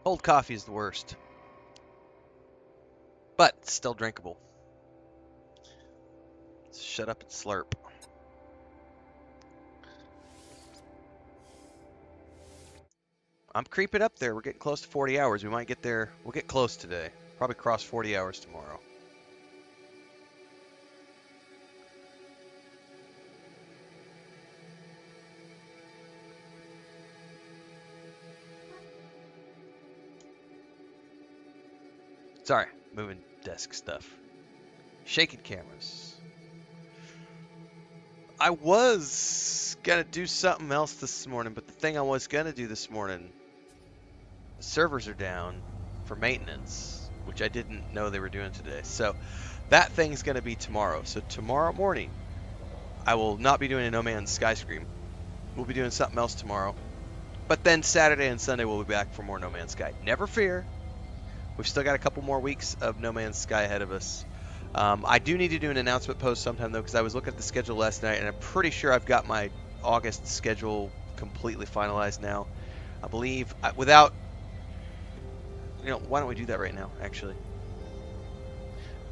Cold coffee is the worst, but it's still drinkable. Shut up and slurp. I'm creeping up there. We're getting close to 40 hours. We might get there. We'll get close today. Probably cross 40 hours tomorrow. Sorry, moving desk stuff. Shaking cameras. I was gonna do something else this morning, but the thing I was gonna do this morning, the servers are down for maintenance, which I didn't know they were doing today. So that thing's gonna be tomorrow. So tomorrow morning, I will not be doing a No Man's Sky Scream. We'll be doing something else tomorrow. But then Saturday and Sunday we'll be back for more No Man's Sky. Never fear. We've still got a couple more weeks of No Man's Sky ahead of us. I do need to do an announcement post sometime, though, because I was looking at the schedule last night, and I'm pretty sure I've got my August schedule completely finalized now. I believe, without, why don't we do that right now, actually?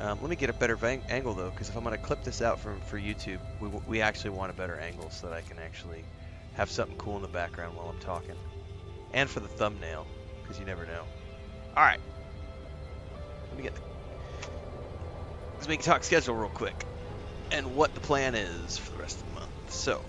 Let me get a better angle, though, because if I'm going to clip this out for YouTube, we actually want a better angle so that I can actually have something cool in the background while I'm talking. And for the thumbnail, because you never know. All right. Let me get let's make talk schedule real quick and what the plan is for the rest of the month. So,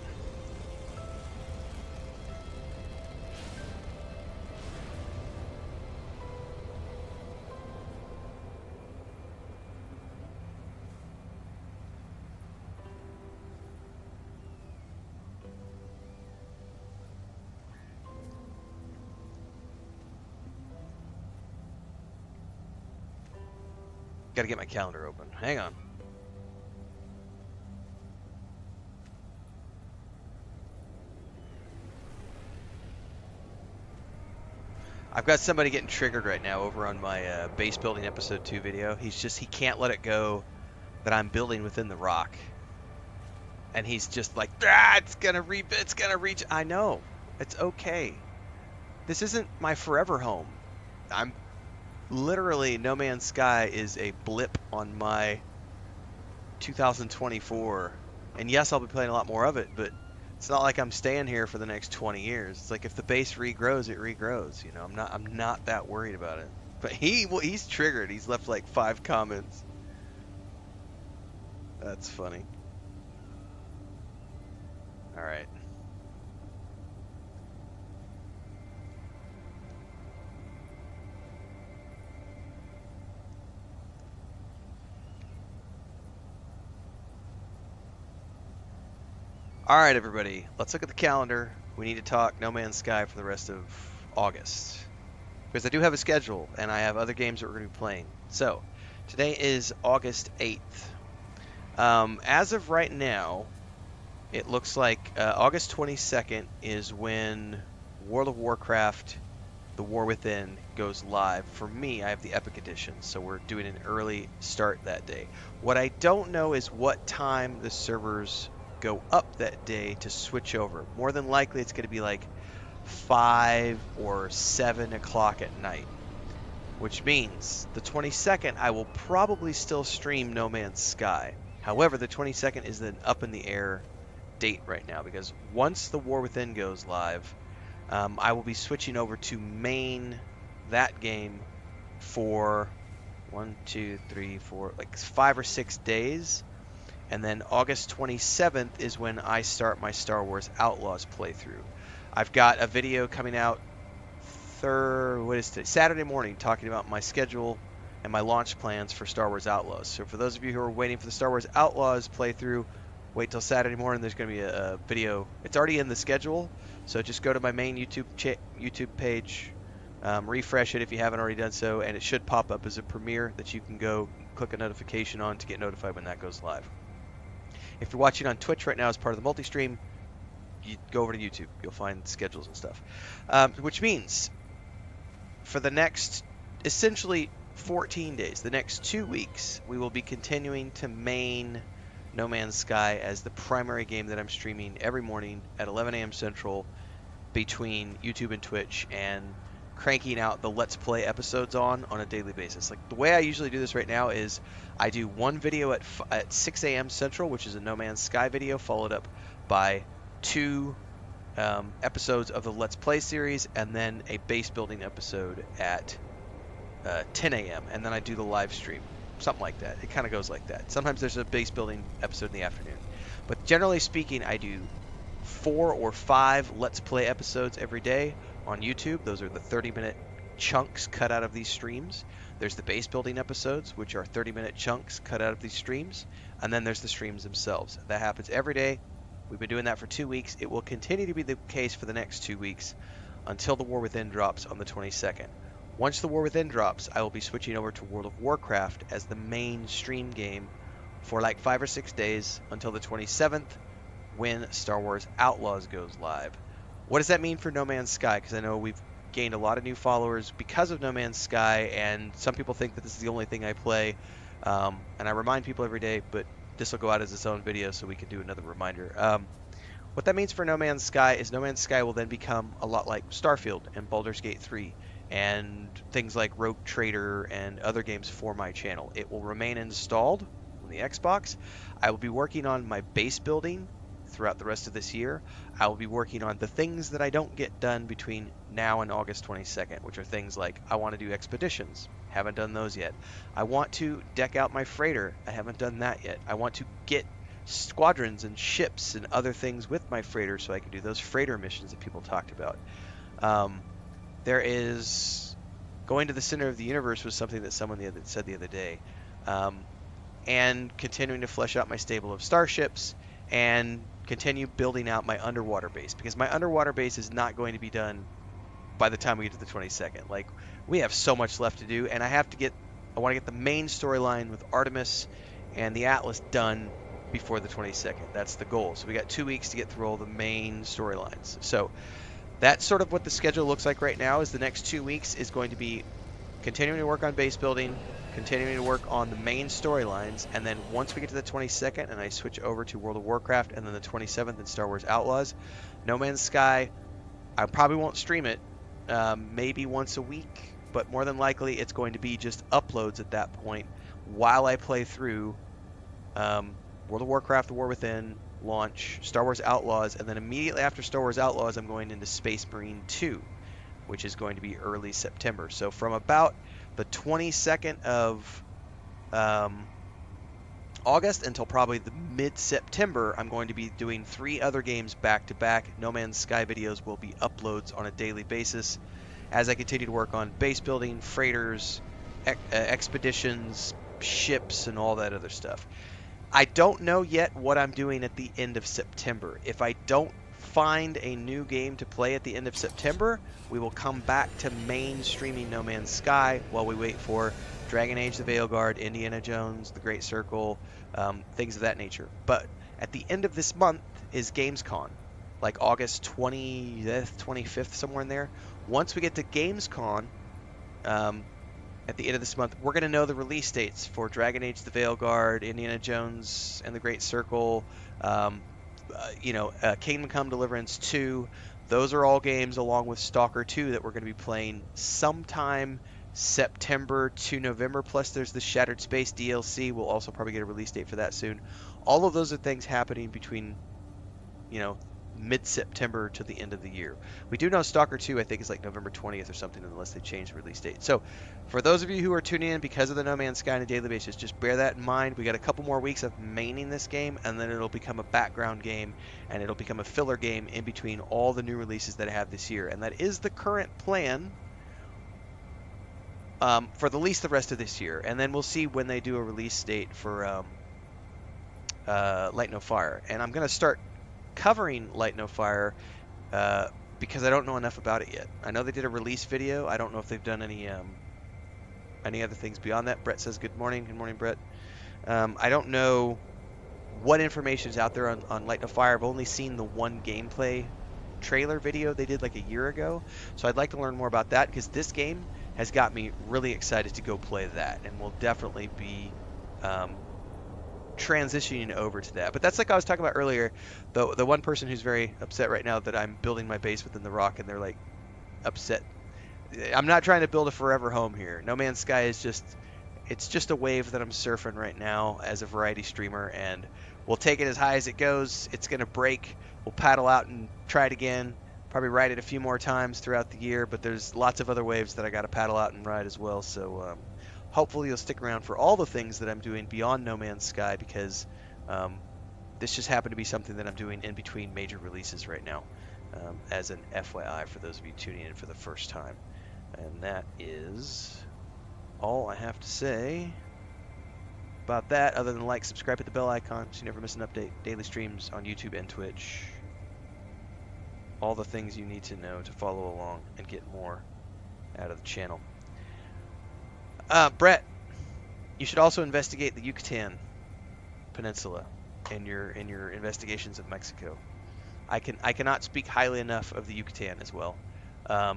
gotta get my calendar open. Hang on. I've got somebody getting triggered right now over on my base building episode 2 video. He can't let it go that I'm building within the rock. And he's just like, it's gonna reach. I know. It's okay. This isn't my forever home. I'm literally, No Man's Sky is a blip on my 2024. And yes, I'll be playing a lot more of it, but it's not like I'm staying here for the next 20 years. It's like if the base regrows, it regrows. I'm not that worried about it. But he's triggered. He's left like 5 comments. That's funny. All right. All right, everybody. Let's look at the calendar. We need to talk No Man's Sky for the rest of August. Because I do have a schedule, and I have other games that we're going to be playing. So, today is August 8th. As of right now, it looks like August 22nd is when World of Warcraft, The War Within, goes live. For me, I have the Epic Edition, so we're doing an early start that day. What I don't know is what time the servers go up that day to switch over. More than likely, it's going to be like 5 or 7 o'clock at night, which means the 22nd I will probably still stream No Man's Sky. However, the 22nd is an up in the air date right now, because once The War Within goes live, I will be switching over to main that game for 5 or 6 days. And then August 27th is when I start my Star Wars Outlaws playthrough. I've got a video coming out Saturday morning, talking about my schedule and my launch plans for Star Wars Outlaws. So for those of you who are waiting for the Star Wars Outlaws playthrough, wait till Saturday morning. There's going to be a video. It's already in the schedule, so just go to my main YouTube page, refresh it if you haven't already done so, and it should pop up as a premiere that you can go click a notification on to get notified when that goes live. If you're watching on Twitch right now as part of the multi-stream, you go over to YouTube. You'll find schedules and stuff. Which means for the next, essentially 14 days, the next 2 weeks, we will be continuing to main No Man's Sky as the primary game that I'm streaming every morning at 11 a.m. Central between YouTube and Twitch. And cranking out the Let's Play episodes on a daily basis. Like the way I usually do this right now is I do one video at 6 a.m. Central, which is a No Man's Sky video, followed up by 2 episodes of the Let's Play series, and then a base building episode at 10 a.m. and then I do the live stream, something like that. It kind of goes like that. Sometimes there's a base building episode in the afternoon, but generally speaking, I do 4 or 5 Let's Play episodes every day on YouTube. Those are the 30-minute chunks cut out of these streams. There's the base building episodes, which are 30-minute chunks cut out of these streams, and then there's the streams themselves. That happens every day. We've been doing that for 2 weeks. It will continue to be the case for the next 2 weeks until the War Within drops on the 22nd. Once the War Within drops, I will be switching over to World of Warcraft as the main stream game for like 5 or 6 days until the 27th, when Star Wars Outlaws goes live. What does that mean for No Man's Sky? Because I know we've gained a lot of new followers because of No Man's Sky, and some people think that this is the only thing I play. And I remind people every day, but this will go out as its own video so we can do another reminder. What that means for No Man's Sky is No Man's Sky will then become a lot like Starfield and Baldur's Gate 3 and things like Rogue Trader and other games for my channel. It will remain installed on the Xbox. I will be working on my base building throughout the rest of this year. I will be working on the things that I don't get done between now and August 22nd, which are things like I want to do expeditions. Haven't done those yet. I want to deck out my freighter. I haven't done that yet. I want to get squadrons and ships and other things with my freighter so I can do those freighter missions that people talked about. There is going to the center of the universe was something that someone said the other day. And continuing to flesh out my stable of starships and continue building out my underwater base, because my underwater base is not going to be done by the time we get to the 22nd. Like, we have so much left to do, and I want to get the main storyline with Artemis and the Atlas done before the 22nd. That's the goal. So we got 2 weeks to get through all the main storylines. So that's sort of what the schedule looks like right now. Is the next 2 weeks is going to be continuing to work on base building, continuing to work on the main storylines, and then once we get to the 22nd and I switch over to World of Warcraft, and then the 27th in Star Wars Outlaws, No Man's Sky, I probably won't stream it, maybe once a week, but more than likely it's going to be just uploads at that point while I play through World of Warcraft, The War Within, launch, Star Wars Outlaws, and then immediately after Star Wars Outlaws I'm going into Space Marine 2, which is going to be early September. So from about the 22nd of August until probably the mid-September, I'm going to be doing 3 other games back-to-back. No Man's Sky videos will be uploads on a daily basis as I continue to work on base building, freighters, expeditions, ships, and all that other stuff. I don't know yet what I'm doing at the end of September. If I don't find a new game to play at the end of September, we will come back to mainstreaming No Man's Sky while we wait for Dragon Age: The Veilguard, Indiana Jones, The Great Circle, things of that nature. But at the end of this month is Gamescom, like August 20th, 25th, somewhere in there. Once we get to Gamescom, at the end of this month, we're going to know the release dates for Dragon Age: The Veilguard, Indiana Jones and The Great Circle, Kingdom Come Deliverance 2. Those are all games along with Stalker 2 that we're going to be playing sometime September to November. Plus there's the Shattered Space DLC. We'll also probably get a release date for that soon. All of those are things happening between, mid-September to the end of the year. We do know Stalker 2, I think, is like November 20th or something, unless they change the release date. So for those of you who are tuning in because of the No Man's Sky on a daily basis, just bear that in mind. We got a couple more weeks of maining this game, and then it'll become a background game, and it'll become a filler game in between all the new releases that I have this year. And that is the current plan for at least the rest of this year. And then we'll see when they do a release date for Light No Fire. And I'm going to start covering Light No Fire because I don't know enough about it yet. I know they did a release video. I don't know if they've done any other things beyond that. Brett says good morning. Good morning, Brett. I don't know what information is out there on Light No Fire. I've only seen the one gameplay trailer video they did like a year ago. So I'd like to learn more about that, because this game has got me really excited to go play that, and we'll definitely be transitioning over to that. But that's like I was talking about earlier, the one person who's very upset right now that I'm building my base within the rock, and they're like upset. I'm not trying to build a forever home here. No Man's Sky is it's just a wave that I'm surfing right now as a variety streamer, and we'll take it as high as it goes. It's gonna break. We'll paddle out and try it again. Probably ride it a few more times throughout the year, but there's lots of other waves that I got to paddle out and ride as well. So hopefully you'll stick around for all the things that I'm doing beyond No Man's Sky, because this just happened to be something that I'm doing in between major releases right now, as an FYI for those of you tuning in for the first time. And that is all I have to say about that, other than like, subscribe, hit the bell icon so you never miss an update. Daily streams on YouTube and Twitch. All the things you need to know to follow along and get more out of the channel. Brett, you should also investigate the Yucatan Peninsula in your investigations of Mexico. I cannot speak highly enough of the Yucatan as well.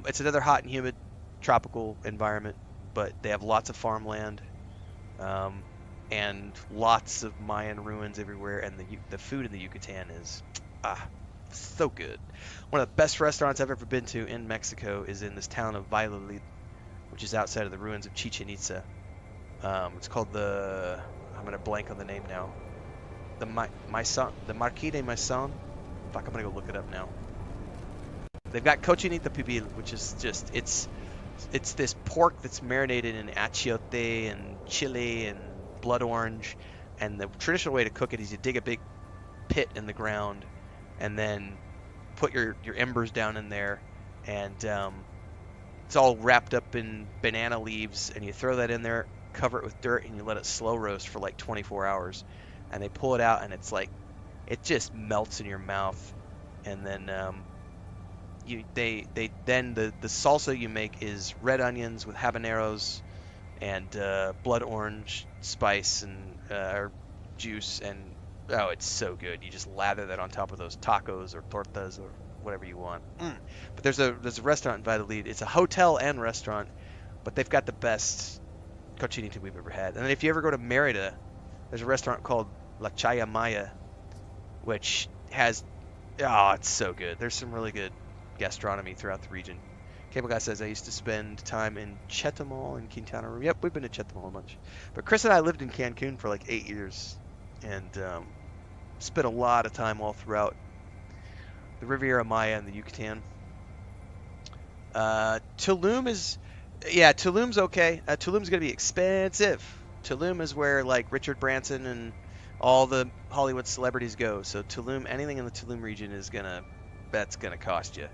It's another hot and humid tropical environment, but they have lots of farmland, and lots of Mayan ruins everywhere, and the food in the Yucatan is so good. One of the best restaurants I've ever been to in Mexico is in this town of Valladolid, which is outside of the ruins of Chichen Itza. It's called I'm gonna blank on the name now. The Marquis de Maison. Fuck, I'm gonna go look it up now. They've got cochinita pibil, which is just it's this pork that's marinated in achiote and chili and blood orange, and the traditional way to cook it is you dig a big pit in the ground and then put your embers down in there, and it's all wrapped up in banana leaves, and you throw that in there, cover it with dirt, and you let it slow roast for like 24 hours, and they pull it out, and it's like it just melts in your mouth. And then the salsa you make is red onions with habaneros and blood orange spice and juice, and oh, it's so good. You just lather that on top of those tacos or tortas or whatever you want. But there's a restaurant in Valladolid. It's a hotel and restaurant, but they've got the best cochinita we've ever had. And then if you ever go to Merida, there's a restaurant called La Chaya Maya, which has, it's so good. There's some really good gastronomy throughout the region. Cable Guy says, I used to spend time in Chetumal and Quintana Roo. Yep, we've been to Chetumal a bunch. But Chris and I lived in Cancun for like 8 years, and spent a lot of time all throughout the Riviera Maya and the Yucatan. Tulum's okay. Tulum's going to be expensive. Tulum is where like Richard Branson and all the Hollywood celebrities go. So Tulum, anything in the Tulum region that's gonna cost you.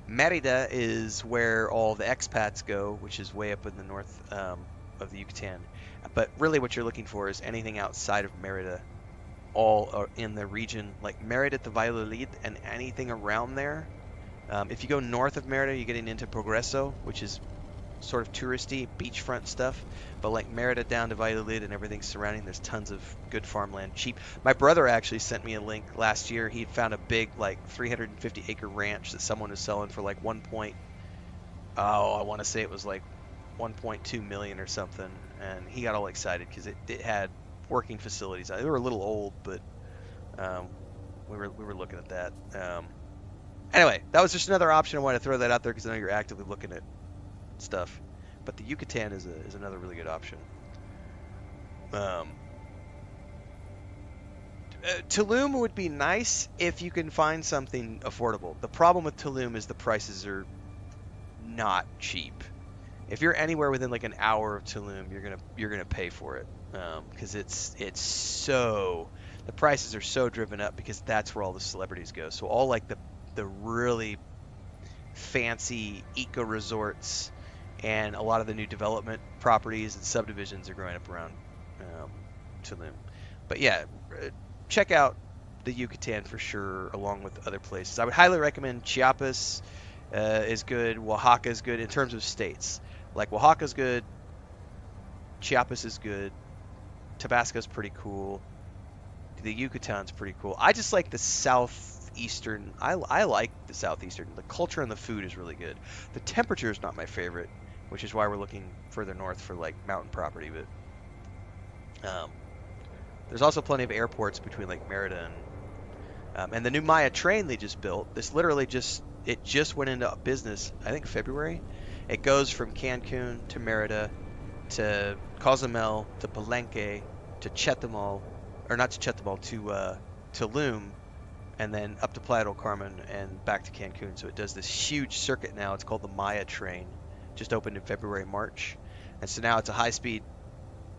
Merida is where all the expats go, which is way up in the north of the Yucatan. But really what you're looking for is anything outside of Merida, all in the region, like Merida to Valladolid and anything around there. If you go north of Merida, you're getting into Progreso, which is sort of touristy, beachfront stuff. But like Merida down to Valladolid and everything surrounding, there's tons of good farmland, cheap. My brother actually sent me a link last year. He found a big, like 350 acre ranch that someone was selling for like I want to say it was like 1.2 million or something. And he got all excited because it had working facilities. They were a little old, but we were looking at that. Anyway, that was just another option. I wanted to throw that out there because I know you're actively looking at stuff. But the Yucatan is another really good option. Tulum would be nice if you can find something affordable. The problem with Tulum is the prices are not cheap. If you're anywhere within like an hour of Tulum, you're gonna pay for it, because the prices are so driven up because that's where all the celebrities go. So all like the really fancy eco resorts and a lot of the new development properties and subdivisions are growing up around Tulum. But yeah, check out the Yucatan for sure, along with other places. I would highly recommend Chiapas is good. Oaxaca is good in terms of states. Like Oaxaca's good, Chiapas is good, Tabasco's pretty cool, the Yucatan's pretty cool. I just like the southeastern. I like the southeastern. The culture and the food is really good. The temperature is not my favorite, which is why we're looking further north for like mountain property. But there's also plenty of airports between like Merida and the new Maya train they just built. This literally just went into business, I think February, It goes from Cancun to Merida to Cozumel to Palenque to Chetumal, or not to Chetumal, to Tulum, and then up to Playa del Carmen and back to Cancun. So it does this huge circuit now. It's called the Maya train. Just opened in February, March. And so now it's a high-speed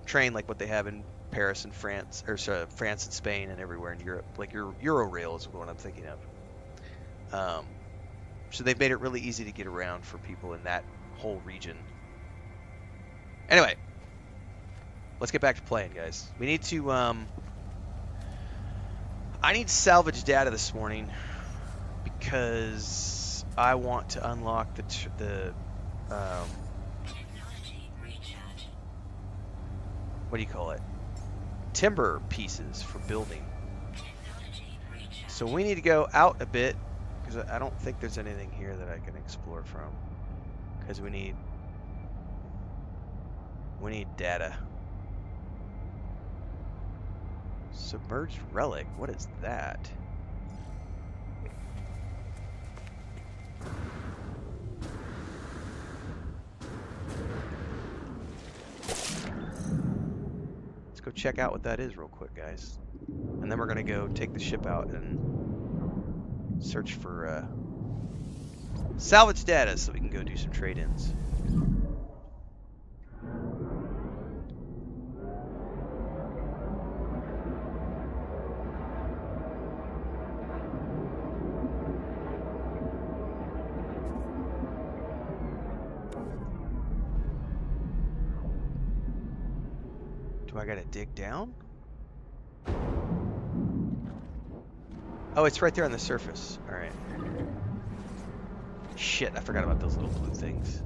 train like what they have in Paris and France, or sorry, France and Spain and everywhere in Europe. Like Eurorail is what I'm thinking of. So they've made it really easy to get around for people in that whole region. Anyway, let's get back to playing, guys. We need to, I need salvage data this morning because I want to unlock the what do you call it? Timber pieces for building. So we need to go out a bit because I don't think there's anything here that I can explore from because we need data. Submerged relic, what is that? Let's go check out what that is real quick, guys. And then we're gonna go take the ship out and search for salvage data so we can go do some trade-ins. Do I gotta dig down? Oh, it's right there on the surface. All right. Shit, I forgot about those little blue things.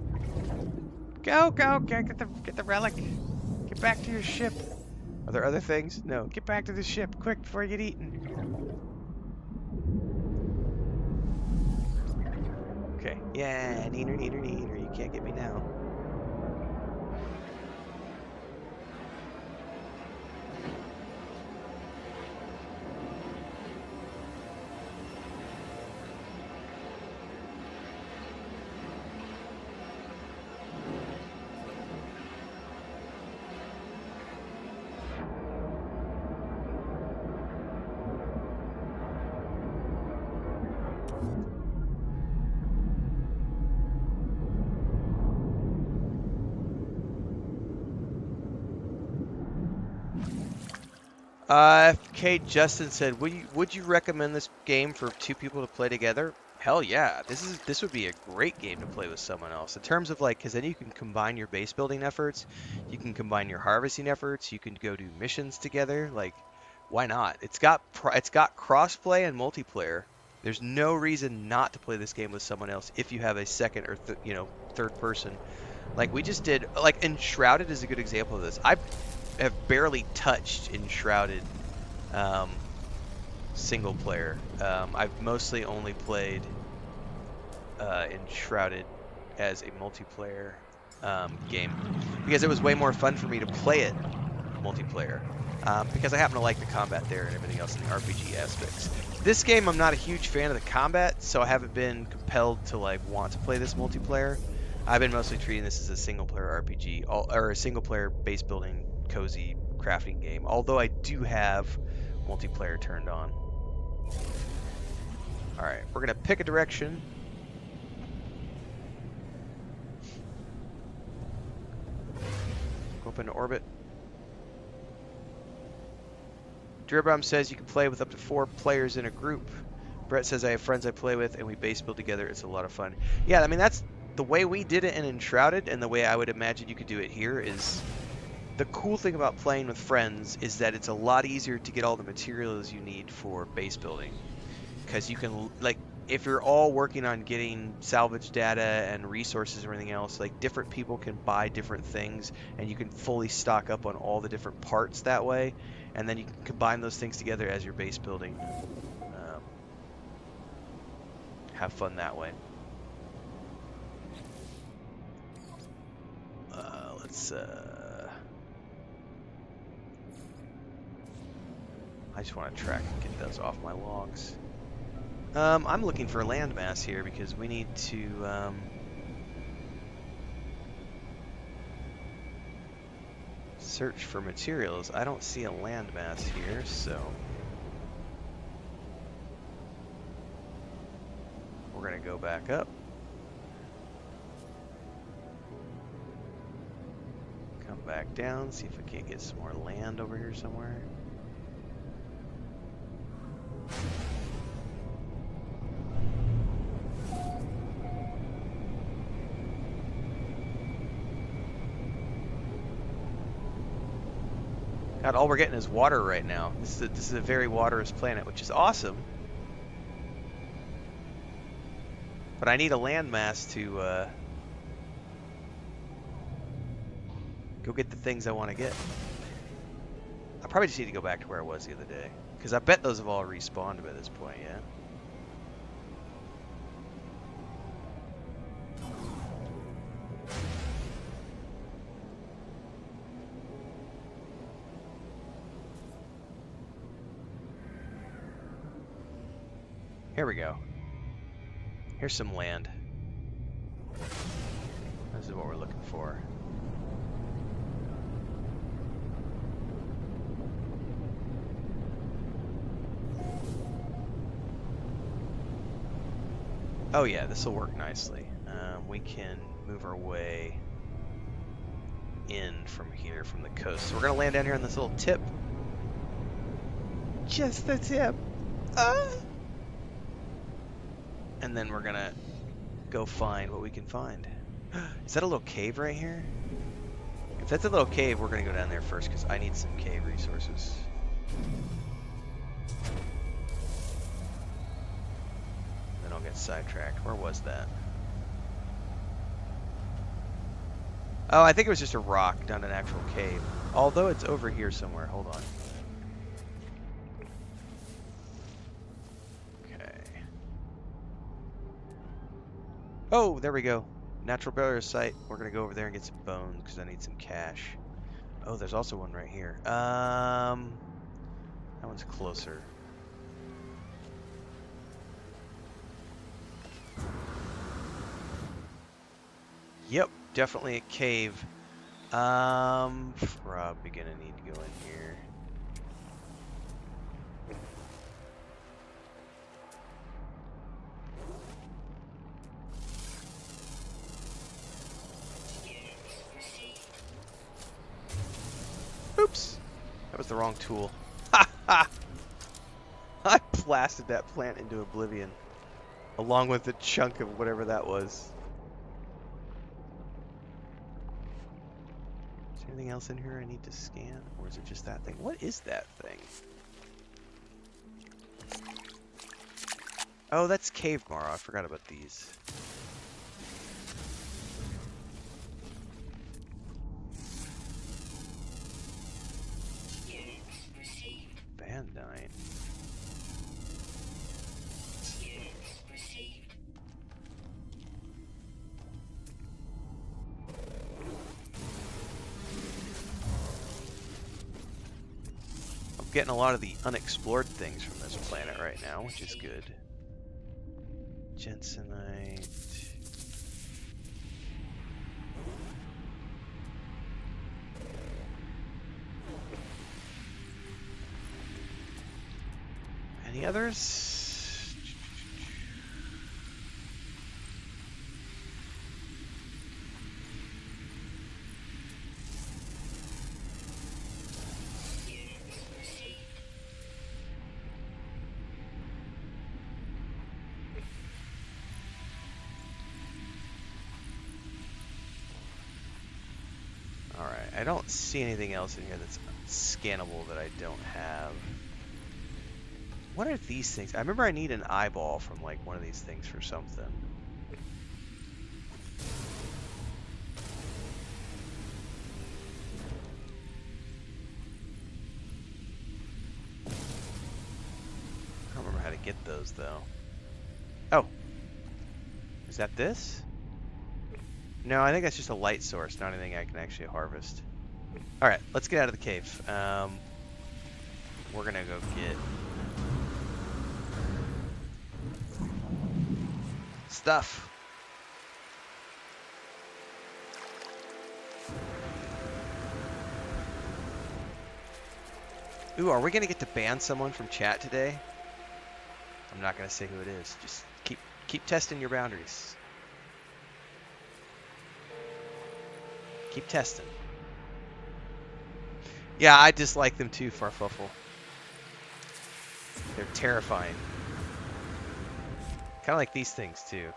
Go, get the relic. Get back to your ship. Are there other things? No. Get back to the ship, quick, before you get eaten. Okay. Yeah, neener. You can't get me now. Kate Justin said, would you recommend this game for two people to play together? Hell yeah, this would be a great game to play with someone else. In terms of like, because then you can combine your base building efforts, you can combine your harvesting efforts, you can go do missions together. Like, why not? It's got crossplay and multiplayer. There's no reason not to play this game with someone else if you have a second or third person. Like we just did. Like Enshrouded is a good example of this. I have barely touched Enshrouded single player. I've mostly only played Enshrouded as a multiplayer game because it was way more fun for me to play it multiplayer because I happen to like the combat there and everything else in the RPG aspects. This game, I'm not a huge fan of the combat, so I haven't been compelled to like want to play this multiplayer. I've been mostly treating this as a single player RPG or a single player base building cozy crafting game, although I do have multiplayer turned on. Alright, we're gonna pick a direction. Go up into orbit. Diribom says you can play with up to 4 players in a group. Brett says I have friends I play with and we base build together. It's a lot of fun. Yeah, I mean that's the way we did it in Enshrouded, and the way I would imagine you could do it here is the cool thing about playing with friends is that it's a lot easier to get all the materials you need for base building. Because you can, like, if you're all working on getting salvage data and resources and everything else, like, different people can buy different things, and you can fully stock up on all the different parts that way, and then you can combine those things together as your base building. Have fun that way. I just want to track and get those off my logs. I'm looking for landmass here because we need to search for materials. I don't see a landmass here, so we're gonna go back up. Come back down, see if we can't get some more land over here somewhere. God, all we're getting is water right now. This is a very waterous planet, which is awesome. But I need a landmass to go get the things I want to get. I probably just need to go back to where I was the other day, because I bet those have all respawned by this point, yeah? Here we go. Here's some land. This is what we're looking for. Oh yeah, this will work nicely. We can move our way in from here, from the coast. So we're gonna land down here on this little tip. Just the tip. And then we're gonna go find what we can find. Is that a little cave right here? If that's a little cave, we're gonna go down there first because I need some cave resources. Then I'll get sidetracked. Where was that? Oh, I think it was just a rock down an actual cave. Although it's over here somewhere. Hold on. Oh, there we go. Natural burial site. We're gonna go over there and get some bones because I need some cash. Oh, there's also one right here. That one's closer. Yep, definitely a cave. Probably gonna need to go in here. Oops! That was the wrong tool. Ha ha! I blasted that plant into oblivion. Along with a chunk of whatever that was. Is there anything else in here I need to scan? Or is it just that thing? What is that thing? Oh, that's cave marrow. I forgot about these. Bandine. I'm getting a lot of the unexplored things from this planet right now, which is good. Jensenite. Any others? Alright, I don't see anything else in here that's scannable that I don't have. What are these things? I remember I need an eyeball from like one of these things for something. I don't remember how to get those though. Oh. Is that this? No, I think that's just a light source, not anything I can actually harvest. Alright, let's get out of the cave. We're gonna go get stuff. Ooh, are we gonna get to ban someone from chat today? I'm not gonna say who it is. Just keep testing your boundaries. Keep testing. Yeah, I dislike them too, Farfuffle. They're terrifying. Kind of like these things too.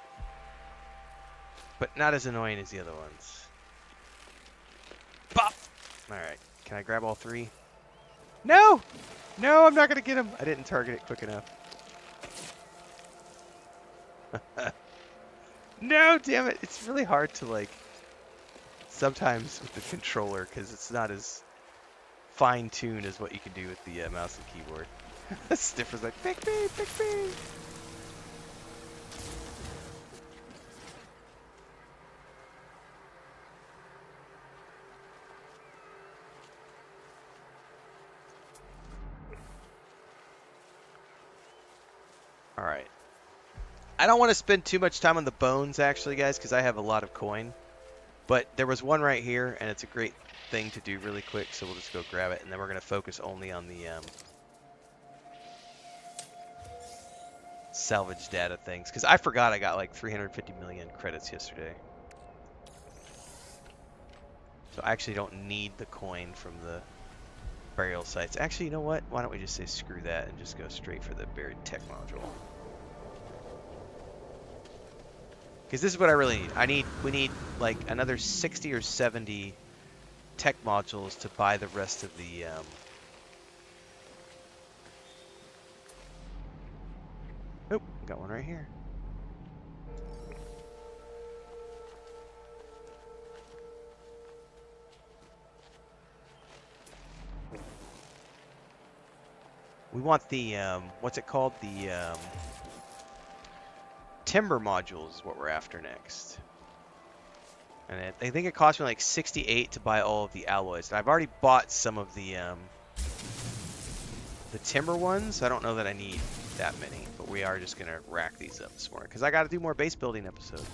But not as annoying as the other ones. Bop! Alright, can I grab all three? No! No, I'm not gonna get him! I didn't target it quick enough. No, damn it! It's really hard to, like, sometimes with the controller, because it's not as fine-tuned as what you can do with the mouse and keyboard. Sniffer's like, pick me, pick me! Alright. I don't want to spend too much time on the bones, actually, guys, because I have a lot of coin. But there was one right here, and it's a great thing to do really quick, so we'll just go grab it, and then we're going to focus only on the salvage data things, because I forgot I got like 350 million credits yesterday. So I actually don't need the coin from the burial sites. Actually, you know what? Why don't we just say screw that and just go straight for the buried tech module? Because this is what I really need. We need like another 60 or 70 tech modules to buy the rest of the Oh, got one right here. We want the what's it called? The timber modules is what we're after next. And I think it cost me like 68 to buy all of the alloys. And I've already bought some of the timber ones. I don't know that I need that many, but we are just gonna rack these up this morning because I got to do more base building episodes.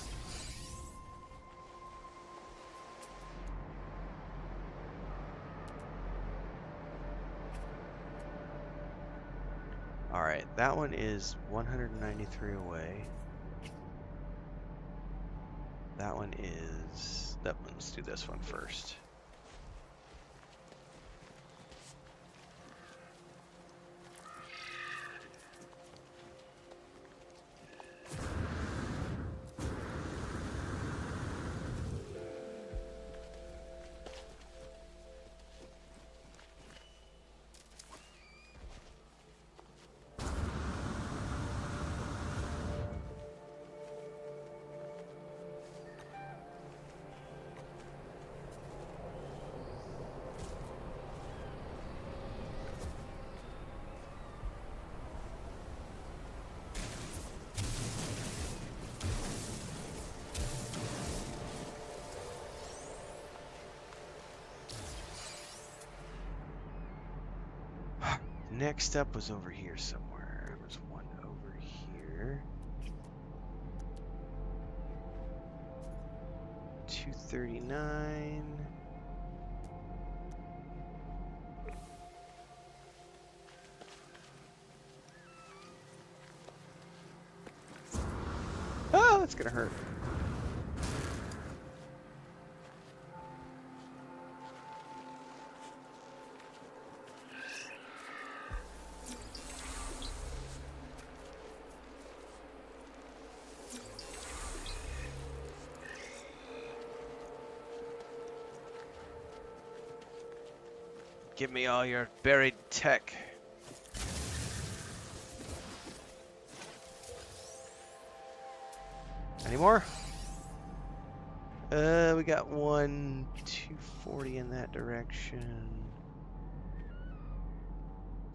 All right, that one is 193 away. That one is that one. Let's do this one first. Next up was over here somewhere. There was one over here. 239. Oh, that's gonna hurt. Give me all your buried tech. Any more? We got 240 in that direction.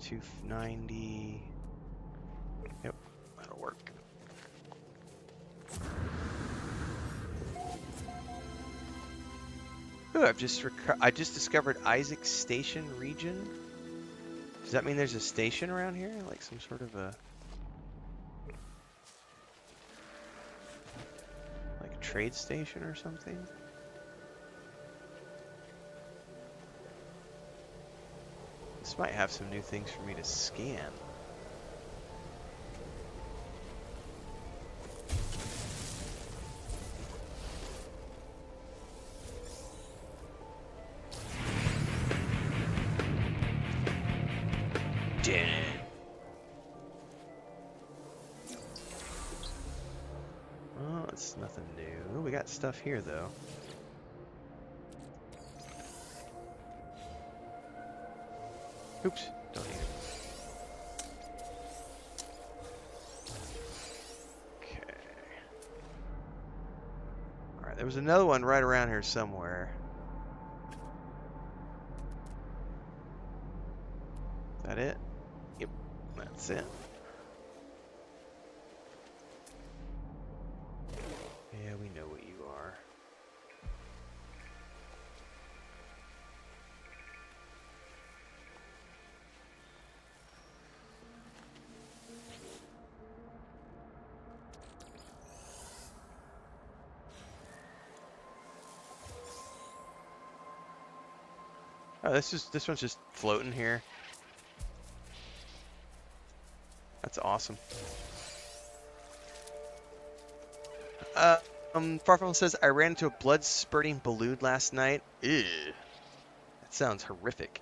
290. Yep, that'll work. Ooh, I just discovered Isaac's Station region. Does that mean there's a station around here? Like some sort of a trade station or something? This This might have some new things for me to scan. Damn it. Oh, it's nothing new. We got stuff here, though. Oops, don't need it. Okay. Alright, there was another one right around here somewhere. Is that it? Yep, that's it. Yeah, we know what you are. Oh, this one's just floating here. That's awesome. Farfel says, I ran into a blood-spurting balloon last night. Ew. That sounds horrific.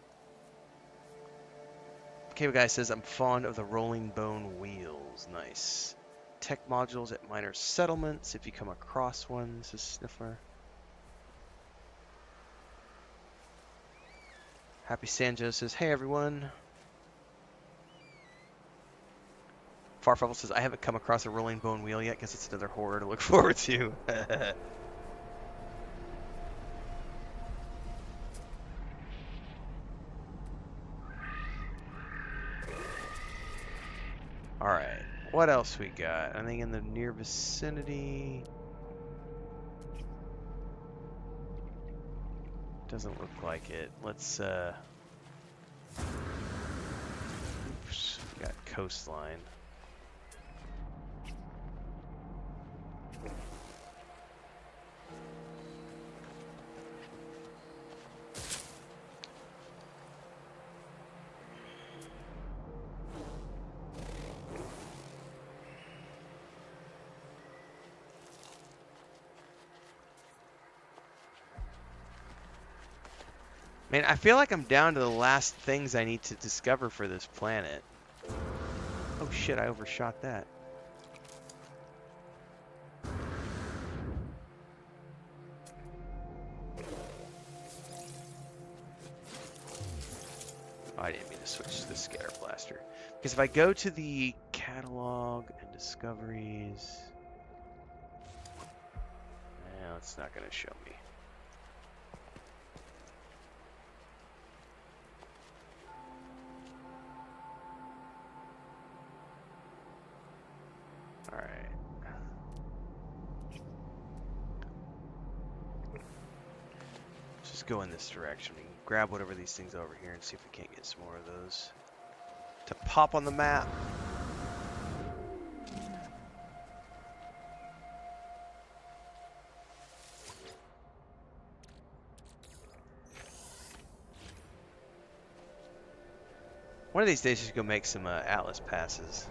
Cable Guy says, I'm fond of the rolling bone wheels. Nice. Tech modules at minor settlements, if you come across one, says Sniffler. Happy Sanjo says, hey everyone. Farfel says, I haven't come across a rolling bone wheel yet. Guess it's another horror to look forward to. Alright, what else we got? Anything in the near vicinity? Doesn't look like it. Let's, oops, we got coastline. Man, I feel like I'm down to the last things I need to discover for this planet. Oh shit, I overshot that. Oh, I didn't mean to switch to the scatter blaster. Because if I go to the catalog and discoveries... No, it's not going to show me. Alright. Let's just go in this direction. We can grab whatever these things over here and see if we can't get some more of those to pop on the map. One of these days, just go make some Atlas passes.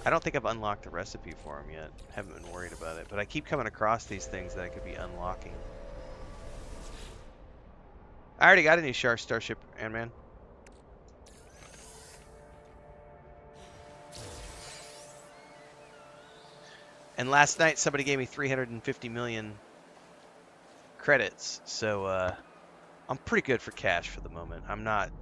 I don't think I've unlocked the recipe for them yet. Haven't been worried about it, but I keep coming across these things that I could be unlocking. I already got a new Starship, Ant-Man. And last night, somebody gave me 350 million credits, so I'm pretty good for cash for the moment. I'm not...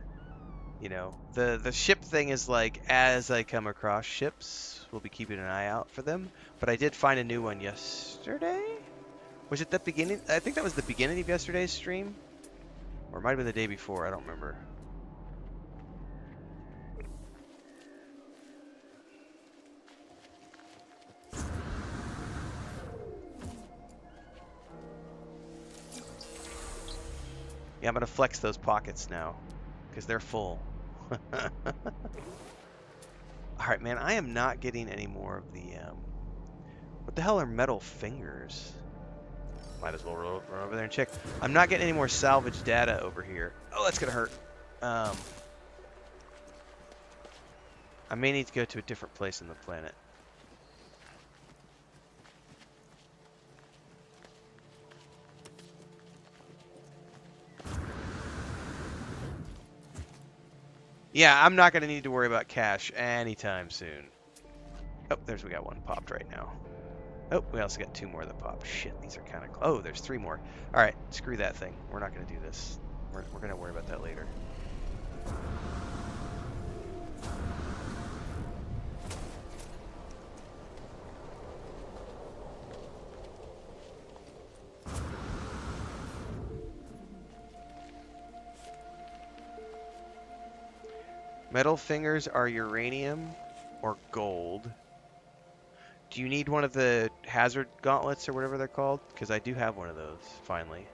You know, the ship thing is like, as I come across ships, we'll be keeping an eye out for them. But I did find a new one yesterday? Was it the beginning? I think that was the beginning of yesterday's stream. Or it might have been the day before, I don't remember. Yeah, I'm going to flex those pockets now, because they're full. Alright, man, I am not getting any more of the, what the hell are metal fingers? Might as well run over there and check. I'm not getting any more salvage data over here. Oh, that's gonna hurt. I may need to go to a different place on the planet. Yeah, I'm not going to need to worry about cash anytime soon. Oh, we got one popped right now. Oh, we also got 2 more that popped. Shit, these are kind of... Oh, there's 3 more. All right, screw that thing. We're not going to do this. We're going to worry about that later. Metal fingers are uranium or gold. Do you need one of the hazard gauntlets or whatever they're called? Because I do have one of those, finally.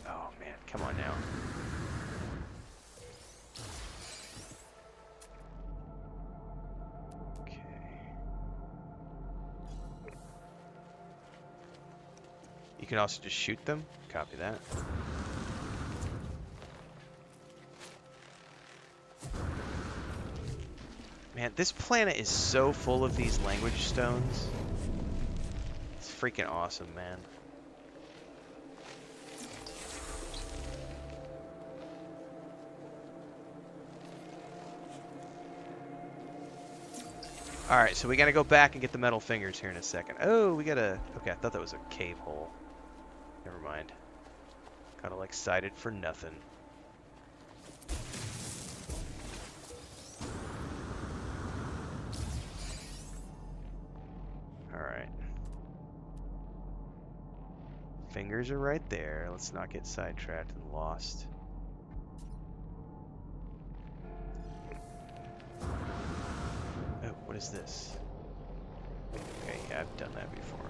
Oh, man. Come on now. Okay. You can also just shoot them. Copy that. Man, this planet is so full of these language stones. It's freaking awesome, man. Alright, so we gotta go back and get the metal fingers here in a second. Oh, we gotta... Okay, I thought that was a cave hole. Never mind. Kinda like excited for nothing. Alright. Fingers are right there. Let's not get sidetracked and lost. Oh, what is this? Okay, yeah, I've done that before.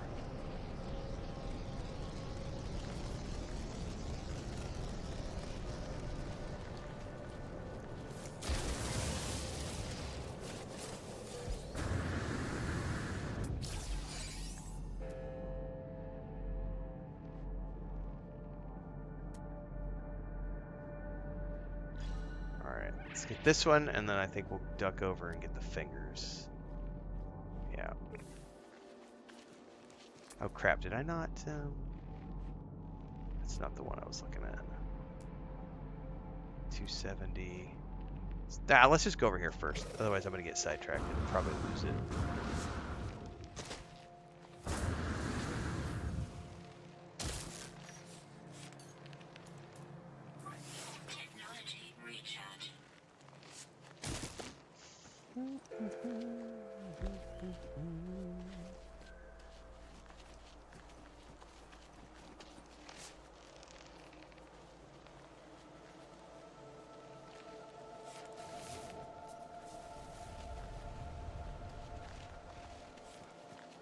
Let's get this one, and then I think we'll duck over and get the fingers. Yeah. Oh crap, did I not? That's not the one I was looking at. 270. Let's just go over here first. Otherwise I'm going to get sidetracked and probably lose it.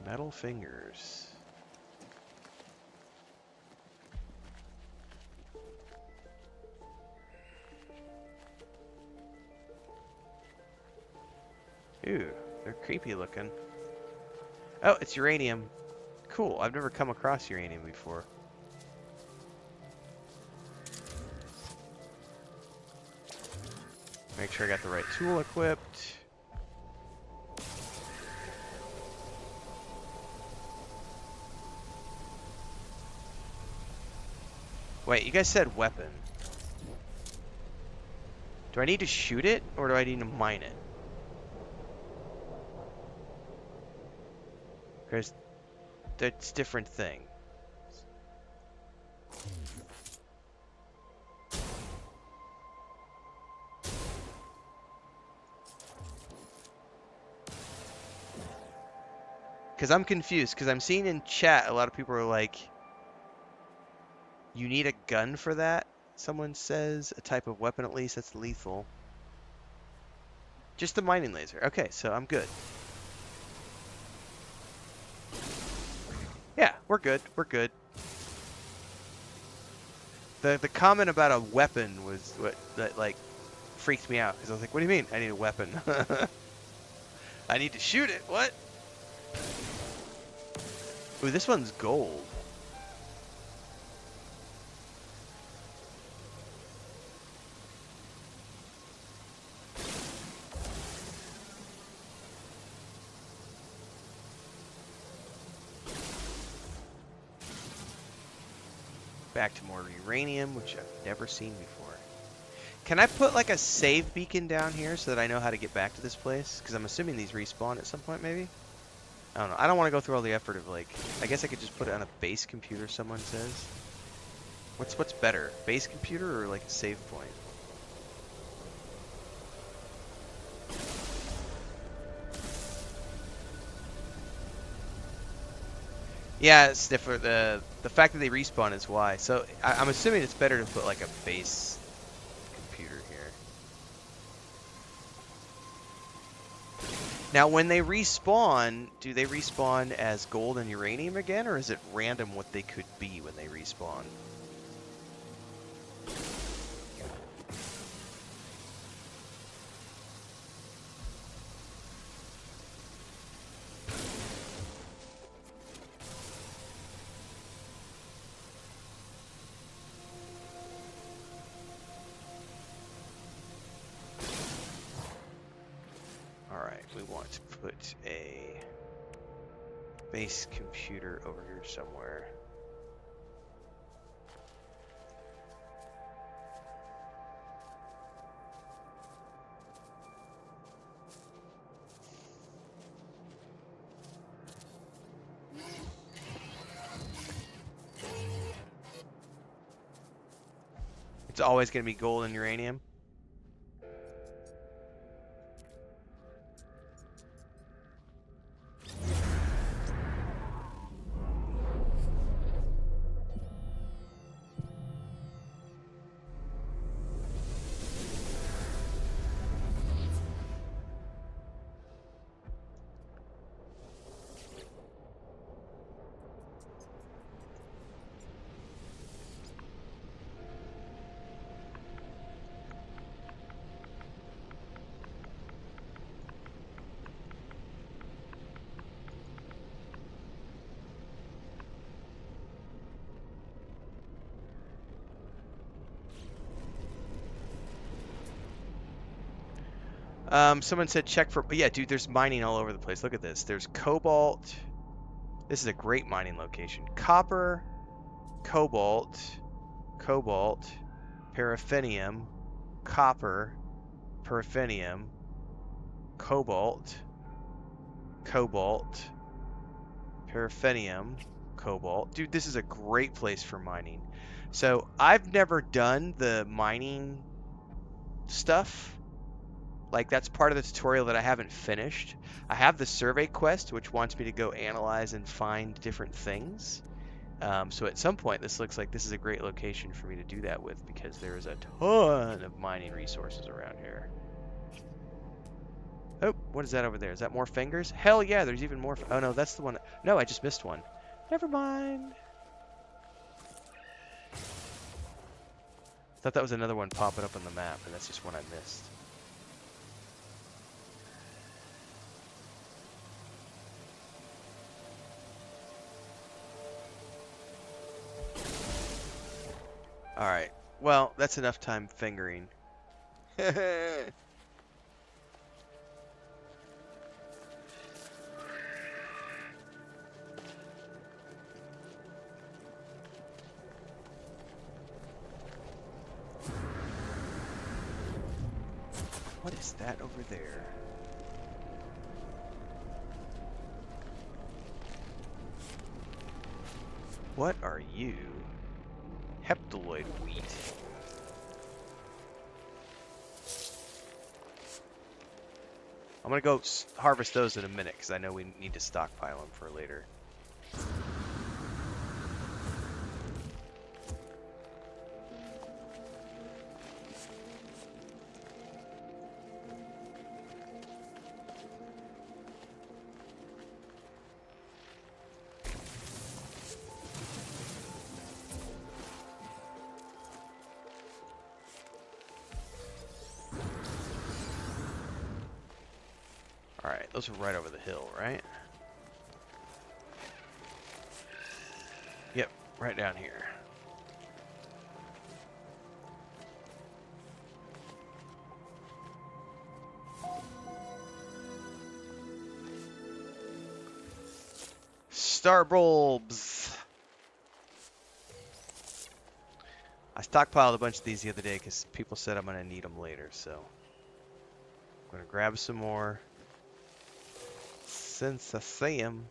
Metal fingers. Ooh, they're creepy looking. Oh, it's uranium. Cool, I've never come across uranium before. Make sure I got the right tool equipped. Wait, you guys said weapon. Do I need to shoot it, or do I need to mine it? Because that's different thing. Because I'm confused, because I'm seeing in chat a lot of people are like, you need a gun for that? Someone says, a type of weapon at least that's lethal. Just the mining laser. Okay, so I'm good. Yeah, we're good. We're good. The comment about a weapon was what that like freaked me out, because I was like, what do you mean? I need a weapon. I need to shoot it. What? Ooh, this one's gold. Back to more uranium, which I've never seen before. Can I put like a save beacon down here so that I know how to get back to this place? Because I'm assuming these respawn at some point, maybe? I don't know. I don't want to go through all the effort of like... I guess I could just put it on a base computer, someone says. What's better? Base computer or like a save point? Yeah, it's different. The fact that they respawn is why. So I'm assuming it's better to put like a base computer here. Now, when they respawn, do they respawn as gold and uranium again, or is it random what they could be when they respawn? We want to put a base computer over here somewhere. It's always going to be gold and uranium. Someone said check for... Yeah, dude, there's mining all over the place. Look at this. There's cobalt. This is a great mining location. Copper, cobalt, paraffinium, copper, paraffinium, cobalt, paraffinium, cobalt. Dude, this is a great place for mining. So I've never done the mining stuff. Like, that's part of the tutorial that I haven't finished. I have the survey quest, which wants me to go analyze and find different things. So at some point, this looks like this is a great location for me to do that with, because there is a ton of mining resources around here. Oh, what is that over there? Is that more fingers? Hell yeah, there's even more. Oh no, that's the one. No, I just missed one. Never mind. Thought that was another one popping up on the map, and that's just one I missed. Alright, well, that's enough time fingering. What is that over there? What are you? Heptaloid wheat. I'm gonna go harvest those in a minute because I know we need to stockpile them for later. Alright, those are right over the hill, right? Yep, right down here. Star bulbs. I stockpiled a bunch of these the other day because people said I'm gonna need them later, so I'm gonna grab some more since I see them.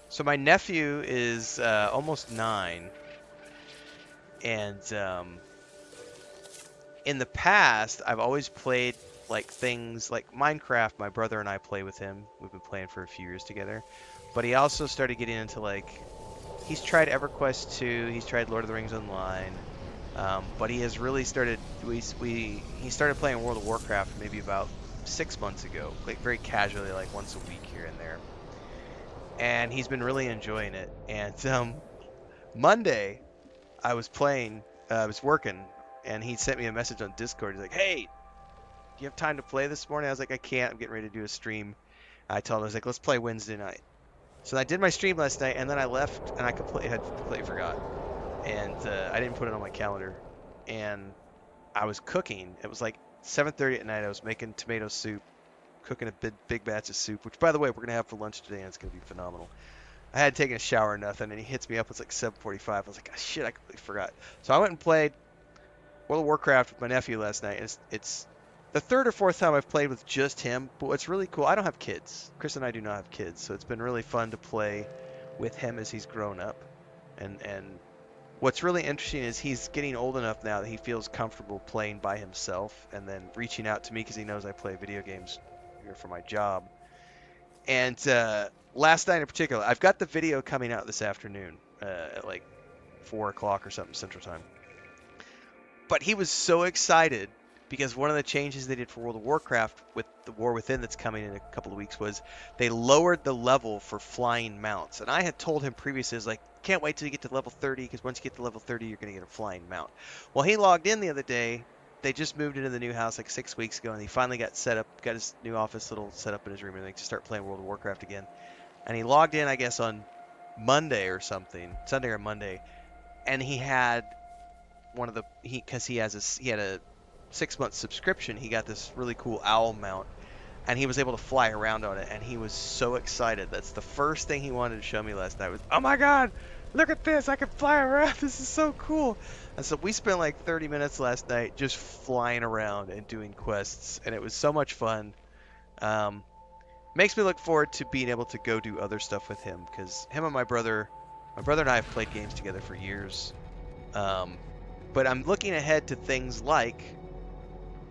So my nephew is almost 9, and in the past, I've always played like things like Minecraft. My brother and I play with him. We've been playing for a few years together. But he also started getting into like, he's tried EverQuest 2, he's tried Lord of the Rings Online, but he has really started. He started playing World of Warcraft maybe about 6 months ago, like very casually, like once a week here and there. And he's been really enjoying it. And Monday, I was playing, I was working, and he sent me a message on Discord. He's like, "Hey, do you have time to play this morning?" I was like, "I can't. I'm getting ready to do a stream." I told him, I was like, "Let's play Wednesday night." So I did my stream last night, and then I left, and I had completely forgot, and I didn't put it on my calendar. And I was cooking. It was like 7:30 at night. I was making tomato soup, cooking a big batch of soup, which, by the way, we're gonna have for lunch today, and it's gonna be phenomenal. I hadn't taken a shower or nothing, and he hits me up. It's like 7:45. I was like, "Oh, shit, I completely forgot." So I went and played World of Warcraft with my nephew last night. It's the third or fourth time I've played with just him. But what's really cool, I don't have kids. Chris and I do not have kids, so it's been really fun to play with him as he's grown up. And what's really interesting is he's getting old enough now that he feels comfortable playing by himself, and then reaching out to me because he knows I play video games here for my job. And last night in particular, I've got the video coming out this afternoon at like 4 o'clock or something Central Time. But he was so excited because one of the changes they did for World of Warcraft with the War Within that's coming in a couple of weeks was they lowered the level for flying mounts. And I had told him previously, I was like, "Can't wait till you get to level 30 because once you get to level 30, you're going to get a flying mount." Well, he logged in the other day. They just moved into the new house like 6 weeks ago, and he finally got set up, got his new office little set up in his room, and they to start playing World of Warcraft again. And he logged in, I guess, on Monday or something, Sunday or Monday, and he had one of the because he had a 6 month subscription. He got this really cool owl mount, and he was able to fly around on it, and he was so excited. That's the first thing he wanted to show me last night was, "Oh my god, look at this, I can fly around, this is so cool." And so we spent like 30 minutes last night just flying around and doing quests, and it was so much fun. Makes me look forward to being able to go do other stuff with him, because him and my brother and I have played games together for years. But I'm looking ahead to things like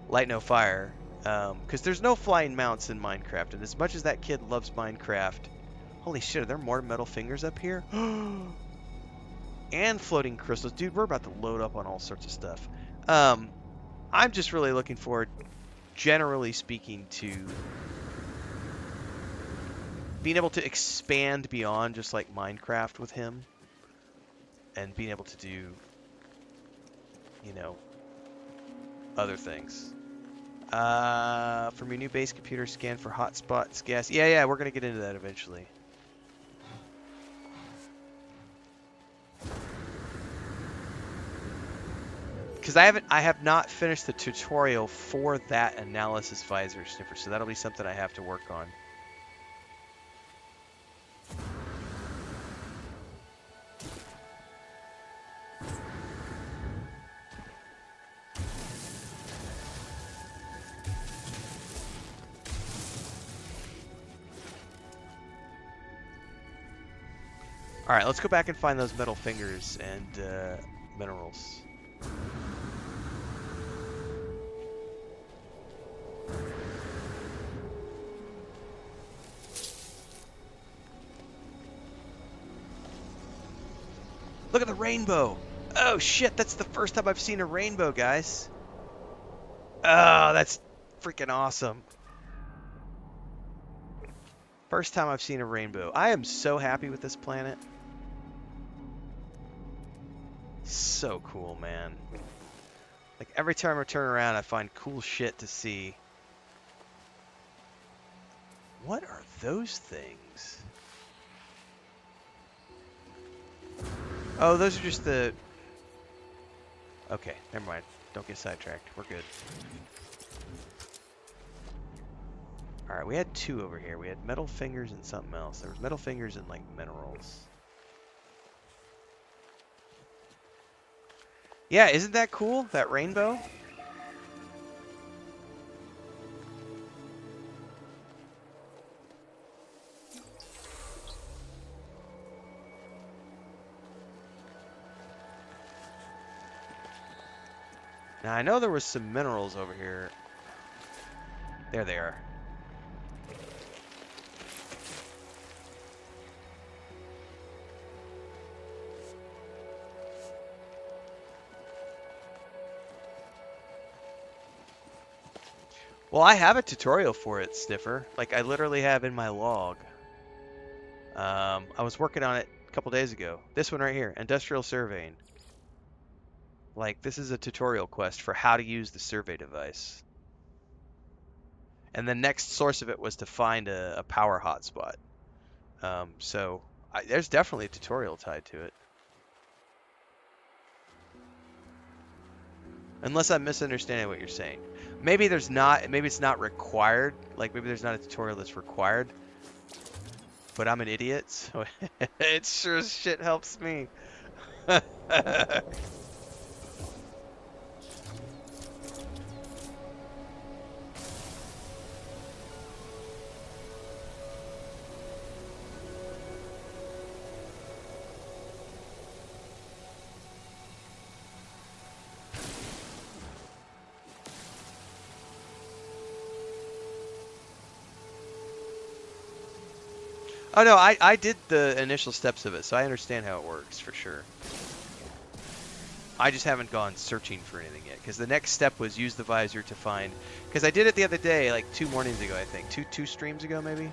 Light No Fire, because there's no flying mounts in Minecraft, and as much as that kid loves Minecraft, holy shit, are there more metal fingers up here? And floating crystals. Dude, we're about to load up on all sorts of stuff. I'm just really looking forward, generally speaking, to being able to expand beyond just like Minecraft with him, and being able to do, you know, other things. From your new base computer, scan for hotspots, gas. Yeah, we're gonna get into that eventually. Because I have not finished the tutorial for that analysis visor sniffer, so that'll be something I have to work on. Alright, let's go back and find those metal fingers and minerals. Look at the rainbow! Oh shit, that's the first time I've seen a rainbow, guys. Oh, that's freaking awesome. First time I've seen a rainbow. I am so happy with this planet. So cool, man. Like every time I turn around, I find cool shit to see. What are those things? Oh, those are just the... Okay, never mind. Don't get sidetracked. We're good. Alright, we had two over here. We had metal fingers and something else. There was metal fingers and, like, minerals. Yeah, isn't that cool? That rainbow? Now, I know there was some minerals over here. There they are. Well, I have a tutorial for it, Sniffer. Like, I literally have in my log. I was working on it a couple days ago. This one right here, Industrial Surveying. Like, this is a tutorial quest for how to use the survey device. And the next source of it was to find a power hotspot. So there's definitely a tutorial tied to it. Unless I'm misunderstanding what you're saying. Maybe there's not, maybe it's not required. Like maybe there's not a tutorial that's required. But I'm an idiot, so it sure as shit helps me. Oh no, I did the initial steps of it, so I understand how it works for sure. I just haven't gone searching for anything yet, because the next step was use the visor to find, because I did it the other day, like 2 mornings ago, I think, two streams ago maybe.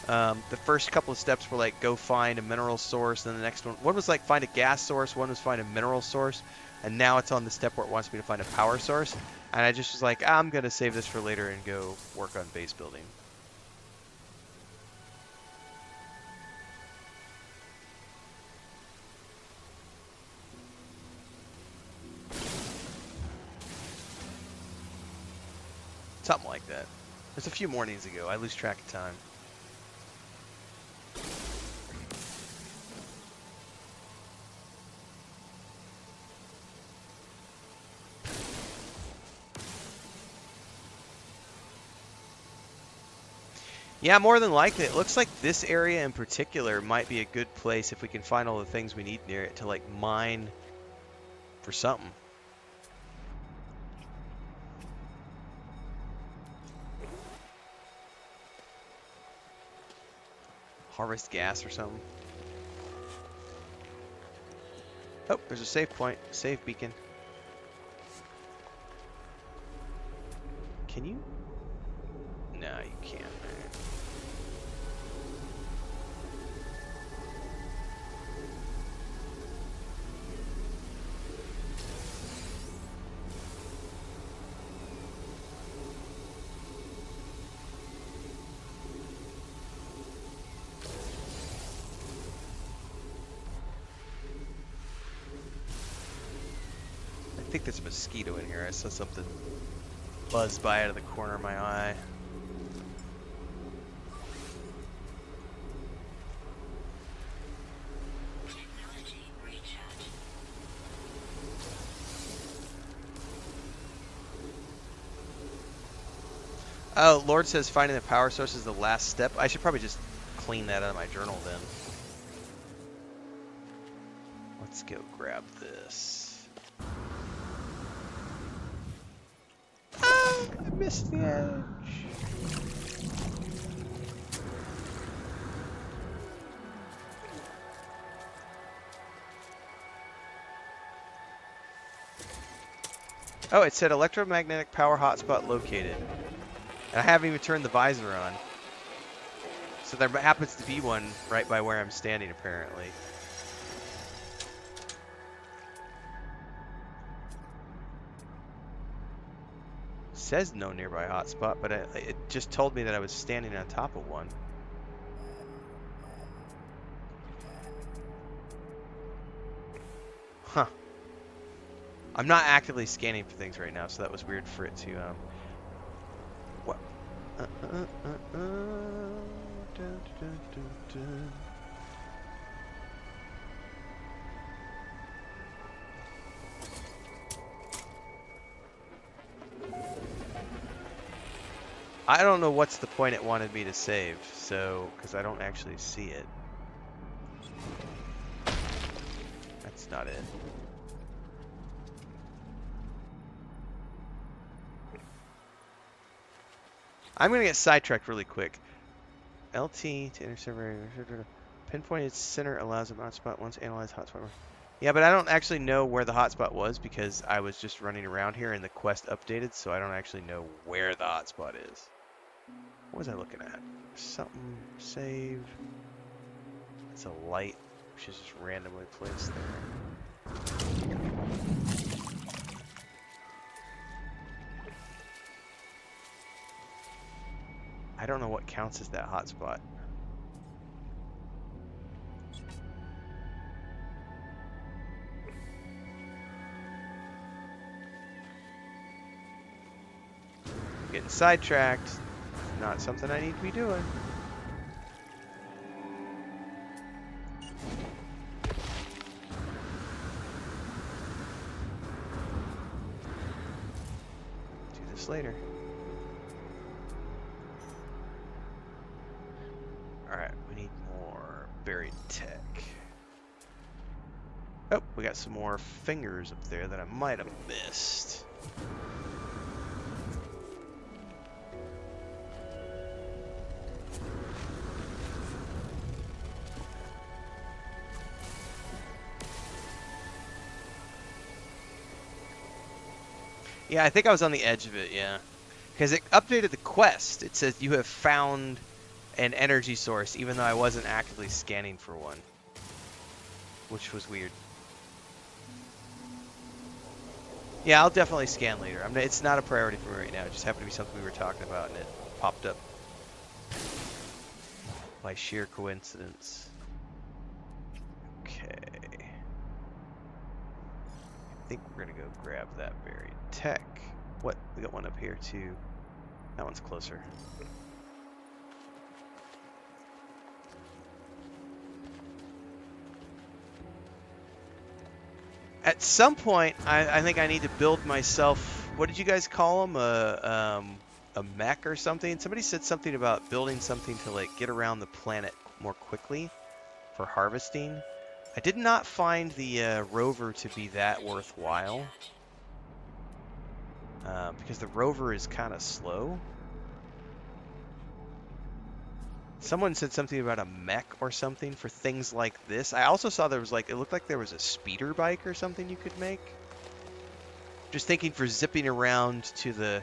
The first couple of steps were like go find a mineral source, then the next one was like find a gas source, one was find a mineral source, and now it's on the step where it wants me to find a power source, and I just was like, I'm gonna save this for later and go work on base building. Something like that. There's a few mornings ago. I lose track of time. Yeah, more than likely. It looks like this area in particular might be a good place if we can find all the things we need near it to like mine for something. Harvest gas or something. Oh, there's a save point, save beacon. Can you? No, you can't. I think there's a mosquito in here. I saw something buzz by out of the corner of my eye. Oh, Lord says finding the power source is the last step. I should probably just clean that out of my journal then. Let's go grab this. Ah, I missed the edge. Oh, it said electromagnetic power hotspot located. And I haven't even turned the visor on. So there happens to be one right by where I'm standing, apparently. says no nearby hotspot, but it just told me that I was standing on top of one. Huh. I'm not actively scanning for things right now, so that was weird for it to, what? Dun, dun, dun, dun. I don't know what's the point it wanted me to save, so, because I don't actually see it. That's not it. I'm going to get sidetracked really quick. LT to intercept pinpoint its center allows a hotspot once analyzed hotspot. Yeah, but I don't actually know where the hotspot was because I was just running around here and the quest updated, so I don't actually know where the hotspot is. What was I looking at? Something, save. It's a light, which is just randomly placed there. I don't know what counts as that hotspot. Getting sidetracked. Not something I need to be doing. Do this later. Alright, we need more buried tech. Oh, we got some more fingers up there that I might have missed. Yeah, I think I was on the edge of it, yeah. Because it updated the quest. It says you have found an energy source, even though I wasn't actively scanning for one. Which was weird. Yeah, I'll definitely scan later. It's not a priority for me right now. It just happened to be something we were talking about, and it popped up by sheer coincidence. Okay. I think we're going to go grab that buried tech. What? We got one up here, too. That one's closer. At some point, I think I need to build myself. What did you guys call them? A mech or something? Somebody said something about building something to like get around the planet more quickly for harvesting. I did not find the rover to be that worthwhile because the rover is kind of slow. Someone said something about a mech or something for things like this. I also saw there was like, it looked like there was a speeder bike or something you could make. Just thinking for zipping around to the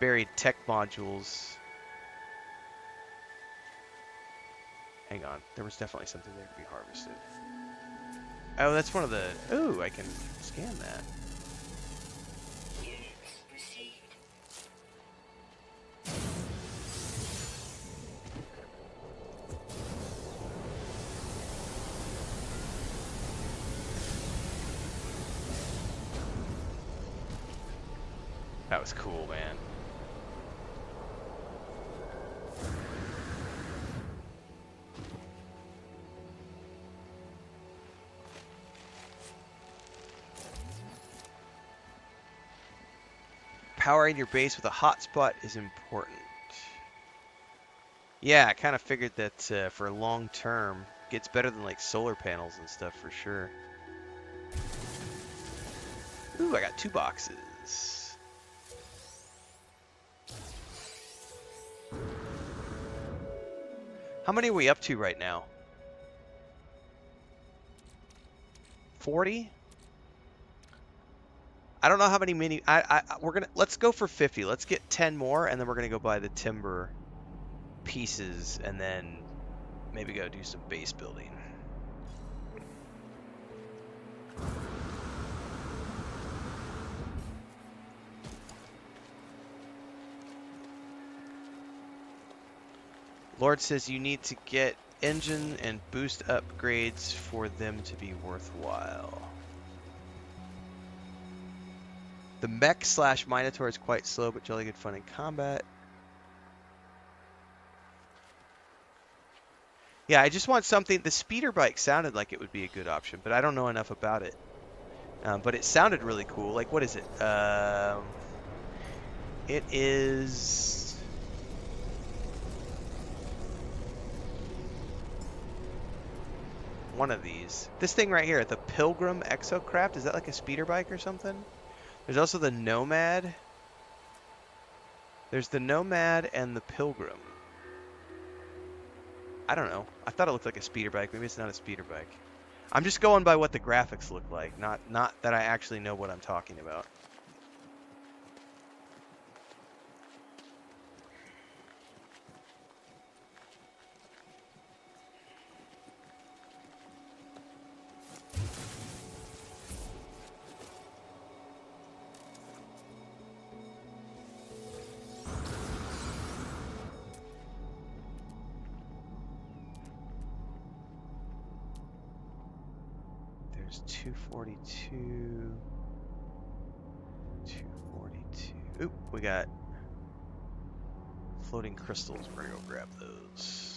buried tech modules. Hang on, there was definitely something there to be harvested. Oh, that's one of the, ooh, I can scan that. That was cool, man. Powering your base with a hotspot is important. Yeah, I kind of figured that for long term, gets better than like solar panels and stuff for sure. Ooh, I got 2 boxes. How many are we up to right now? 40? I don't know how many mini. Let's go for 50. Let's get 10 more, and then we're gonna go buy the timber pieces, and then maybe go do some base building. Lord says you need to get engine and boost upgrades for them to be worthwhile. The mech / Minotaur is quite slow, but jolly good fun in combat. Yeah, I just want something. The speeder bike sounded like it would be a good option, but I don't know enough about it. But it sounded really cool. Like, what is it? It is one of these. This thing right here, the Pilgrim Exocraft. Is that like a speeder bike or something? There's also the Nomad. There's the Nomad and the Pilgrim. I don't know. I thought it looked like a speeder bike. Maybe it's not a speeder bike. I'm just going by what the graphics look like, not that I actually know what I'm talking about. There's 242. 242. Oop, we got floating crystals. We're gonna go grab those.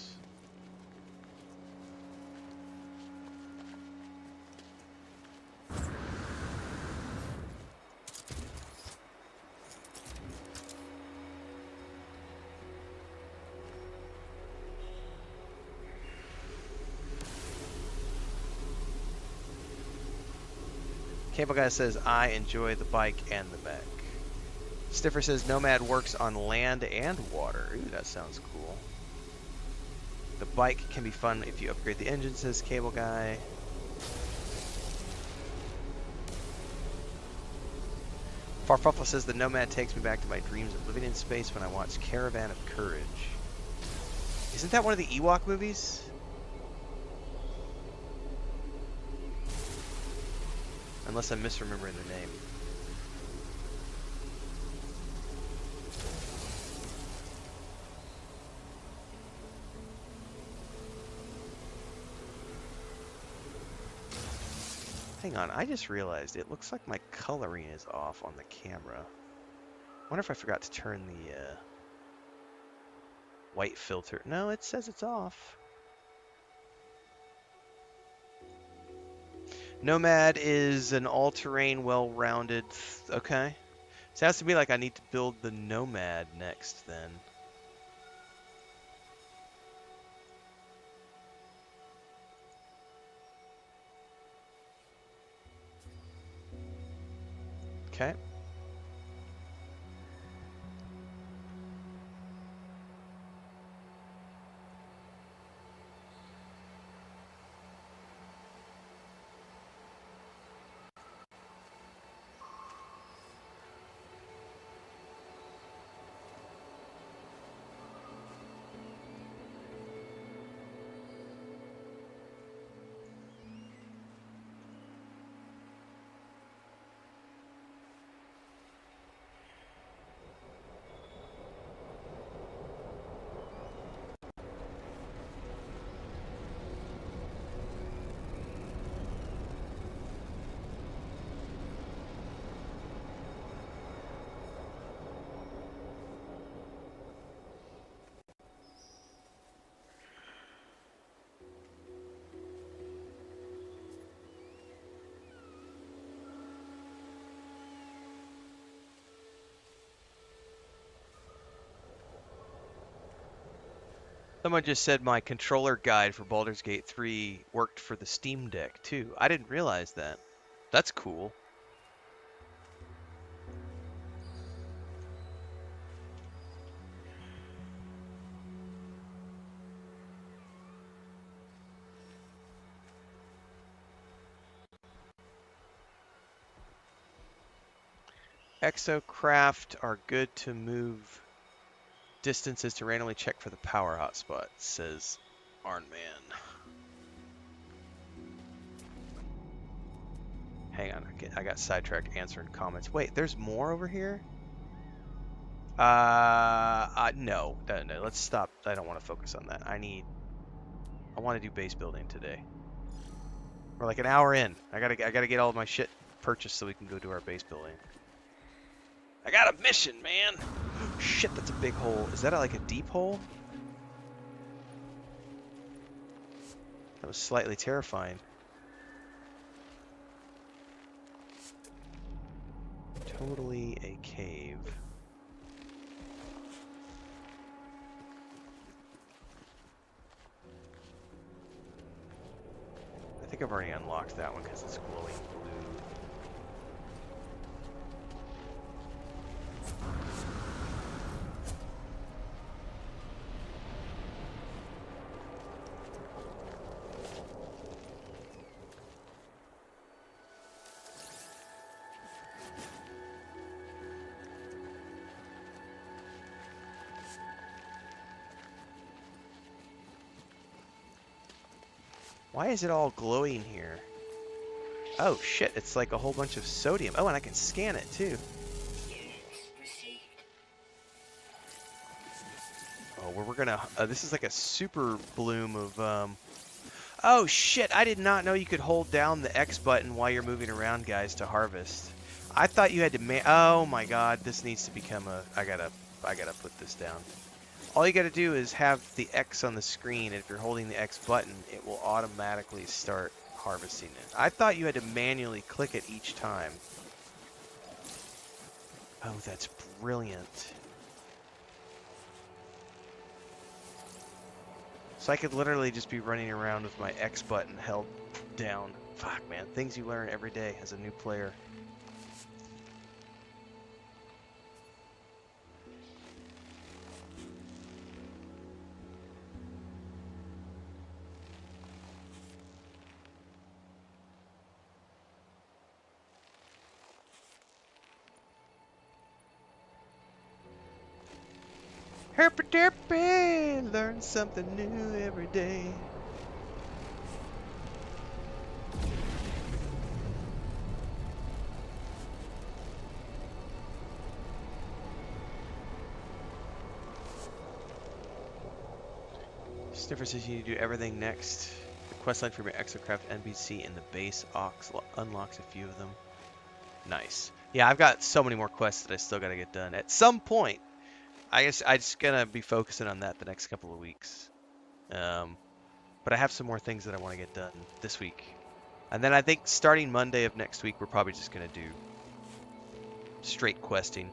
Cable Guy says, I enjoy the bike and the mech. Stiffer says, Nomad works on land and water. Ooh, that sounds cool. The bike can be fun if you upgrade the engine, says Cable Guy. Farfuffle says, the Nomad takes me back to my dreams of living in space when I watched Caravan of Courage. Isn't that one of the Ewok movies? Unless I'm misremembering the name. Hang on, I just realized it looks like my coloring is off on the camera. I wonder if I forgot to turn the white filter. No, it says it's off. Nomad is an all-terrain, well-rounded... Okay. Sounds to me like I need to build the Nomad next, then. Okay. Someone just said my controller guide for Baldur's Gate 3 worked for the Steam Deck, too. I didn't realize that. That's cool. Exocraft are good to move distances to randomly check for the power hotspot, says Arnman. Hang on, I got sidetracked answering comments. Wait, there's more over here? No, no. Let's stop. I don't want to focus on that. I want to do base building today. We're like an hour in. I gotta get all of my shit purchased so we can go do our base building. I got a mission, man. Shit, that's a big hole. Is that like a deep hole? That was slightly terrifying. Totally a cave. I think I've already unlocked that one because it's glowing blue. Why is it all glowing here? Oh shit, it's like a whole bunch of sodium. Oh, and I can scan it too. Oh, we're gonna, this is like a super bloom of, oh shit, I did not know you could hold down the X button while you're moving around, guys, to harvest. I thought you had to oh my god, this needs to become a, I gotta put this down. All you gotta do is have the X on the screen, and if you're holding the X button, it will automatically start harvesting it. I thought you had to manually click it each time. Oh, that's brilliant. So I could literally just be running around with my X button held down. Fuck, man. Things you learn every day as a new player. Herpy derpy, learn something new every day. Sniffer says you need to do everything next. The questline for your Exocraft NPC in the base unlocks a few of them. Nice. Yeah, I've got so many more quests that I still gotta get done. At some point, I guess I'm just gonna be focusing on that the next couple of weeks. But I have some more things that I want to get done this week. And then I think starting Monday of next week, we're probably just gonna do straight questing.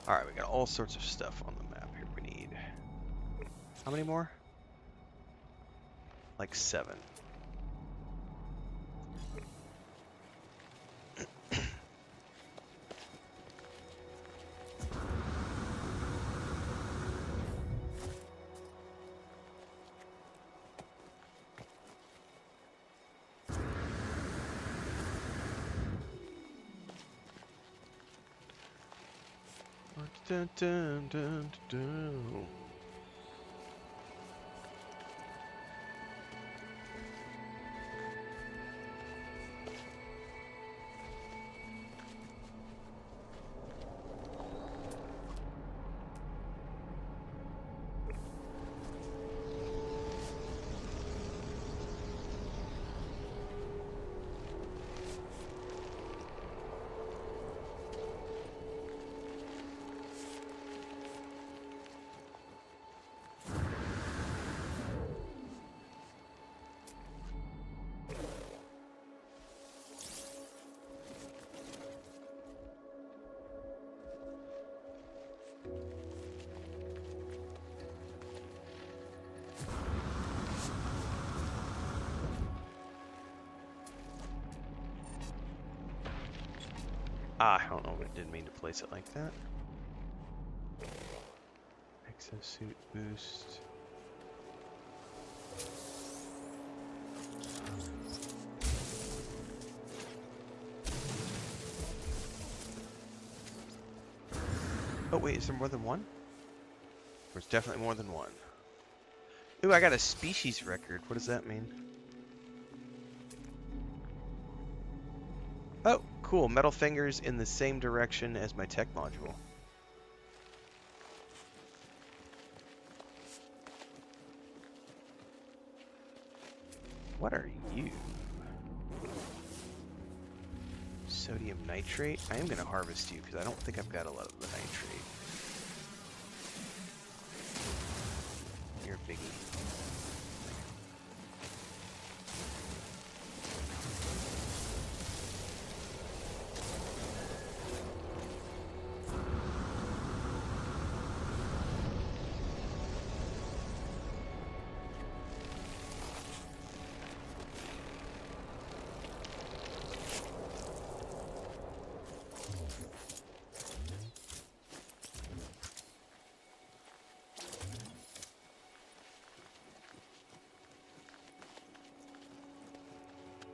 Alright, we got all sorts of stuff on the map here we need. How many more? Like 7. Dun, dun, dun, dun. I don't know, I didn't mean to place it like that. Exosuit boost. Oh wait, is there more than one? There's definitely more than one. Ooh, I got a species record. What does that mean? Oh, cool. Metal fingers in the same direction as my tech module. What are you? Sodium nitrate? I am going to harvest you because I don't think I've got a lot of the nitrate. You're a biggie.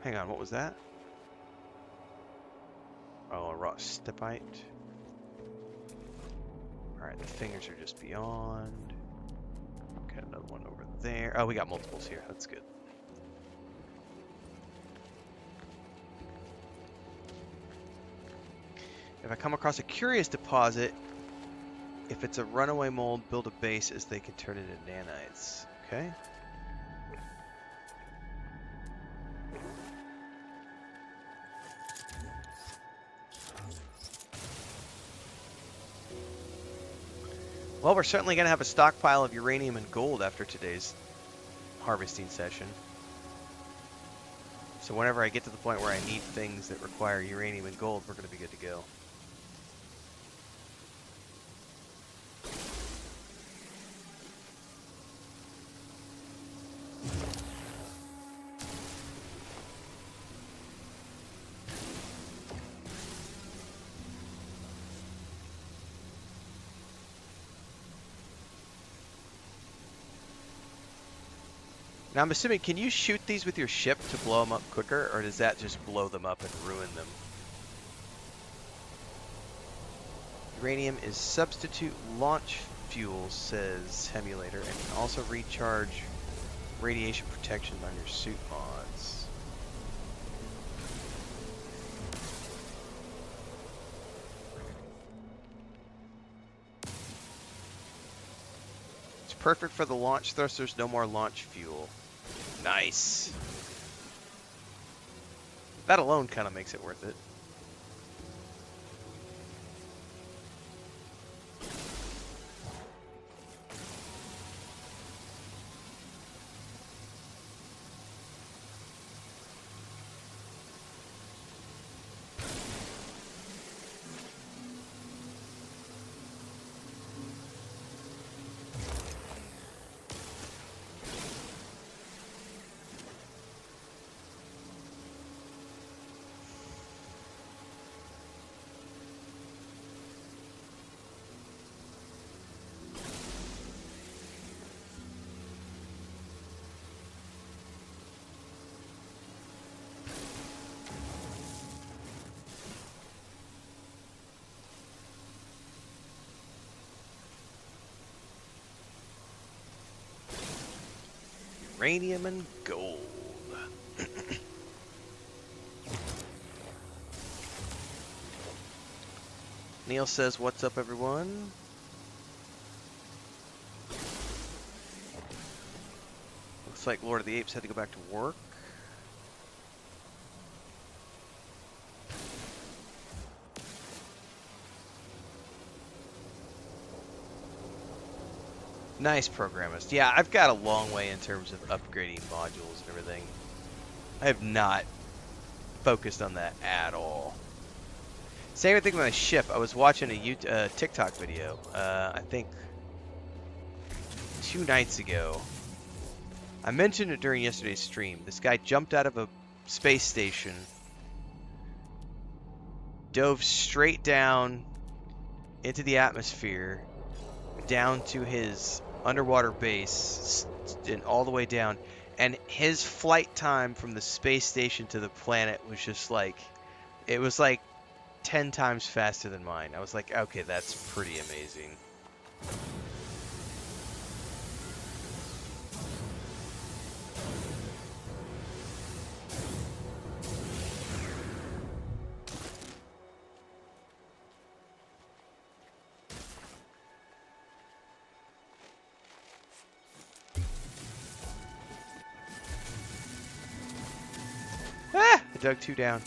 Hang on, what was that? Oh, a raw stepite. Alright, the fingers are just beyond. Got another one over there. Oh, we got multiples here. That's good. If I come across a curious deposit, if it's a runaway mold, build a base as they can turn it into nanites. Okay. Well, we're certainly going to have a stockpile of uranium and gold after today's harvesting session. So whenever I get to the point where I need things that require uranium and gold, we're going to be good to go. Now I'm assuming, can you shoot these with your ship to blow them up quicker, or does that just blow them up and ruin them? Uranium is substitute launch fuel, says Hemulator, and can also recharge radiation protection on your suit mods. It's perfect for the launch thrusters, no more launch fuel. Nice. That alone kind of makes it worth it. Uranium and gold. Neil says, what's up, everyone? Looks like Lord of the Apes had to go back to work. Nice programmist. Yeah, I've got a long way in terms of upgrading modules and everything. I have not focused on that at all. Same thing with my ship. I was watching a TikTok video, I think 2 nights ago. I mentioned it during yesterday's stream. This guy jumped out of a space station, dove straight down into the atmosphere, down to his underwater base, and all the way down. And his flight time from the space station to the planet was just like, it was like 10 times faster than mine. I was like, okay, that's pretty amazing. Ah! I dug 2 down.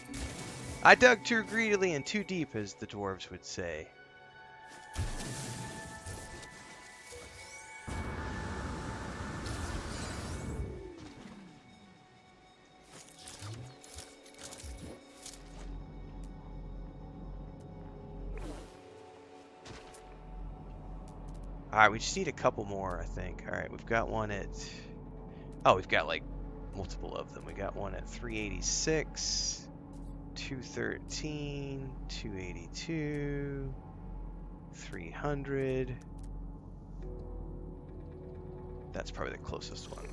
I dug too greedily and too deep, as the dwarves would say. Alright, we just need a couple more, I think. Alright, we've got one at... Oh, we've got, like, multiple of them. We got one at 386, 213, 282, 300. That's probably the closest one.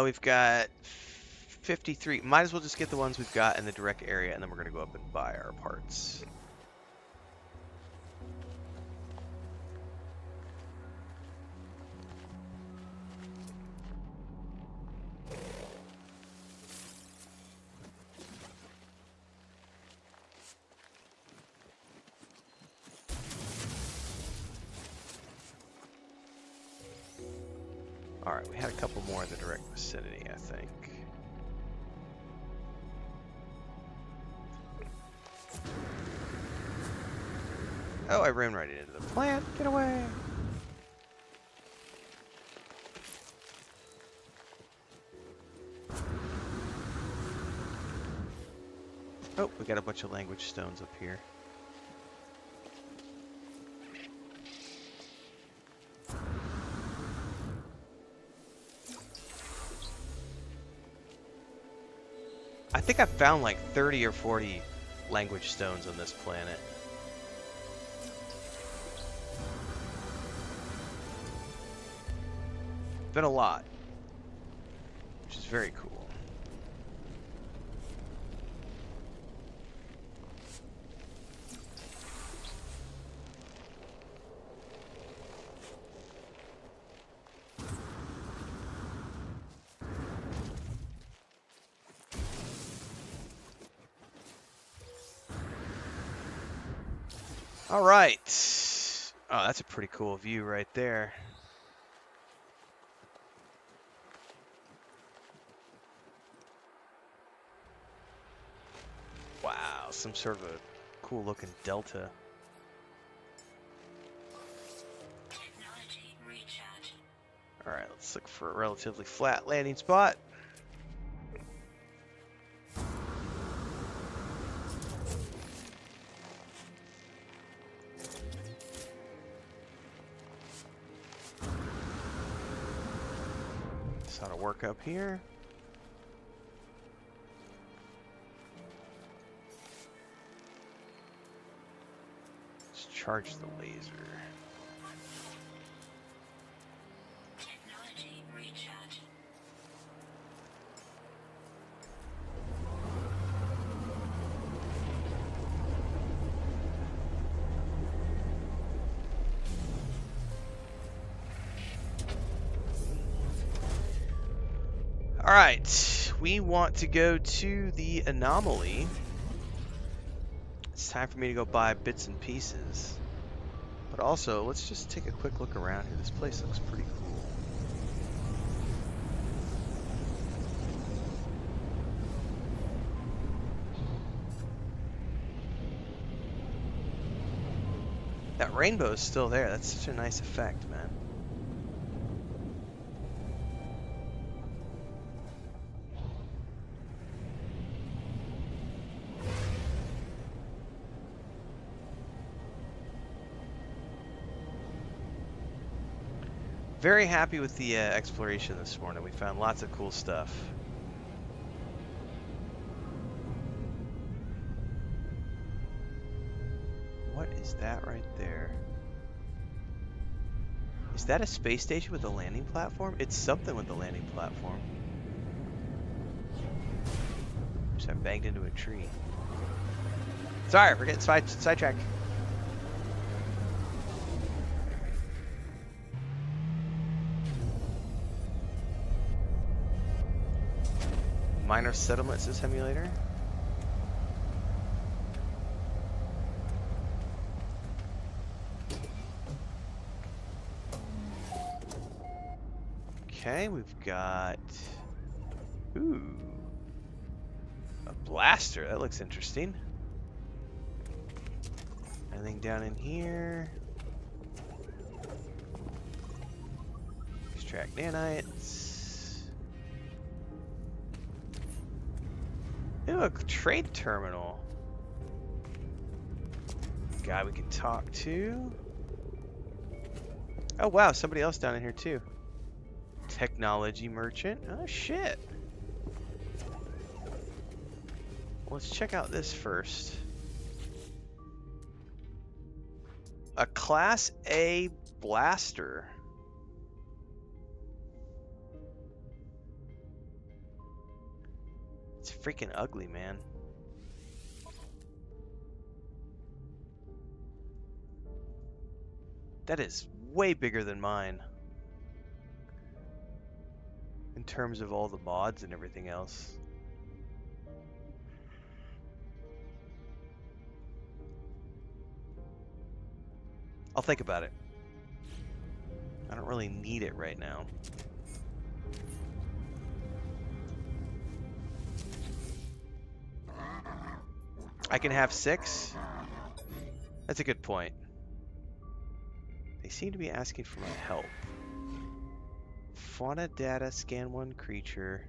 We've got 53. Might as well just get the ones we've got in the direct area, and then we're going to go up and buy our parts. Alright, we had a couple more in the direct vicinity, I think. Oh, I ran right into the plant. Get away! Oh, we got a bunch of language stones up here. I think I found like 30 or 40 language stones on this planet. Been a lot, which is very cool. All right. Oh, that's a pretty cool view right there. Wow, some sort of a cool looking delta. All right, let's look for a relatively flat landing spot. This ought to work up here. Let's charge the laser. Alright, we want to go to the anomaly. It's time for me to go buy bits and pieces. But also, let's just take a quick look around here. This place looks pretty cool. That rainbow is still there. That's such a nice effect, man. Very happy with the exploration this morning. We found lots of cool stuff. What is that right there? Is that a space station with a landing platform? It's something with a landing platform. Oops, I banged into a tree. Sorry, we're getting sidetracked. Minor settlements simulator. Okay, we've got a blaster. That looks interesting. Anything down in here? Extract nanites. Ooh, a trade terminal. Guy we can talk to. Oh wow, somebody else down in here too. Technology merchant. Oh shit. Let's check out this first. A Class A blaster. It's freaking ugly, man. That is way bigger than mine. In terms of all the mods and everything else. I'll think about it. I don't really need it right now. I can have 6? That's a good point. They seem to be asking for my help. Fauna data, scan one creature.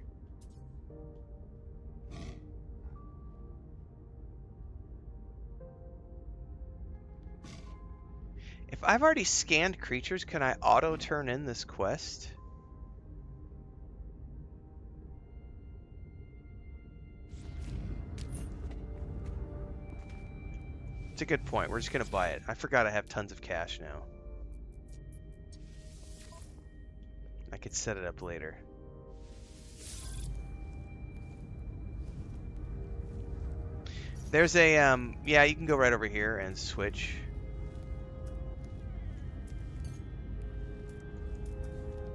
If I've already scanned creatures, can I auto turn in this quest? It's a good point. We're just gonna buy it. I forgot I have tons of cash now. I could set it up later. There's a, yeah, you can go right over here and switch.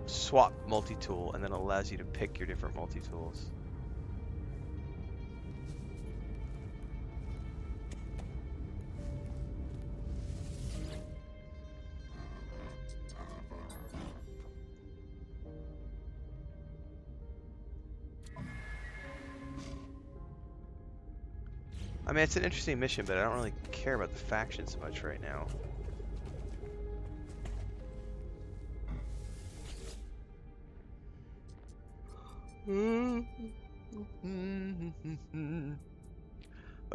Swap multi-tool, and then it allows you to pick your different multi-tools. I mean, it's an interesting mission, but I don't really care about the factions much right now. Oh,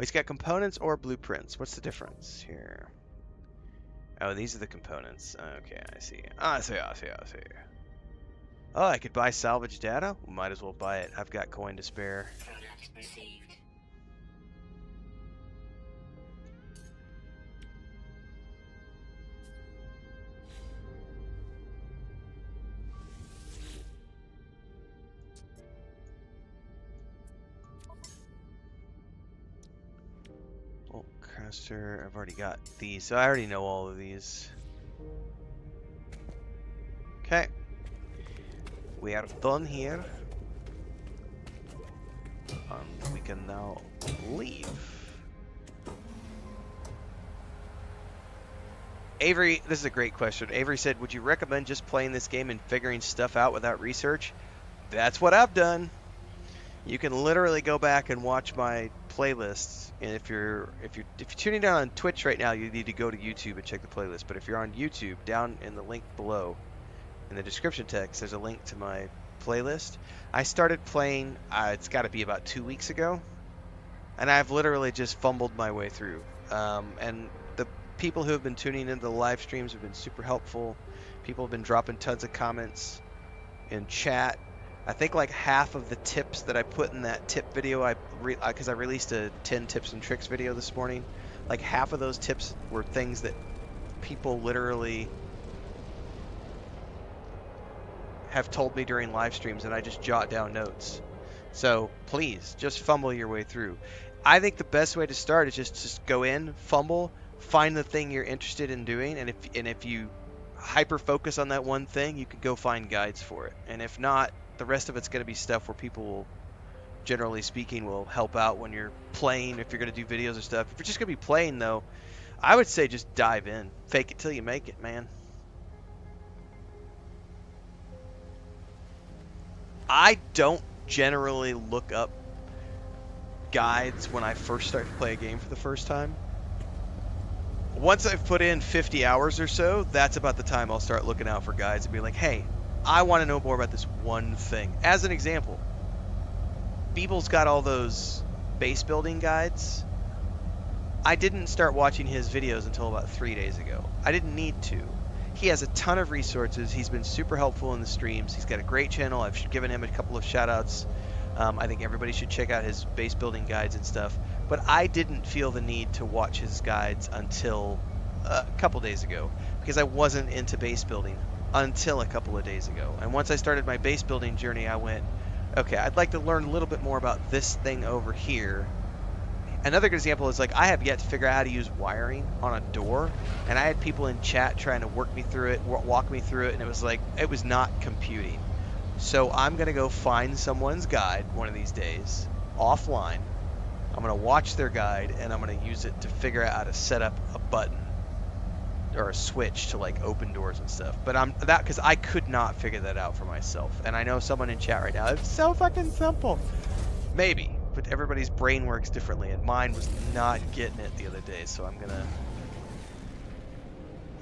he's got components or blueprints. What's the difference here? Oh, these are the components. Okay, I see. I see. Oh, I could buy salvage data? Might as well buy it. I've got coin to spare. Product received. I've already got these, so I already know all of these. Okay. We are done here. And we can now leave. Avery, this is a great question. Avery said, would you recommend just playing this game and figuring stuff out without research? That's what I've done. You can literally go back and watch my playlists, and if you're tuning down on Twitch right now, you need to go to YouTube and check the playlist. But if you're on YouTube, down in the link below, in the description text, there's a link to my playlist. I started playing, it's got to be about 2 weeks ago, and I've literally just fumbled my way through. And people who have been tuning into the live streams have been super helpful. People have been dropping tons of comments in chat. I think like half of the tips that I put in that tip video, because I released a 10 tips and tricks video this morning, like half of those tips were things that people literally have told me during live streams, and I just jot down notes. So please just fumble your way through. I think the best way to start is just go in, fumble, find the thing you're interested in doing, and if you hyper focus on that one thing, you can go find guides for it. And if not, the rest of it's going to be stuff where people will, generally speaking, will help out when you're playing, if you're going to do videos or stuff. If you're just going to be playing, though, I would say just dive in. Fake it till you make it, man. I don't generally look up guides when I first start to play a game for the first time. Once I've put in 50 hours or so, that's about the time I'll start looking out for guides and be like, hey, I want to know more about this one thing. As an example, Beeble's got all those base building guides. I didn't start watching his videos until about 3 days ago. I didn't need to. He has a ton of resources. He's been super helpful in the streams. He's got a great channel. I've given him a couple of shout outs. I think everybody should check out his base building guides and stuff. But I didn't feel the need to watch his guides until a couple days ago, because I wasn't into base building until a couple of days ago. And once I started my base building journey, I went, okay, I'd like to learn a little bit more about this thing over here. Another good example is, like, I have yet to figure out how to use wiring on a door, and I had people in chat trying to work me through it, walk me through it, and it was like, it was not computing. So I'm going to go find someone's guide one of these days, offline. I'm going to watch their guide, and I'm going to use it to figure out how to set up a button or a switch to, like, open doors and stuff. But because I could not figure that out for myself. And I know someone in chat right now, it's so fucking simple. Maybe, but everybody's brain works differently, and mine was not getting it the other day. So I'm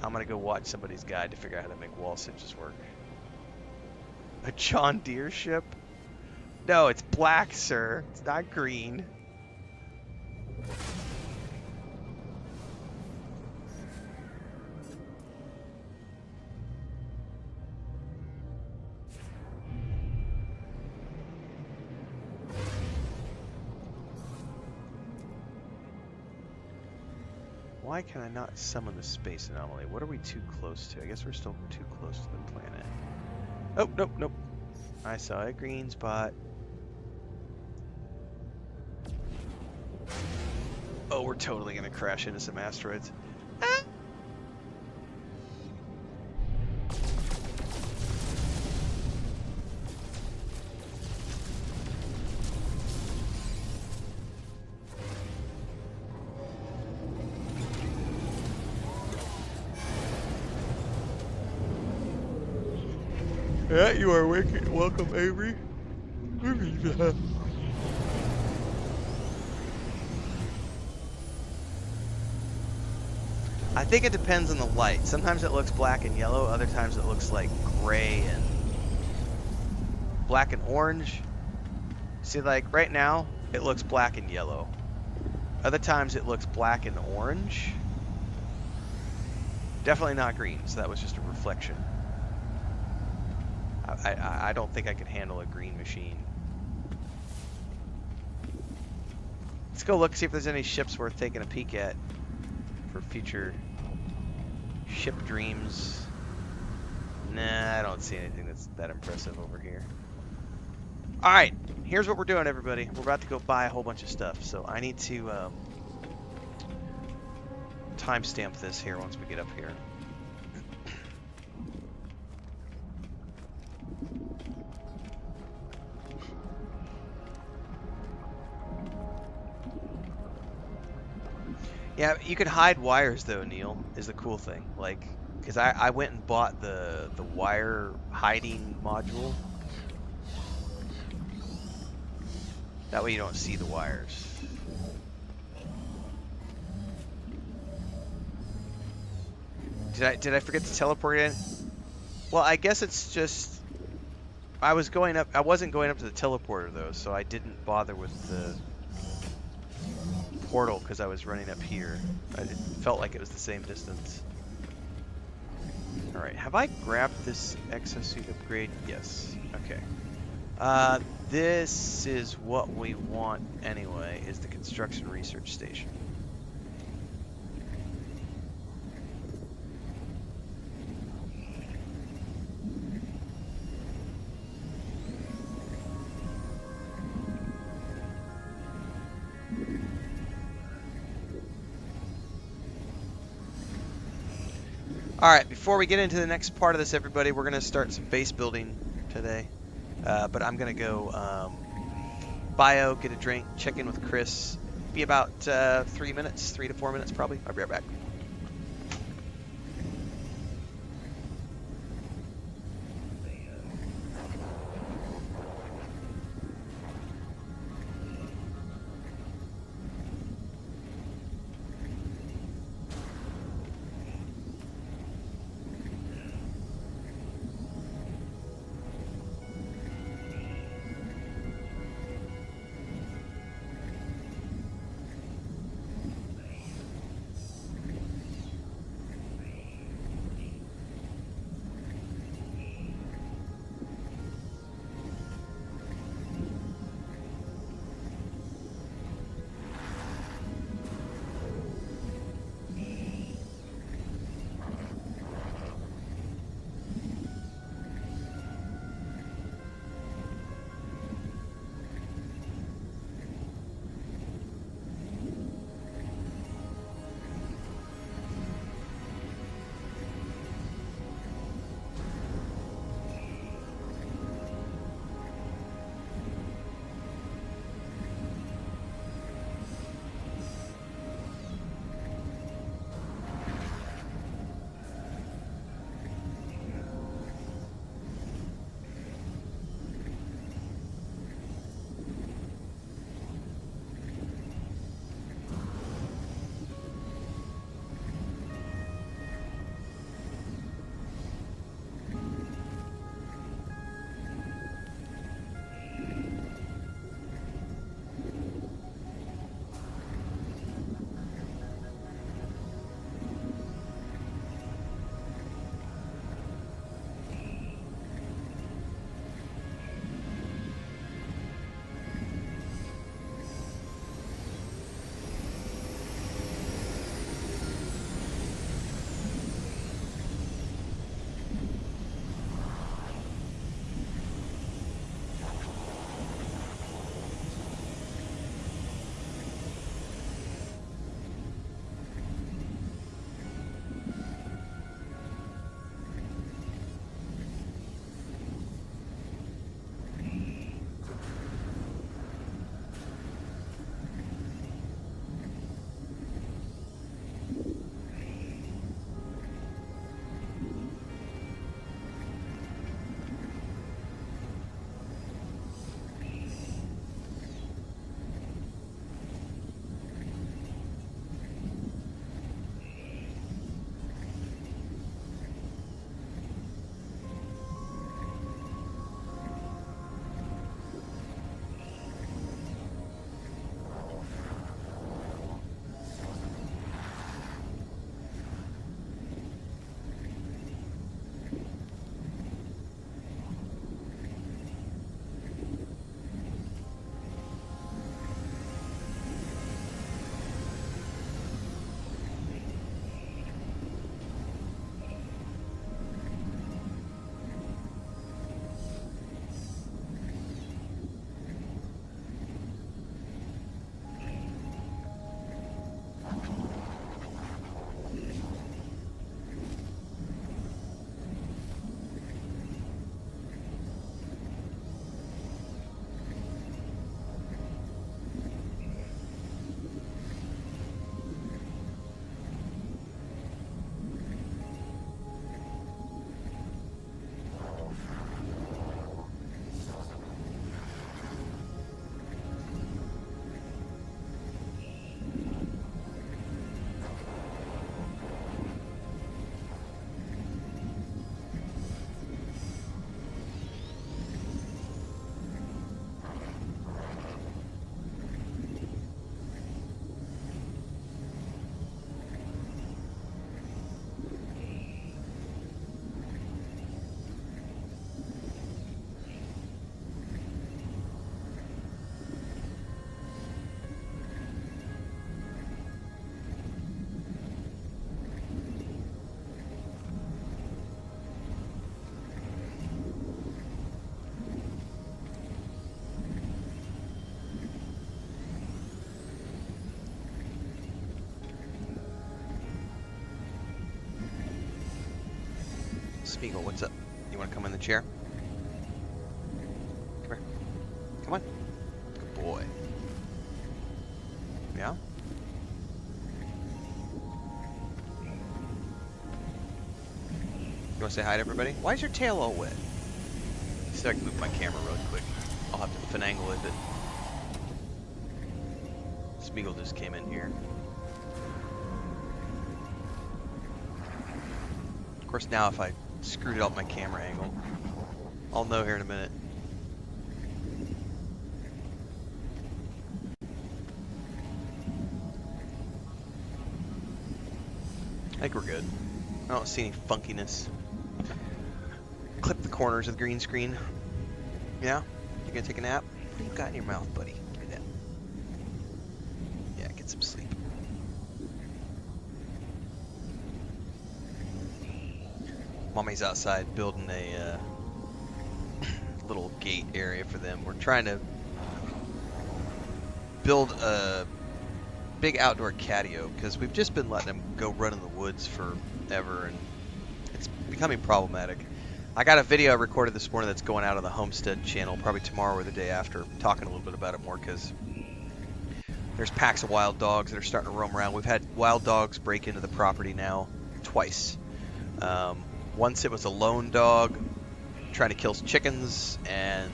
gonna go watch somebody's guide to figure out how to make wall cinches work. A John Deere ship? No, it's black, sir. It's not green. Why can I not summon the space anomaly? What are we too close to? I guess we're still too close to the planet. Oh, nope, nope. I saw a green spot. Oh, we're totally gonna crash into some asteroids. Ah! Yeah, you are welcome, Avery. I think it depends on the light. Sometimes it looks black and yellow, other times it looks like gray and black and orange. See, like right now, it looks black and yellow. Other times it looks black and orange. Definitely not green, so that was just a reflection. I don't think I could handle a green machine. Let's go look, see if there's any ships worth taking a peek at for future ship dreams. Nah, I don't see anything that's that impressive over here. Alright, here's what we're doing, everybody. We're about to go buy a whole bunch of stuff, so I need to timestamp this here once we get up here. Yeah, you can hide wires though, Neil, is the cool thing. Like, because I went and bought the wire hiding module. That way you don't see the wires. Did I forget to teleport in? Well, I guess it's just I wasn't going up to the teleporter though, so I didn't bother with the portal because I was running up here. It felt like it was the same distance. Alright, have I grabbed this exosuit upgrade? Yes. Okay. This is what we want anyway, is the construction research station. Alright, before we get into the next part of this, everybody, we're going to start some base building today. But I'm going to go bio, get a drink, check in with Chris. Be about 3 minutes, 3 to 4 minutes probably. I'll be right back. Smeagol, what's up? You want to come in the chair? Come here. Come on. Good boy. Yeah? You want to say hi to everybody? Why is your tail all wet? See if I can move my camera real quick. I'll have to finagle it. Smeagol just came in here. Of course, now if I screwed up my camera angle, I'll know here in a minute. I think we're good. I don't see any funkiness. Clip the corners of the green screen. Yeah? You gonna take a nap? What do you got in your mouth, buddy? Give me that. Yeah, get some sleep. Mommy's outside building a little gate area for them. We're trying to build a big outdoor catio because we've just been letting them go run in the woods forever, and it's becoming problematic. I got a video I recorded this morning that's going out on the Homestead channel probably tomorrow or the day after, talking a little bit about it more because there's packs of wild dogs that are starting to roam around. We've had wild dogs break into the property now twice. Once it was a lone dog trying to kill chickens, and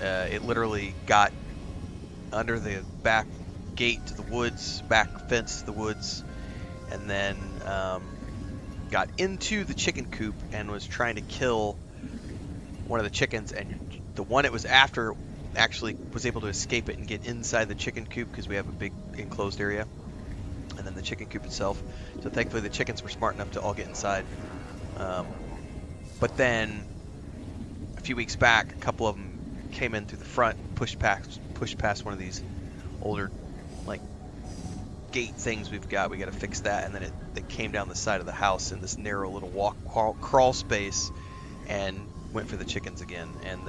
it literally got under the back gate to the woods, back fence to the woods, and then got into the chicken coop and was trying to kill one of the chickens, and the one it was after actually was able to escape it and get inside the chicken coop because we have a big enclosed area, and then the chicken coop itself. So thankfully the chickens were smart enough to all get inside. But then a few weeks back, a couple of them came in through the front, pushed past one of these older like gate things we've got. We got to fix that, and then they came down the side of the house in this narrow little crawl space and went for the chickens again. And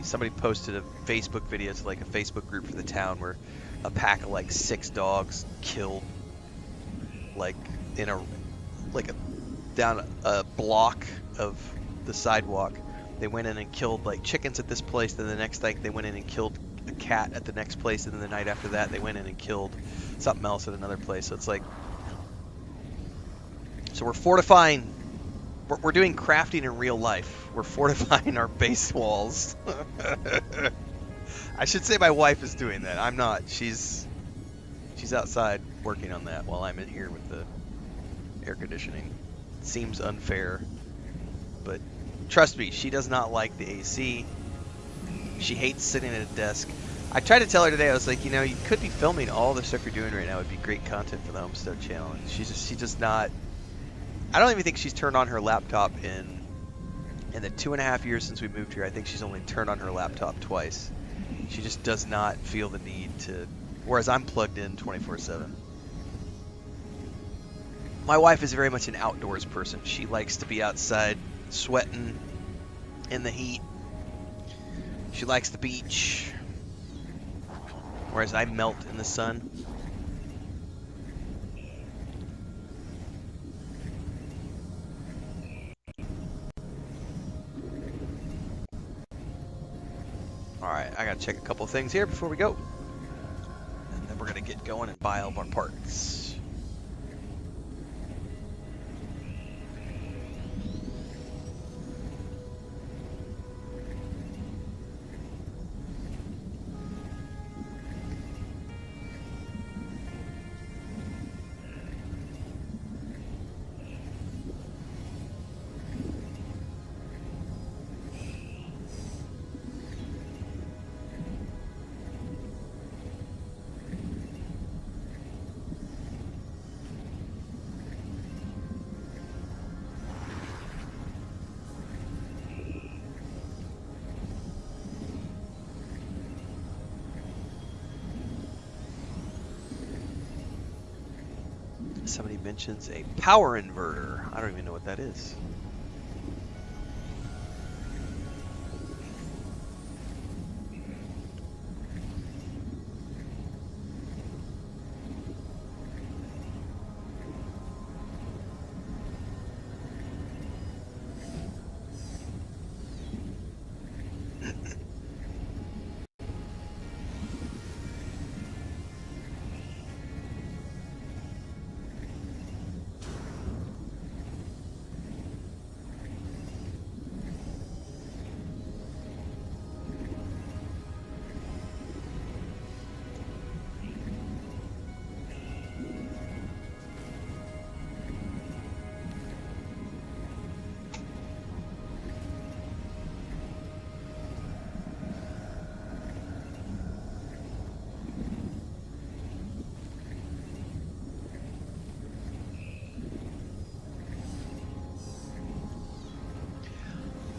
somebody posted a Facebook video to like a Facebook group for the town where a pack of like 6 dogs killed like down a block of the sidewalk. They went in and killed like chickens at this place, then the next night they went in and killed a cat at the next place, and then the night after that they went in and killed something else at another place. So it's like, so we're fortifying, we're doing crafting in real life. We're fortifying our base walls. I should say my wife is doing that. I'm not. She's outside working on that while I'm in here with the air conditioning. It seems unfair, but trust me, she does not like the AC. She hates sitting at a desk. I tried to tell her today, I was like, you know, you could be filming all the stuff you're doing right now. It would be great content for the Homestead channel. And she does not, I don't even think she's turned on her laptop in the 2.5 years since we moved here. I think she's only turned on her laptop twice. She just does not feel the need to, whereas I'm plugged in 24/7. My wife is very much an outdoors person. She likes to be outside sweating in the heat. She likes the beach, whereas I melt in the sun. Alright, I gotta check a couple things here before we go. And then we're gonna get going and buy all of our parts. Somebody mentions a power inverter. I don't even know what that is.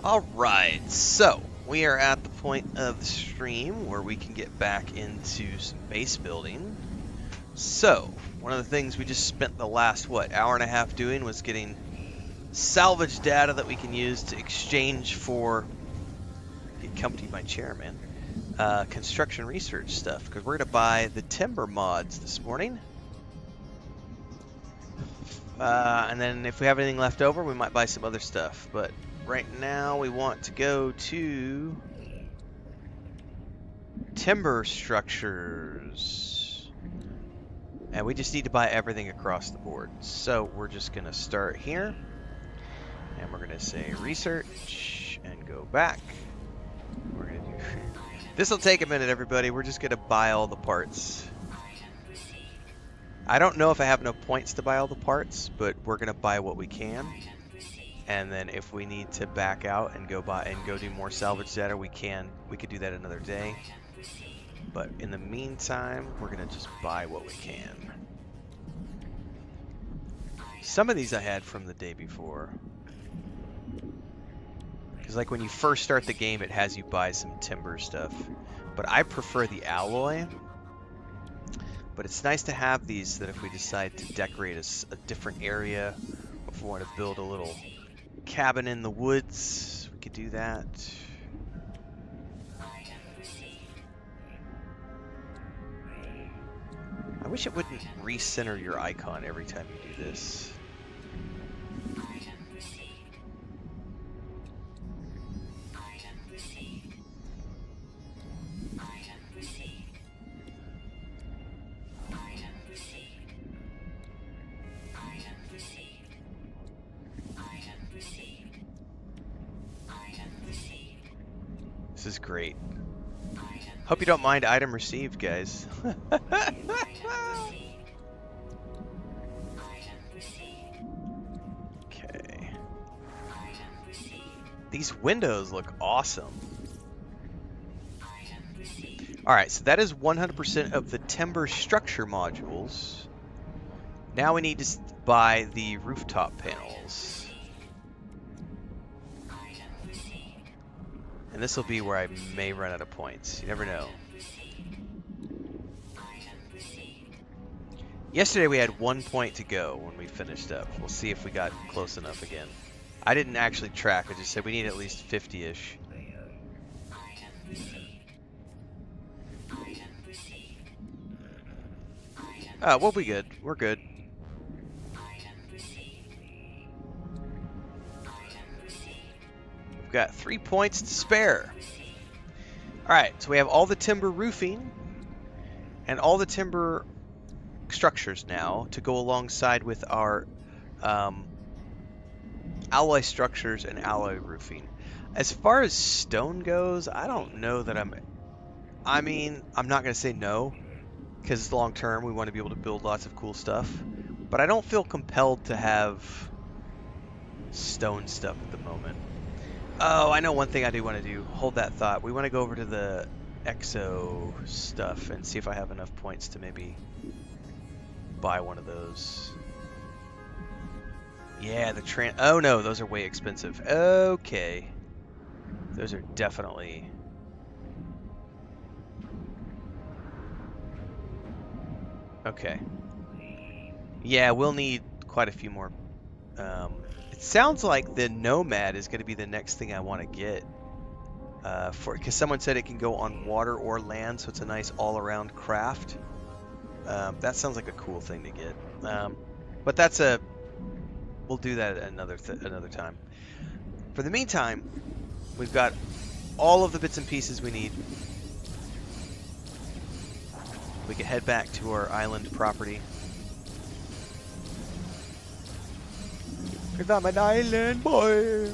Alright, so we are at the point of the stream where we can get back into some base building. So, one of the things we just spent the last, hour and a half doing was getting salvage data that we can use to exchange for... Get comfy my chair, man. Construction research stuff, because we're going to buy the timber mods this morning. And then if we have anything left over, we might buy some other stuff, but... Right now, we want to go to timber structures. And we just need to buy everything across the board. So we're just going to start here. And we're going to say research and go back. We're going to do... This will take a minute, everybody. We're just going to buy all the parts. I don't know if I have enough points to buy all the parts, but we're going to buy what we can. And then if we need to back out and go do more salvage data, we could do that another day. But in the meantime, we're gonna just buy what we can. Some of these I had from the day before. Because like when you first start the game, it has you buy some timber stuff. But I prefer the alloy. But it's nice to have these that if we decide to decorate a different area, or if we want to build a little cabin in the woods, we could do that. I wish it wouldn't recenter your icon every time you do this. This is great. Hope you don't mind item received, guys. Okay. These windows look awesome. Alright, so that is 100% of the timber structure modules. Now we need to buy the rooftop panels. And this will be where I may run out of points. You never know. Yesterday we had 1 point to go when we finished up. We'll see if we got close enough again. I didn't actually track. I just said we need at least 50-ish. We'll be good. We're good. Got 3 points to spare. Alright, so we have all the timber roofing and all the timber structures now to go alongside with our alloy structures and alloy roofing. As far as stone goes, I don't know that I'm not going to say no, because it's long term. We want to be able to build lots of cool stuff. But I don't feel compelled to have stone stuff at the moment. Oh, I know one thing I do want to do. Hold that thought. We want to go over to the Exo stuff and see if I have enough points to maybe buy one of those. Yeah, oh no, those are way expensive. Okay. Those are definitely... Okay. Yeah, we'll need quite a few more. It sounds like the Nomad is going to be the next thing I want to get. Because someone said it can go on water or land, so it's a nice all-around craft. That sounds like a cool thing to get. But we'll do that another time. For the meantime, we've got all of the bits and pieces we need. We can head back to our island property. Cause I'm an island boy.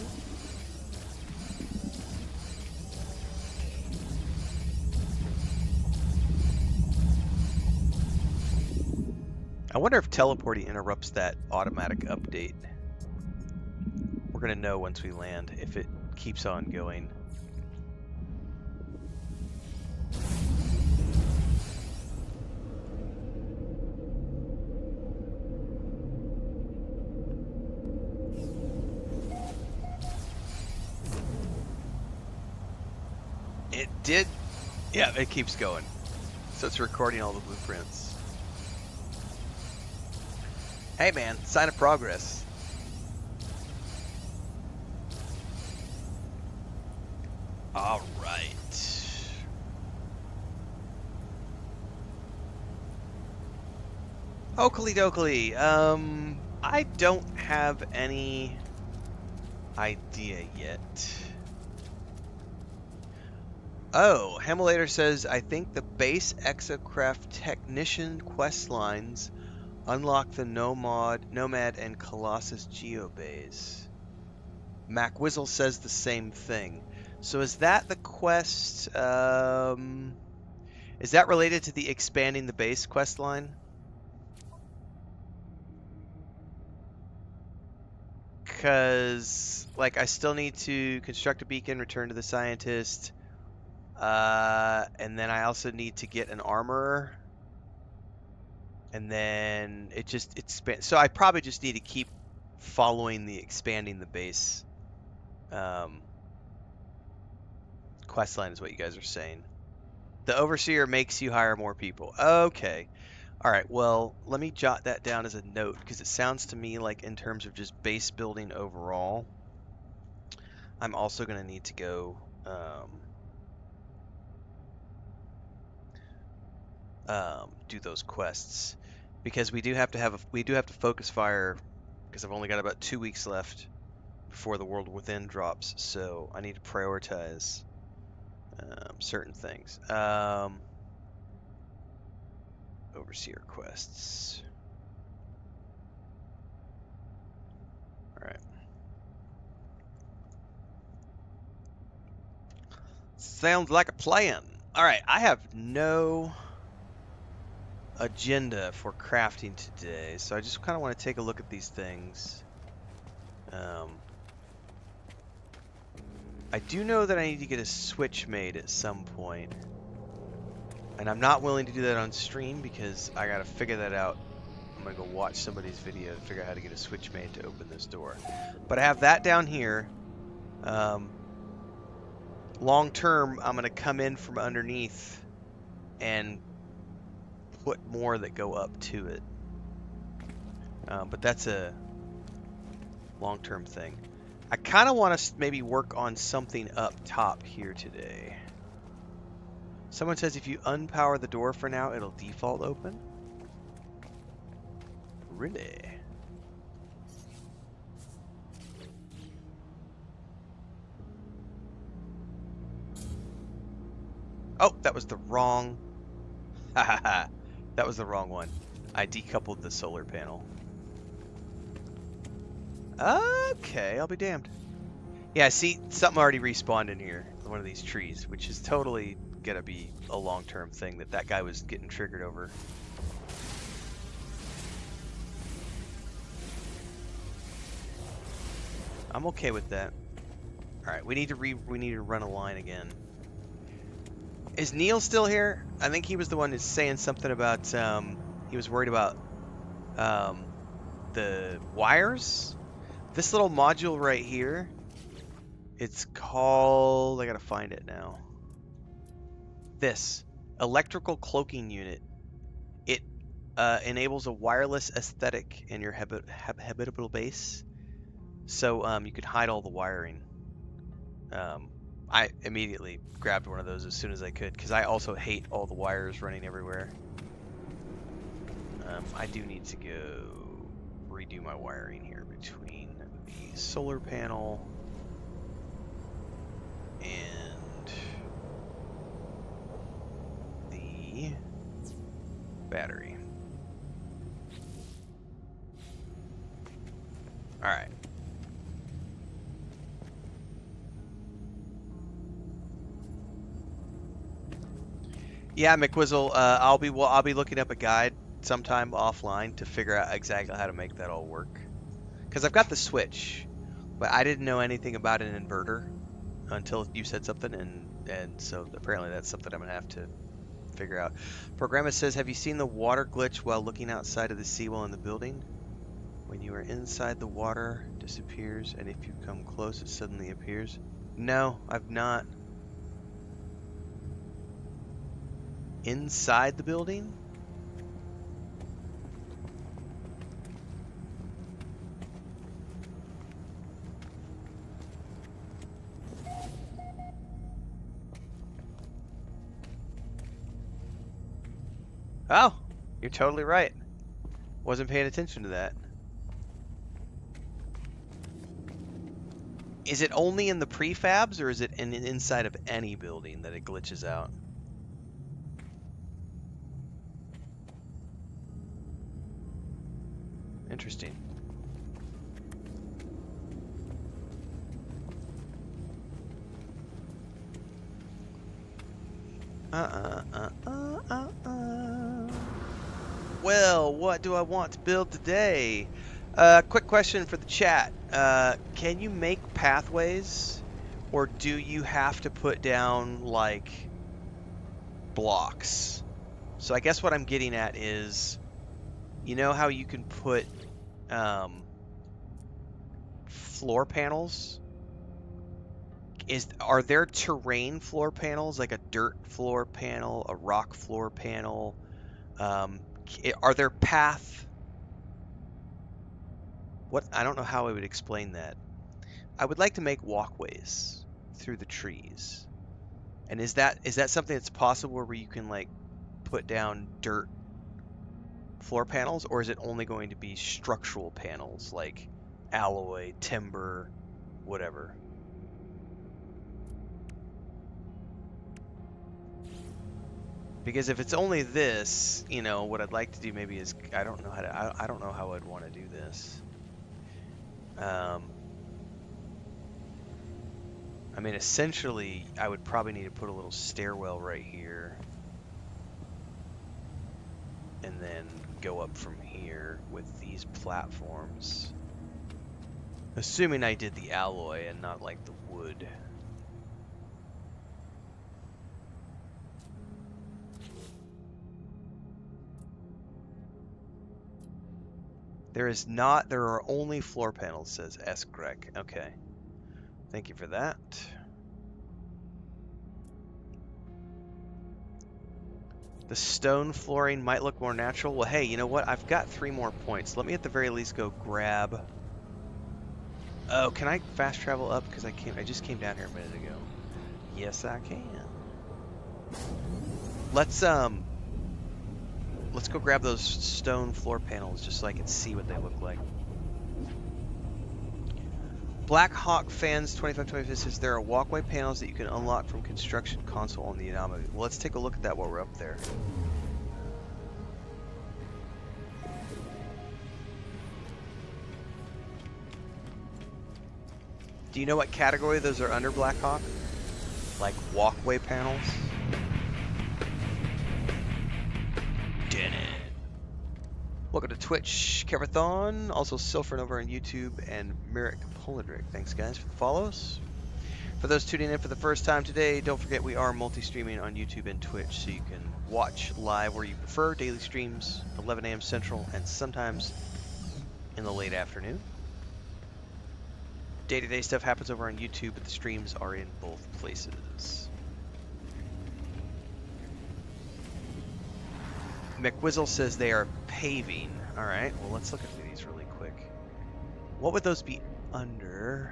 I wonder if teleporting interrupts that automatic update. We're gonna know once we land if it keeps on going. It did. Yeah, it keeps going. So it's recording all the blueprints. Hey man, sign of progress. All right. Oakley dokley. I don't have any idea yet. Oh, Hemelator says, I think the base Exocraft technician quest lines unlock the Nomad and Colossus geobase. Macwizzle says the same thing. So is that the quest? Is that related to the expanding the base quest line? Because, like, I still need to construct a beacon, return to the scientist, and then I also need to get an armorer, and then it just expands. So I probably just need to keep following the expanding the base quest line is what you guys are saying. The overseer makes you hire more people. Okay. All right. Well, let me jot that down as a note because it sounds to me like in terms of just base building overall, I'm also going to need to go do those quests because we do have to focus fire because I've only got about 2 weeks left before the World Within drops, so I need to prioritize certain things. Overseer quests. All right. Sounds like a plan. All right, I have no agenda for crafting today, so I just kind of want to take a look at these things. I do know that I need to get a switch made at some point, and I'm not willing to do that on stream because I gotta figure that out. I'm gonna go watch somebody's video to figure out how to get a switch made to open this door. But I have that down here. Long term, I'm gonna come in from underneath and put more that go up to it. But that's a long-term thing. I kind of want to maybe work on something up top here today. Someone says if you unpower the door for now, it'll default open. Really? Oh, that was the wrong... that was the wrong one. I decoupled the solar panel. Okay, I'll be damned. Yeah, see, something already respawned in here, one of these trees, which is totally gonna be a long-term thing that guy was getting triggered over. I'm okay with that. All right, we need to run a line again. Is Neil still here? I think he was the one who's saying something about he was worried about the wires. This little module right here, it's called, I gotta find it now. This electrical cloaking unit. It enables a wireless aesthetic in your habitable base, so you could hide all the wiring. I immediately grabbed one of those as soon as I could because I also hate all the wires running everywhere. I do need to go redo my wiring here between the solar panel and the battery. All right. Yeah, McWizzle, I'll be looking up a guide sometime offline to figure out exactly how to make that all work. Because I've got the switch, but I didn't know anything about an inverter until you said something, and so apparently that's something I'm gonna have to figure out. Programmer says, have you seen the water glitch while looking outside of the seawall in the building? When you are inside, the water disappears, and if you come close, it suddenly appears. No, I've not. inside the building? Oh, you're totally right. Wasn't paying attention to that. Is it only in the prefabs, or is it inside of any building that it glitches out? Interesting. Well, what do I want to build today? Quick question for the chat. Can you make pathways, or do you have to put down, like, blocks? So I guess what I'm getting at is, you know how you can put floor panels? Are there terrain floor panels, like a dirt floor panel, a rock floor panel? Are there I don't know how I would explain that. I would like to make walkways through the trees. And is that something that's possible where you can, like, put down dirt floor panels, or is it only going to be structural panels like alloy, timber, whatever? Because if it's only this, you know, what I'd like to do maybe is, I don't know how I'd want to do this. I mean, essentially, I would probably need to put a little stairwell right here, and then go up from here with these platforms. Assuming I did the alloy and not, like, the wood. There are only floor panels, says Exocraft. Okay. Thank you for that. The stone flooring might look more natural. Well, hey, you know what? I've got 3 more points. Let me at the very least go grab... Oh, can I fast travel up? Because I just came down here a minute ago. Yes, I can. Let's go grab those stone floor panels just so I can see what they look like. Black Hawk Fans 2525 says there are walkway panels that you can unlock from construction console on the anomaly. Well, let's take a look at that while we're up there. Do you know what category those are under, Black Hawk? Like walkway panels? Did it. Welcome to Twitch, Kevathon, also Silfrin over on YouTube, and Merrick Polidrick. Thanks, guys, for the follows. For those tuning in for the first time today, don't forget we are multi-streaming on YouTube and Twitch, so you can watch live where you prefer. Daily streams, 11 a.m. Central, and sometimes in the late afternoon. Day-to-day stuff happens over on YouTube, but the streams are in both places. McWizzle says they are paving. Alright, well, let's look at these really quick. What would those be under?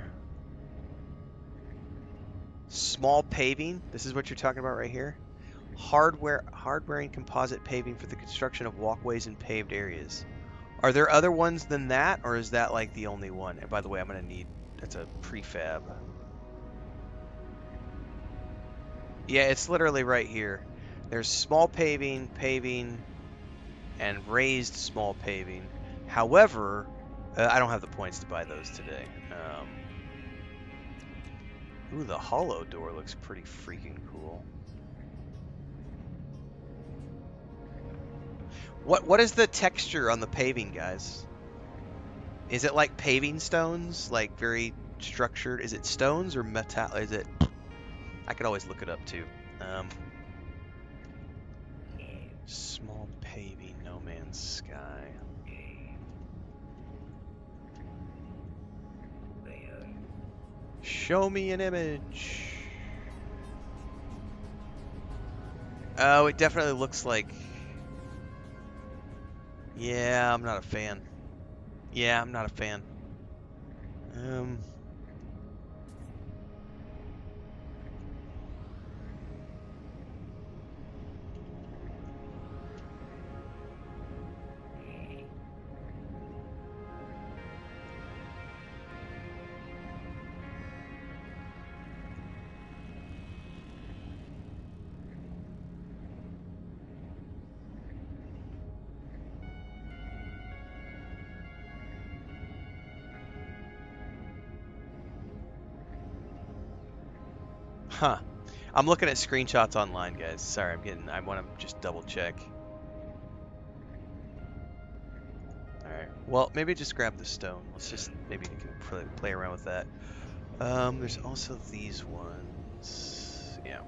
Small paving. This is what you're talking about right here. Hard-wearing composite paving for the construction of walkways and paved areas. Are there other ones than that, or is that like the only one? And by the way, I'm going to need... That's a prefab. Yeah, it's literally right here. There's small paving, and raised small paving. However, I don't have the points to buy those today. Ooh, the hollow door looks pretty freaking cool. What is the texture on the paving, guys? Is it like paving stones? Like very structured? Is it stones or metal? Is it... I could always look it up too. Small paving, No Man's Sky. Show me an image. Oh, it definitely looks like... Yeah, I'm not a fan. Yeah, I'm not a fan. Um... Huh. I'm looking at screenshots online, guys. Sorry, I want to just double check. Alright. Well, maybe just grab the stone. Let's just, maybe we can play around with that. There's also these ones. Yeah.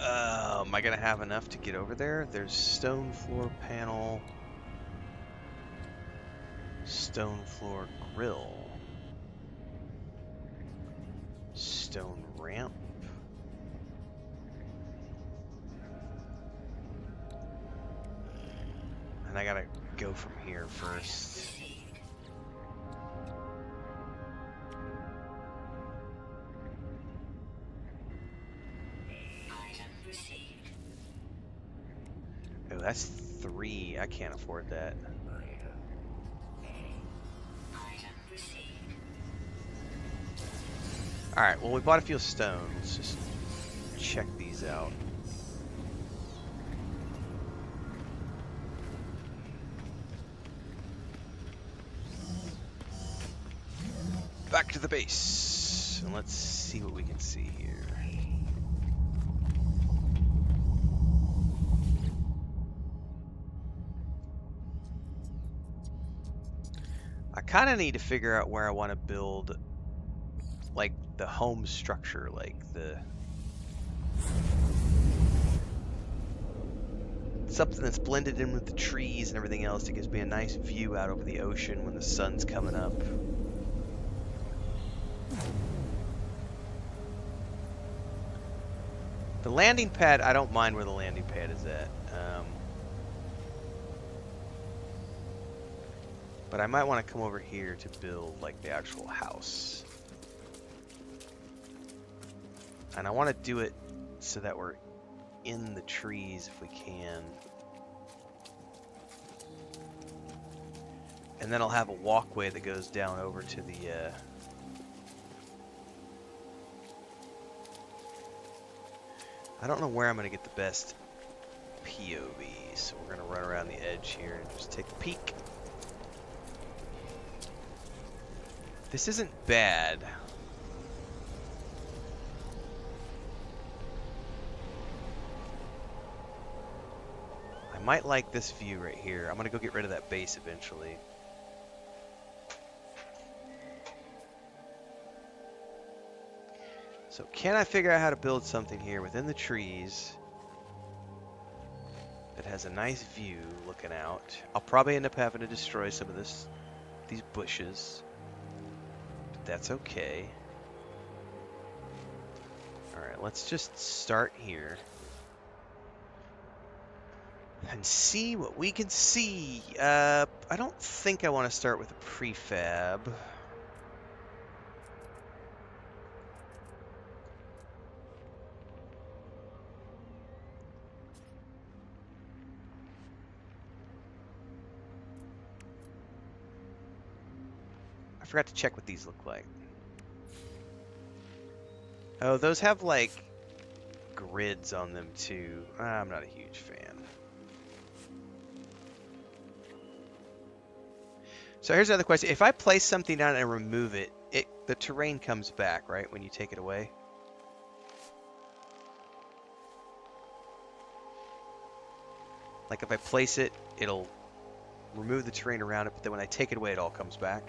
Am I gonna have enough to get over there? There's stone floor panel. Stone floor grill. Stone ramp. And I gotta go from here first. Oh, that's 3. I can't afford that. Alright, well, we bought a few stones. Let's just check these out. Back to the base. And let's see what we can see here. I kind of need to figure out where I want to build, like, the home structure, like something that's blended in with the trees and everything else that gives me a nice view out over the ocean when the sun's coming up. The landing pad, I don't mind where the landing pad is at. But I might want to come over here to build, like, the actual house. And I want to do it so that we're in the trees if we can. And then I'll have a walkway that goes down over to the... I don't know where I'm going to get the best POV, so we're going to run around the edge here and just take a peek. This isn't bad. I might like this view right here. I'm going to go get rid of that base eventually. So can I figure out how to build something here within the trees that has a nice view looking out? I'll probably end up having to destroy some of these bushes. That's okay. Alright, let's just start here. And see what we can see. I don't think I want to start with a prefab. I forgot to check what these look like. Oh, those have, like, grids on them, too. I'm not a huge fan. So here's another question. If I place something down and remove it, the terrain comes back, right, when you take it away? Like, if I place it, it'll remove the terrain around it, but then when I take it away, it all comes back?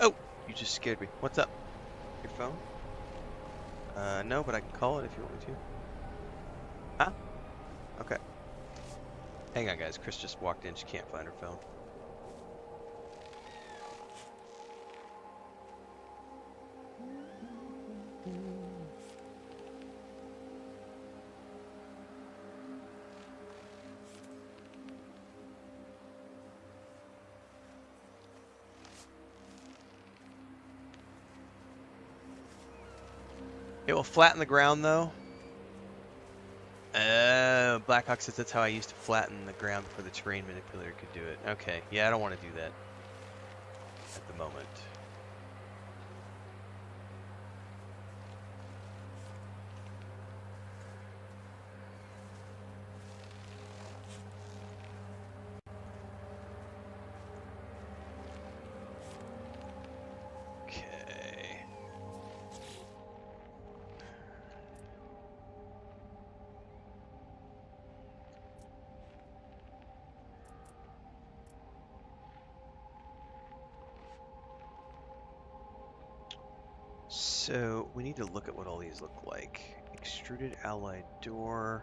Oh, just scared me. What's up? Your phone? No, but I can call it if you want me to. Huh? Okay. Hang on, guys. Chris just walked in. She can't find her phone. It will flatten the ground, though. Blackhawk says that's how I used to flatten the ground before the terrain manipulator could do it. Okay, yeah, I don't want to do that at the moment. Okay. So we need to look at what all these look like. Extruded alloy door.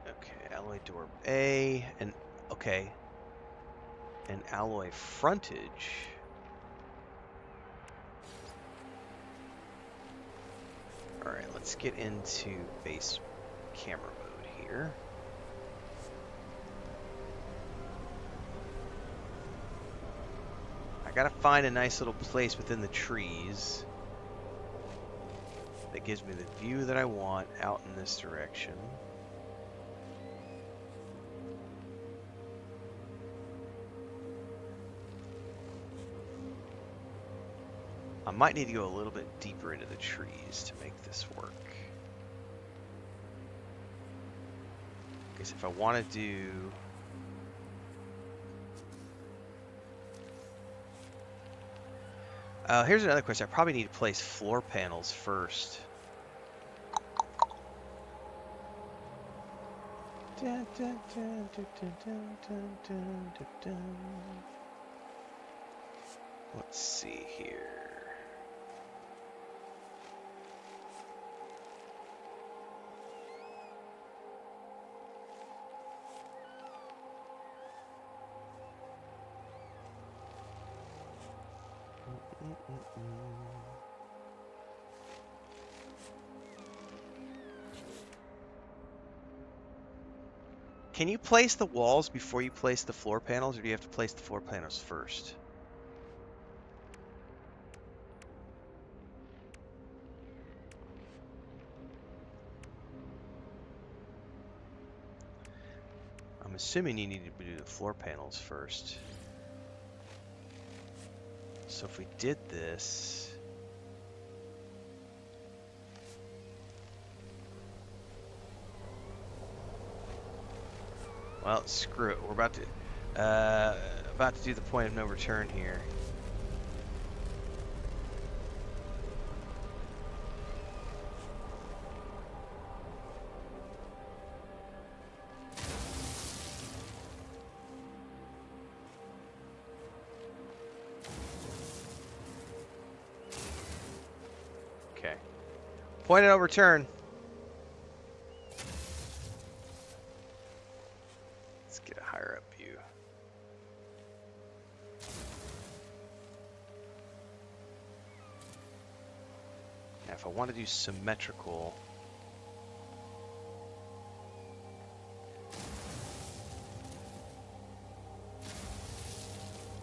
Okay, alloy door A, and okay, an alloy frontage. All right, let's get into base camera mode here. I gotta find a nice little place within the trees that gives me the view that I want out in this direction. I might need to go a little bit deeper into the trees to make this work. Because if I want to do... here's another question. I probably need to place floor panels first. Let's see here. Can you place the walls before you place the floor panels, or do you have to place the floor panels first? I'm assuming you need to do the floor panels first. So if we did this... Well, screw it. We're about to do the point of no return here. Okay. Point of no return. If I want to do symmetrical,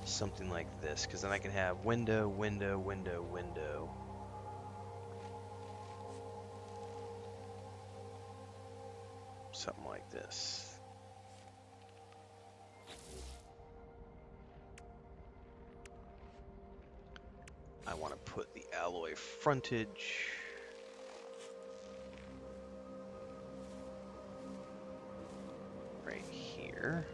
something like this, because then I can have window, window, window, window. Something like this. I want to put the alloy frontage right here.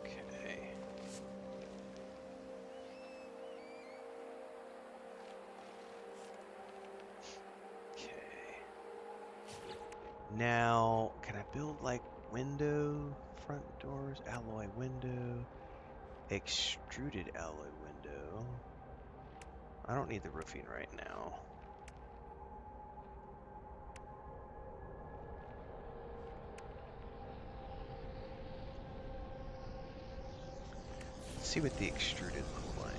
Okay. Okay. Now, can I build like window, front doors, alloy window, extruded alloy window. I don't need the roofing right now. Let's see what the extruded look like.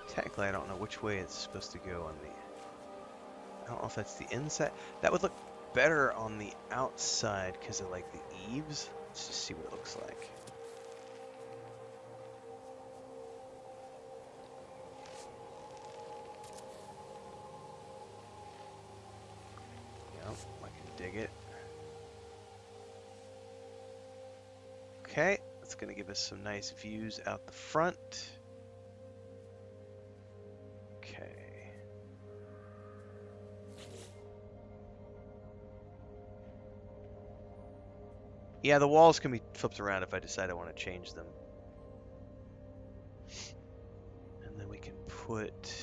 Technically, I don't know which way it's supposed to go on the... I don't know if that's the inside. That would look better on the outside because of like the eaves. Let's just see what it looks like. Yep, I can dig it. Okay, that's going to give us some nice views out the front. Okay. Yeah, the walls can be flipped around if I decide I want to change them. And then we can put...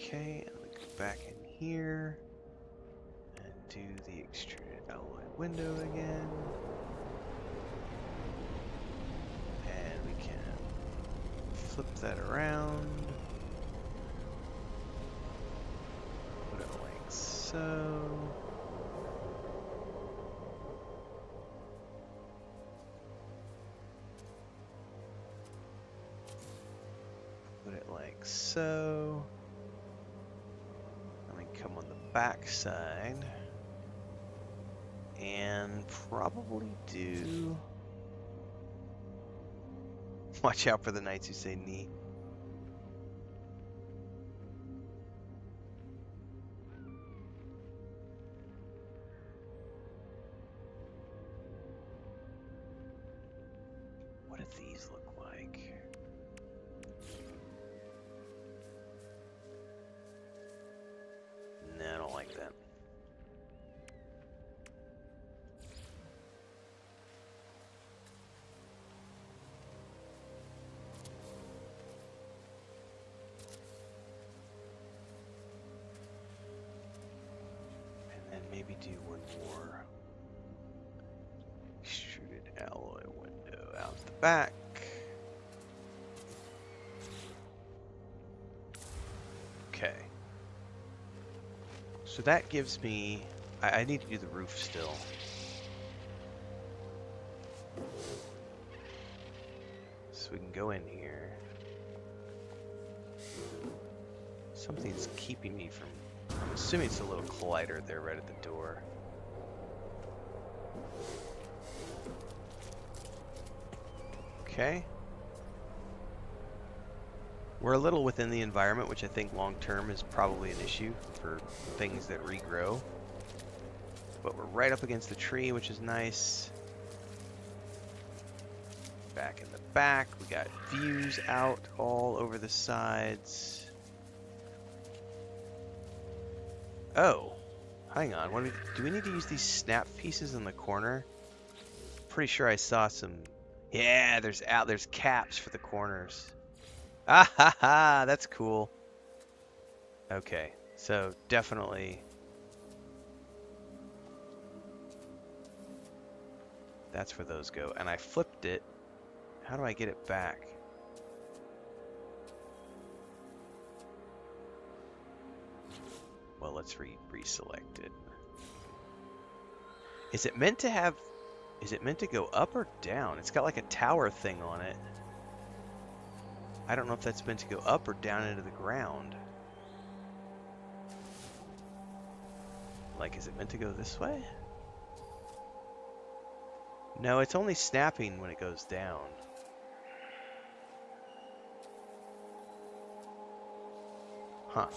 Okay, and we go back in here and do the extruded alloy window again. And we can flip that around. Put it like so. Put it like so. Come on the back side and probably do... Watch out for the knights who say knee. What do these look like? Nah, I don't like that. And then maybe do one more extruded alloy window out the back. Okay. So that gives me... I need to do the roof still. So we can go in here. Something's keeping me from... I'm assuming it's a little collider there right at the door. Okay. We're a little within the environment, which I think long-term is probably an issue for things that regrow. But we're right up against the tree, which is nice. Back in the back, we got views out all over the sides. Oh, hang on. What do we need to use these snap pieces in the corner? Pretty sure I saw some... Yeah, there's caps for the corners. Ah ha ha, that's cool. Okay, so definitely that's where those go. And I flipped it. How do I get it back? Well, let's reselect it. Is it meant to go up or down? It's got like a tower thing on it. I don't know if that's meant to go up or down into the ground. Like, is it meant to go this way? No, it's only snapping when it goes down. Huh.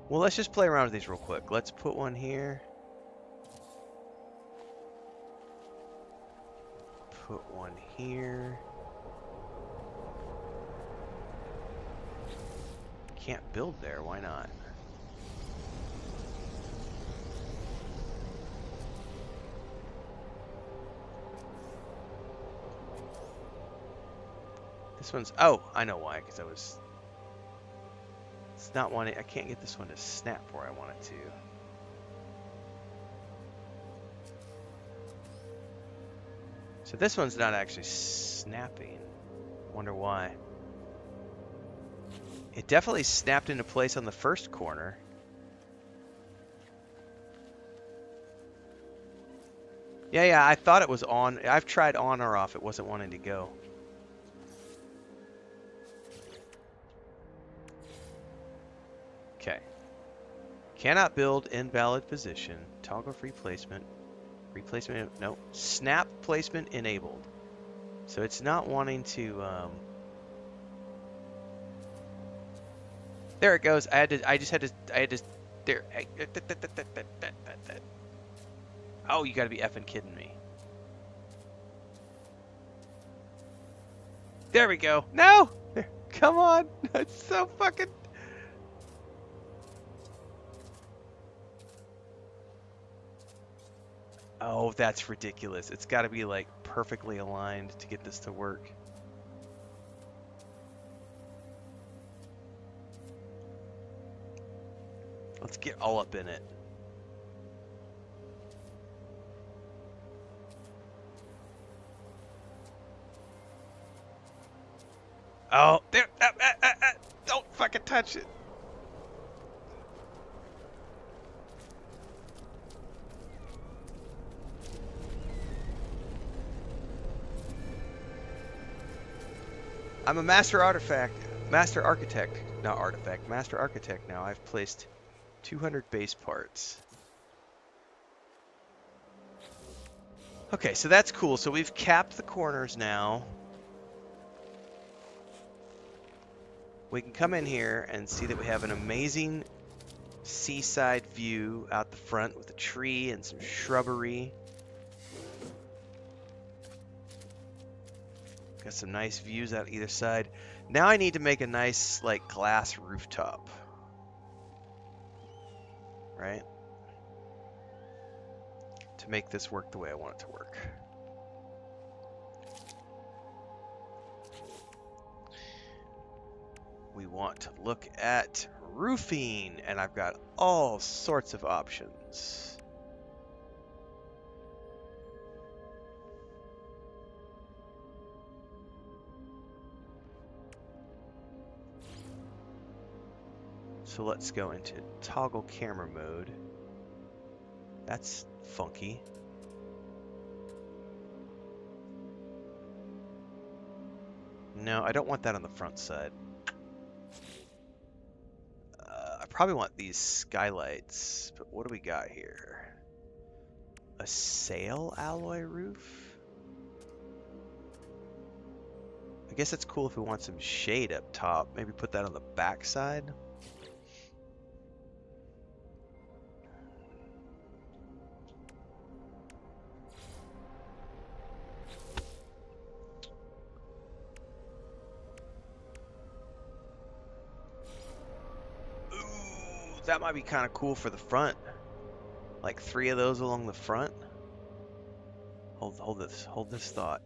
Well, let's just play around with these real quick. Let's put one here. Put one here. Can't build there, why not? This one's, oh, I know why, because it's not wanting, I can't get this one to snap where I want it to. So this one's not actually snapping. Wonder why. It definitely snapped into place on the first corner. Yeah, I thought it was on. I've tried on or off. It wasn't wanting to go. Okay. Cannot build invalid position. Toggle free placement. Replacement, no. Snap placement enabled. So it's not wanting to, there it goes. I just had to, there. Oh, you gotta be effing kidding me. There we go. No! Come on. That's so fucking... Oh, that's ridiculous. It's gotta be like perfectly aligned to get this to work. Let's get all up in it. Oh, there. Don't fucking touch it. I'm a master architect now. I've placed 200 base parts. Okay, so that's cool. So we've capped the corners now. We can come in here and see that we have an amazing seaside view out the front with a tree and some shrubbery. Got some nice views out either side. Now I need to make a nice, like, glass rooftop. Right? To make this work the way I want it to work. We want to look at roofing, and I've got all sorts of options. So let's go into toggle camera mode. That's funky. No, I don't want that on the front side. I probably want these skylights, but what do we got here? A sail alloy roof? I guess that's cool if we want some shade up top. Maybe put that on the back side. That might be kind of cool for the front. Like 3 of those along the front. Hold this thought.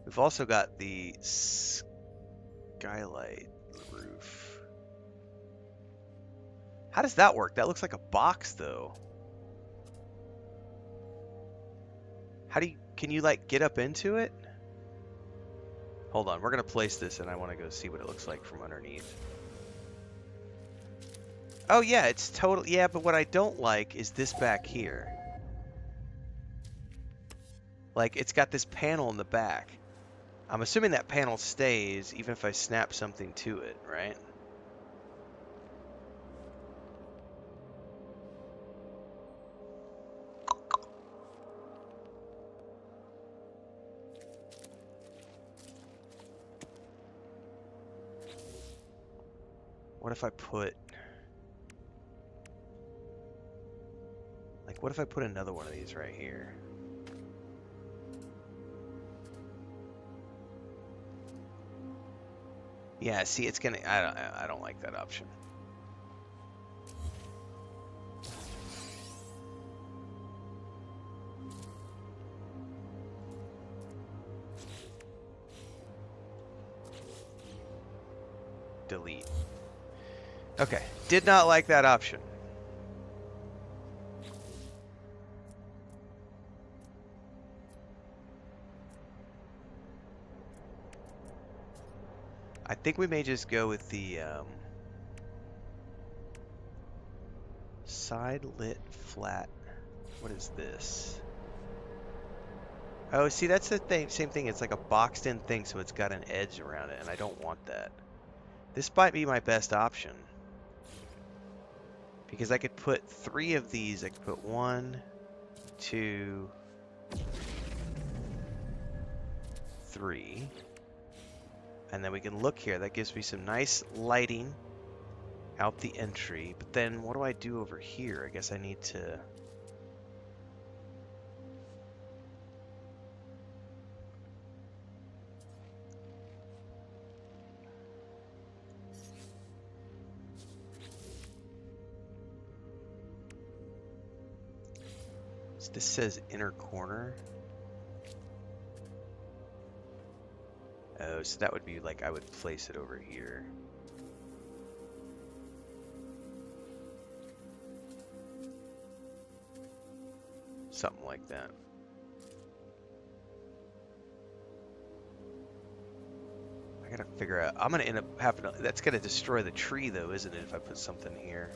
We've also got the skylight roof. How does that work? That looks like a box though. How do you, can you like get up into it? Hold on, we're gonna place this and I wanna go see what it looks like from underneath. Oh yeah, it's total, yeah, but what I don't like is this back here. Like, it's got this panel in the back. I'm assuming that panel stays even if I snap something to it, right? What if I put... Like, what if I put another one of these right here? Yeah, see, it's gonna... I don't like that option. Delete. Okay, did not like that option. I think we may just go with the side lit flat. What is this? Oh, see, that's the thing. Same thing. It's like a boxed in thing, so it's got an edge around it, and I don't want that. This might be my best option. Because I could put 3 of these. I could put 1, 2, 3. And then we can look here. That gives me some nice lighting out the entry. But then what do I do over here? I guess I need to... So this says inner corner. Oh, so that would be like I would place it over here. Something like that. I gotta figure out. I'm gonna end up having to, that's gonna destroy the tree though, isn't it, if I put something here?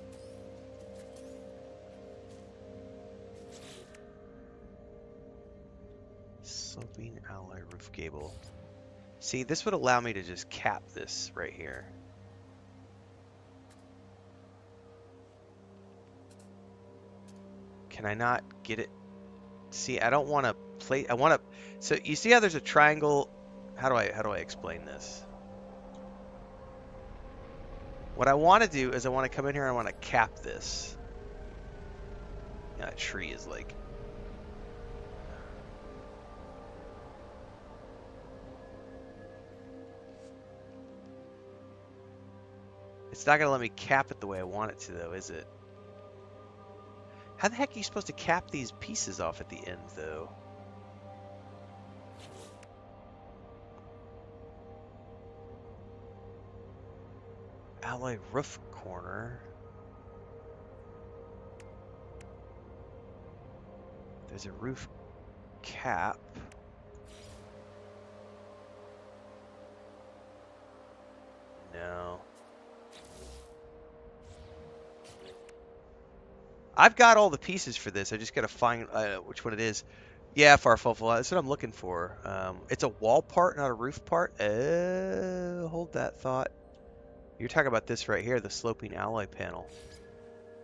Sloping alloy roof gable. See, this would allow me to just cap this right here. Can I not get it? See, I don't want to play. I want to. So you see how there's a triangle? How do I explain this? What I want to do is I want to come in here and I want to cap this. Yeah, that tree is like... It's not going to let me cap it the way I want it to, though, is it? How the heck are you supposed to cap these pieces off at the end, though? Alloy roof corner. There's a roof cap. No. I've got all the pieces for this. I just gotta find which one it is. Yeah, Farfalfal, that's what I'm looking for. It's a wall part, not a roof part. Hold that thought. You're talking about this right here, the sloping alloy panel.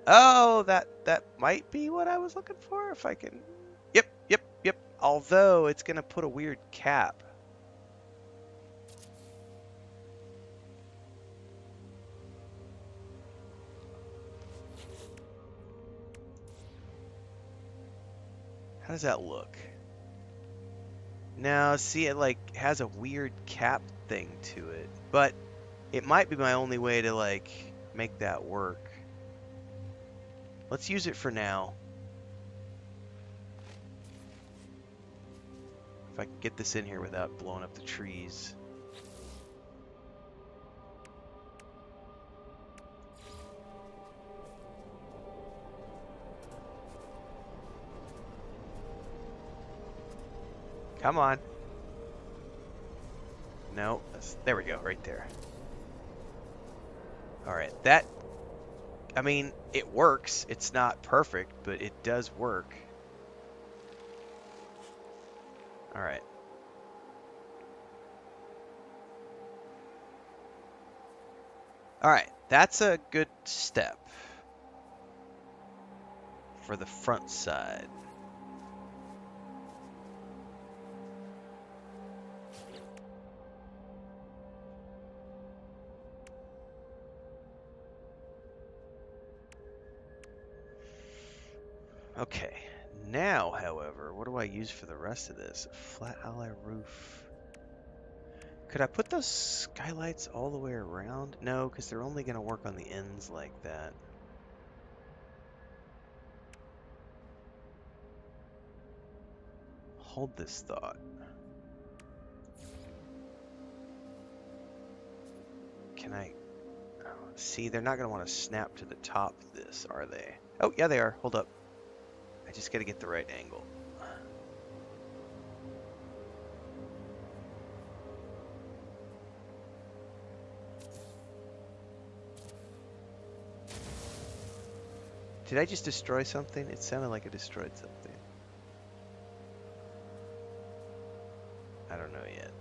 Oh, that might be what I was looking for, if I can... Yep. Although, it's gonna put a weird cap. How does that look? Now, see, it like has a weird cap thing to it, but it might be my only way to like make that work. Let's use it for now. If I can get this in here without blowing up the trees. Come on. No, there we go, right there. All right, that, I mean, it works. It's not perfect, but it does work. All right. All right, that's a good step for the front side. Okay, now, however, what do I use for the rest of this? Flat alloy roof. Could I put those skylights all the way around? No, because they're only going to work on the ends like that. Hold this thought. Can I... See, they're not going to want to snap to the top of this, are they? Oh, yeah, they are. Hold up. I just got to get the right angle. Did I just destroy something? It sounded like I destroyed something. I don't know yet.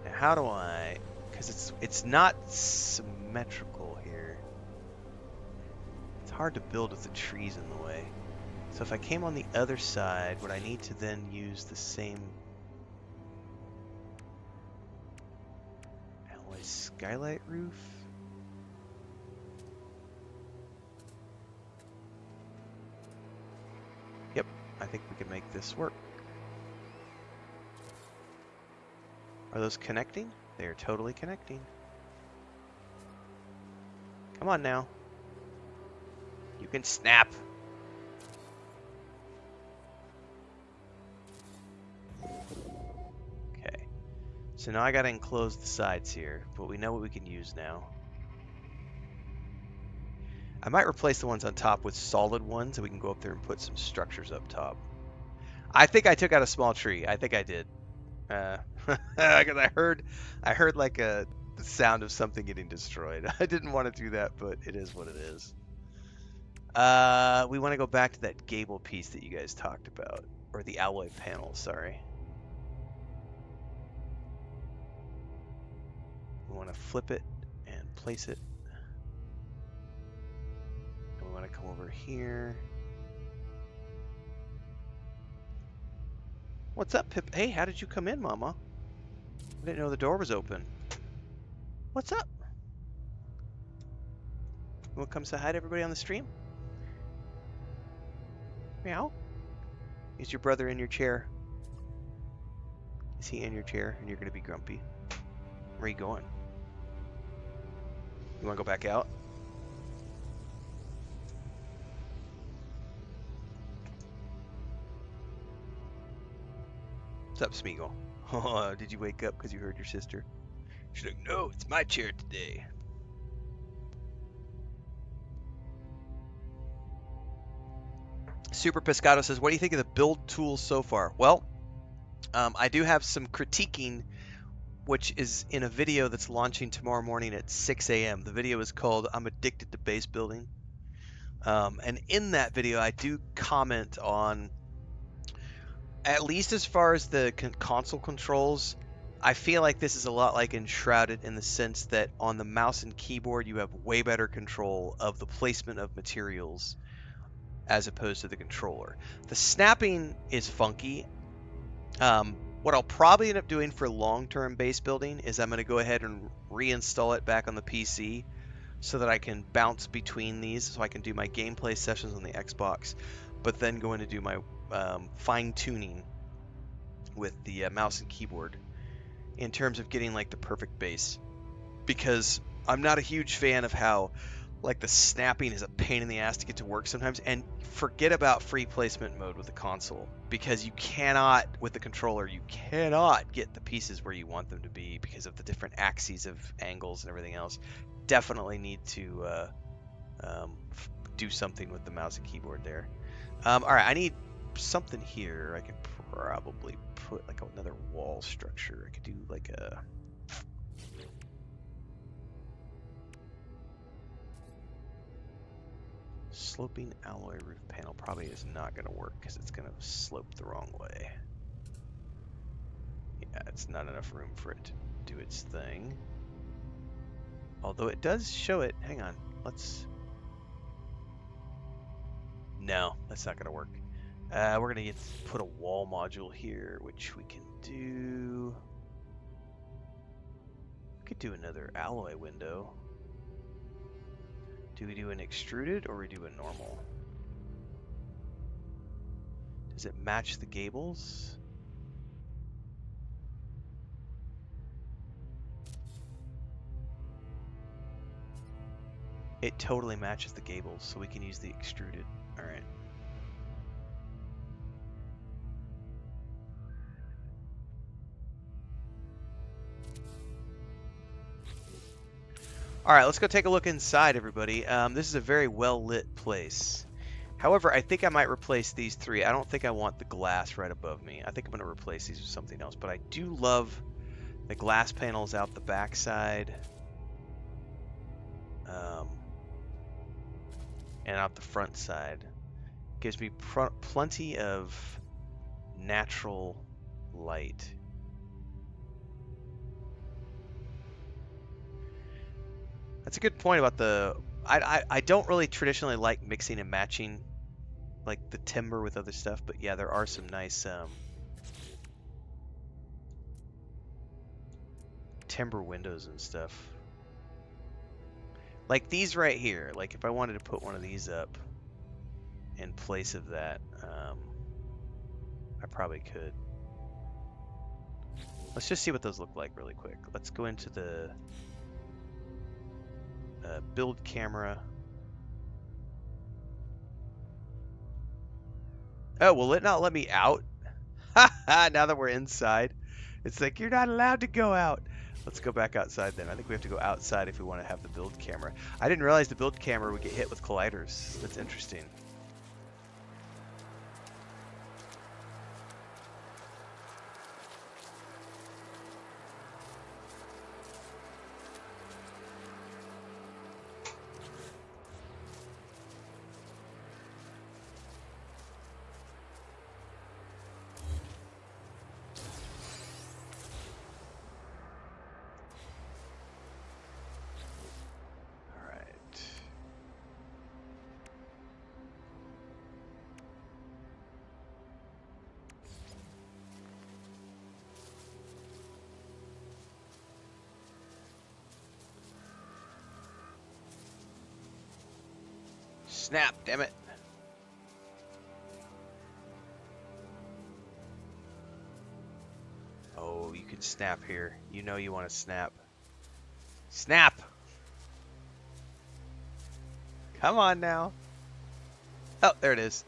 Now, how do I... Because it's not symmetrical here. It's hard to build with the trees in the way. So if I came on the other side, would I need to then use the same alloy skylight roof? Yep, I think we can make this work. Are those connecting? They are totally connecting. Come on now. You can snap. Okay. So now I gotta enclose the sides here, but we know what we can use now. I might replace the ones on top with solid ones, and we can go up there and put some structures up top. I think I took out a small tree. I think I did. Because I heard like the sound of something getting destroyed. I didn't want to do that, but it is what it is. We want to go back to that gable piece that you guys talked about, or the alloy panel, sorry. We want to flip it and place it. And we want to come over here. What's up, Pip? Hey, how did you come in, Mama? I didn't know the door was open. What's up? You want to come say hi to everybody on the stream? Meow. Is your brother in your chair? Is he in your chair and you're going to be grumpy? Where are you going? You want to go back out? What's up, Smeagol? Oh, did you wake up because you heard your sister? She's like, no, it's my chair today. Super Pescado says, what do you think of the build tools so far? Well, I do have some critiquing, which is in a video that's launching tomorrow morning at 6 a.m. The video is called I'm Addicted to Base Building. And in that video, I do comment on, at least as far as the console controls, I feel like this is a lot like Enshrouded in the sense that on the mouse and keyboard, you have way better control of the placement of materials as opposed to the controller. The snapping is funky. What I'll probably end up doing for long-term base building is I'm going to go ahead and reinstall it back on the PC so that I can bounce between these, so I can do my gameplay sessions on the Xbox, but then go in to do my fine-tuning with the mouse and keyboard in terms of getting like the perfect base, because I'm not a huge fan of how like the snapping is a pain in the ass to get to work sometimes. And forget about free placement mode with the console, because you cannot, with the controller, you cannot get the pieces where you want them to be because of the different axes of angles and everything else. Definitely need to do something with the mouse and keyboard there. All right, I need something here. I could probably put like another wall structure. I could do like a sloping alloy roof panel. Probably is not going to work because it's going to slope the wrong way. Yeah, it's not enough room for it to do its thing. Although it does show it. Hang on. Let's... No, that's not going to work. We're going to put a wall module here, which we can do... We could do another alloy window. Do we do an extruded or we do a normal? Does it match the gables? It totally matches the gables, so we can use the extruded. All right. All right, let's go take a look inside, everybody. This is a very well-lit place. However, I think I might replace these three. I don't think I want the glass right above me. I think I'm going to replace these with something else. But I do love the glass panels out the backside. And out the front side. Gives me plenty of natural light. That's a good point about the... I don't really traditionally like mixing and matching like the timber with other stuff, but yeah, there are some nice timber windows and stuff. Like these right here. Like if I wanted to put one of these up in place of that, I probably could. Let's just see what those look like really quick. Let's go into the build camera. Oh, will it not let me out? Now that we're inside, it's like you're not allowed to go out. Let's go back outside then. I think we have to go outside if we want to have the build camera. I didn't realize the build camera would get hit with colliders. That's interesting. Snap, damn it. Oh, you can snap here. You know you want to snap. Snap! Come on now. Oh, there it is.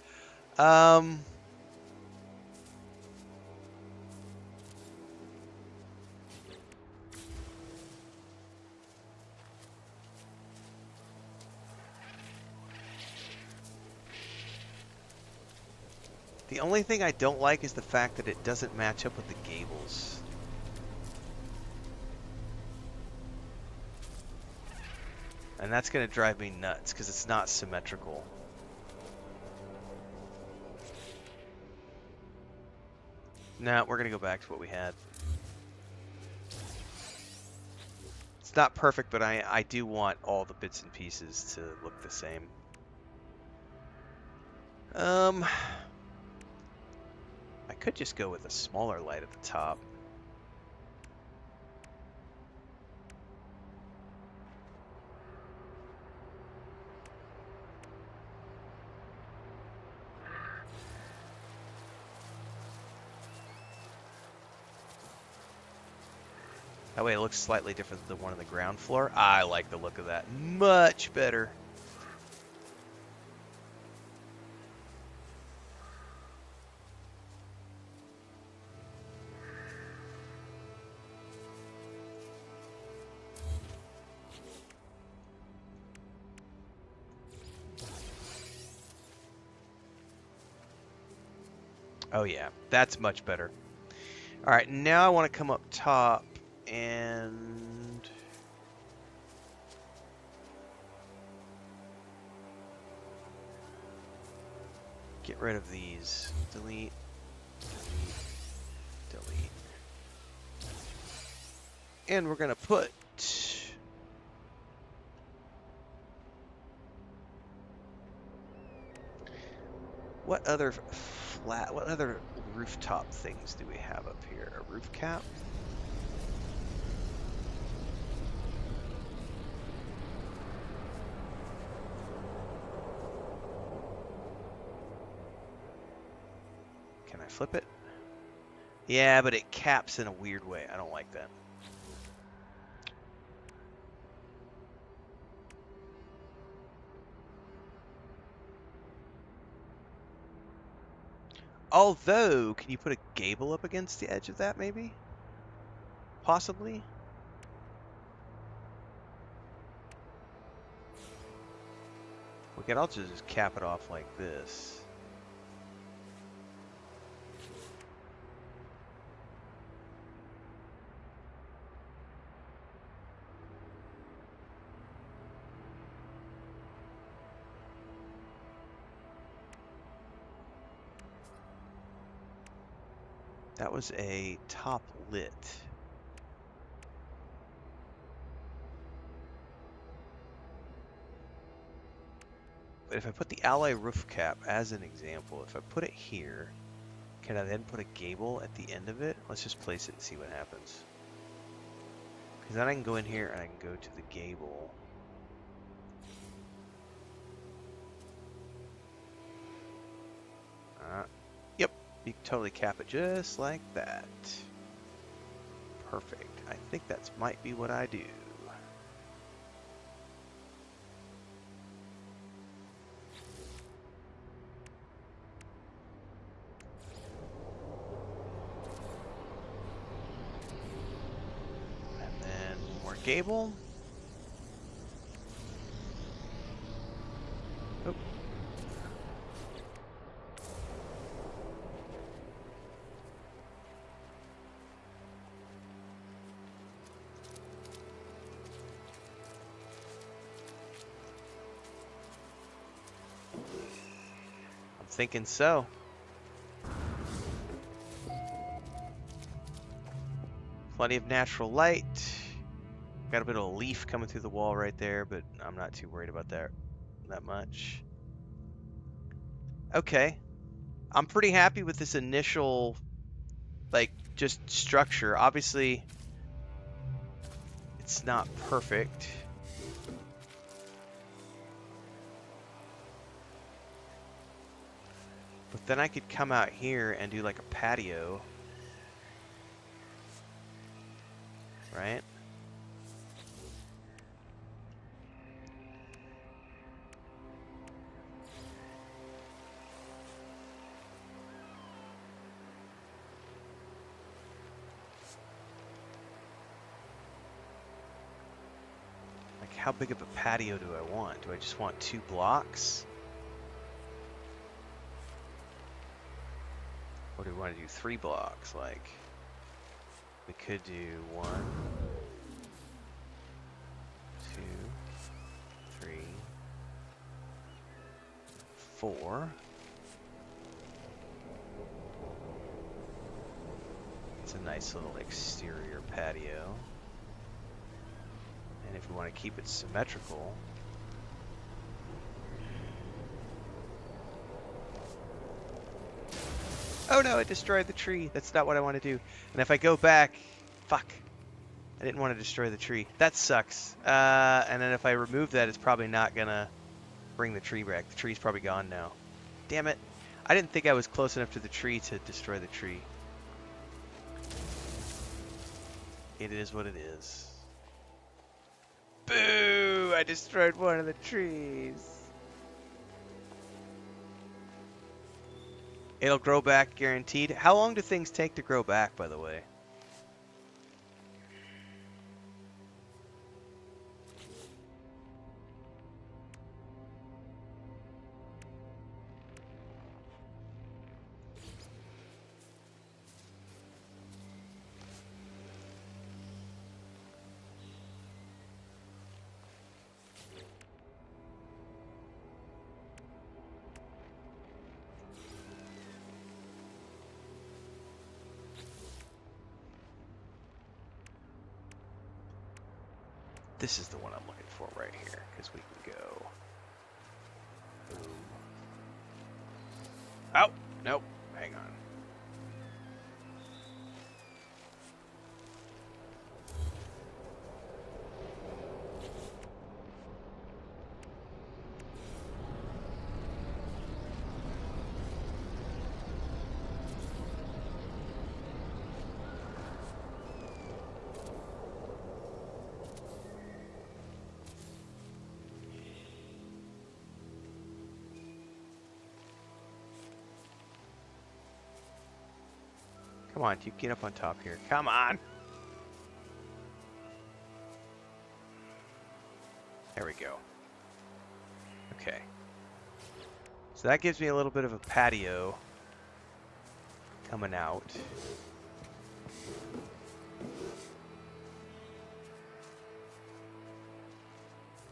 The only thing I don't like is the fact that it doesn't match up with the gables. And that's going to drive me nuts because it's not symmetrical. Nah, we're going to go back to what we had. It's not perfect, but I do want all the bits and pieces to look the same. I could just go with a smaller light at the top. That way it looks slightly different than the one on the ground floor. I like the look of that. Much better. Oh yeah, that's much better. All right, now I want to come up top and get rid of these. Delete, delete, delete. And we're gonna put what other rooftop things do we have up here? A roof cap? flip it? Yeah, but it caps in a weird way. I don't like that. Although, can you put a gable up against the edge of that, maybe? Possibly? We could also just cap it off like this. That was a top lit. But if I put the ally roof cap as an example, if I put it here, can I then put a gable at the end of it? Let's just place it and see what happens. Because then I can go in here and I can go to the gable. Yep, you can totally cap it just like that. Perfect. I think that might be what I do. And then more gable. Oh. Thinking so. Plenty of natural light. Got a bit of a leaf coming through the wall right there, but I'm not too worried about that much. Okay. I'm pretty happy with this initial, like, just structure. Obviously, it's not perfect. But then I could come out here and do like a patio. Right? Like, how big of a patio do I want? Do I just want 2 blocks? Or do we want to do 3 blocks? Like, we could do 1, 2, 3, 4. It's a nice little exterior patio. And if we want to keep it symmetrical, oh no, it destroyed the tree. That's not what I want to do. And if I go back, fuck. I didn't want to destroy the tree. That sucks. And then if I remove that, it's probably not going to bring the tree back. The tree's probably gone now. Damn it. I didn't think I was close enough to the tree to destroy the tree. It is what it is. Boo! I destroyed one of the trees. It'll grow back guaranteed. How long do things take to grow back, by the way? This is the one I'm looking for right here, because we can go. Boom. Oh, nope. Hang on. Come on, you get up on top here. Come on! There we go. Okay. So that gives me a little bit of a patio coming out.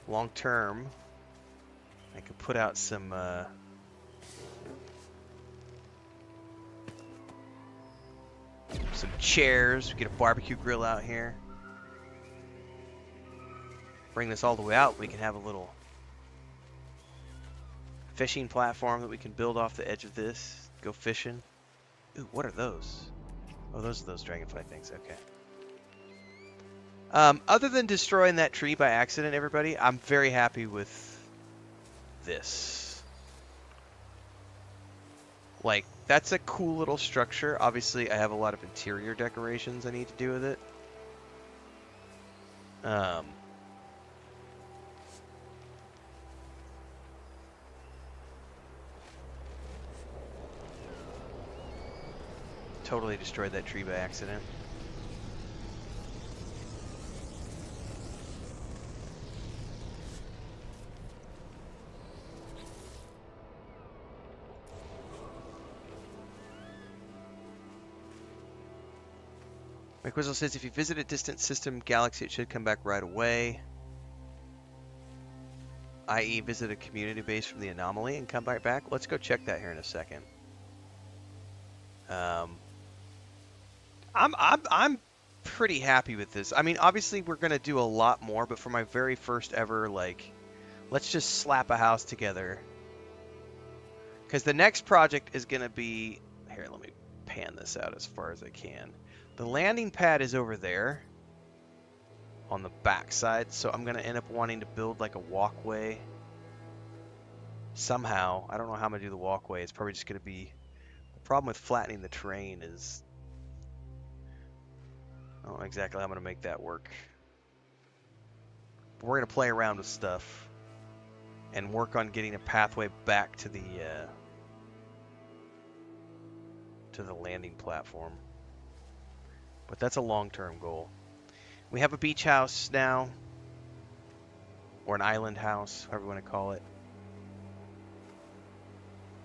Long term, I could put out some chairs. We get a barbecue grill out here. Bring this all the way out. We can have a little fishing platform that we can build off the edge of this. Go fishing. Ooh, what are those? Oh, those are those dragonfly things. Okay. Other than destroying that tree by accident, everybody, I'm very happy with this. Like, that's a cool little structure. Obviously, I have a lot of interior decorations I need to do with it. Totally destroyed that tree by accident. McWizzle says if you visit a distant system galaxy, it should come back right away. I.e., visit a community base from the anomaly and come right back. Let's go check that here in a second. I'm pretty happy with this. I mean, obviously we're gonna do a lot more, but for my very first ever, like, let's just slap a house together. Because the next project is gonna be here. Let me pan this out as far as I can. The landing pad is over there on the back side, so I'm gonna end up wanting to build like a walkway somehow. I don't know how I'm gonna do the walkway. It's probably just gonna be the problem with flattening the terrain is I don't know exactly how I'm gonna make that work. But we're gonna play around with stuff and work on getting a pathway back to the landing platform. But that's a long-term goal. We have a beach house now, or an island house, however you want to call it.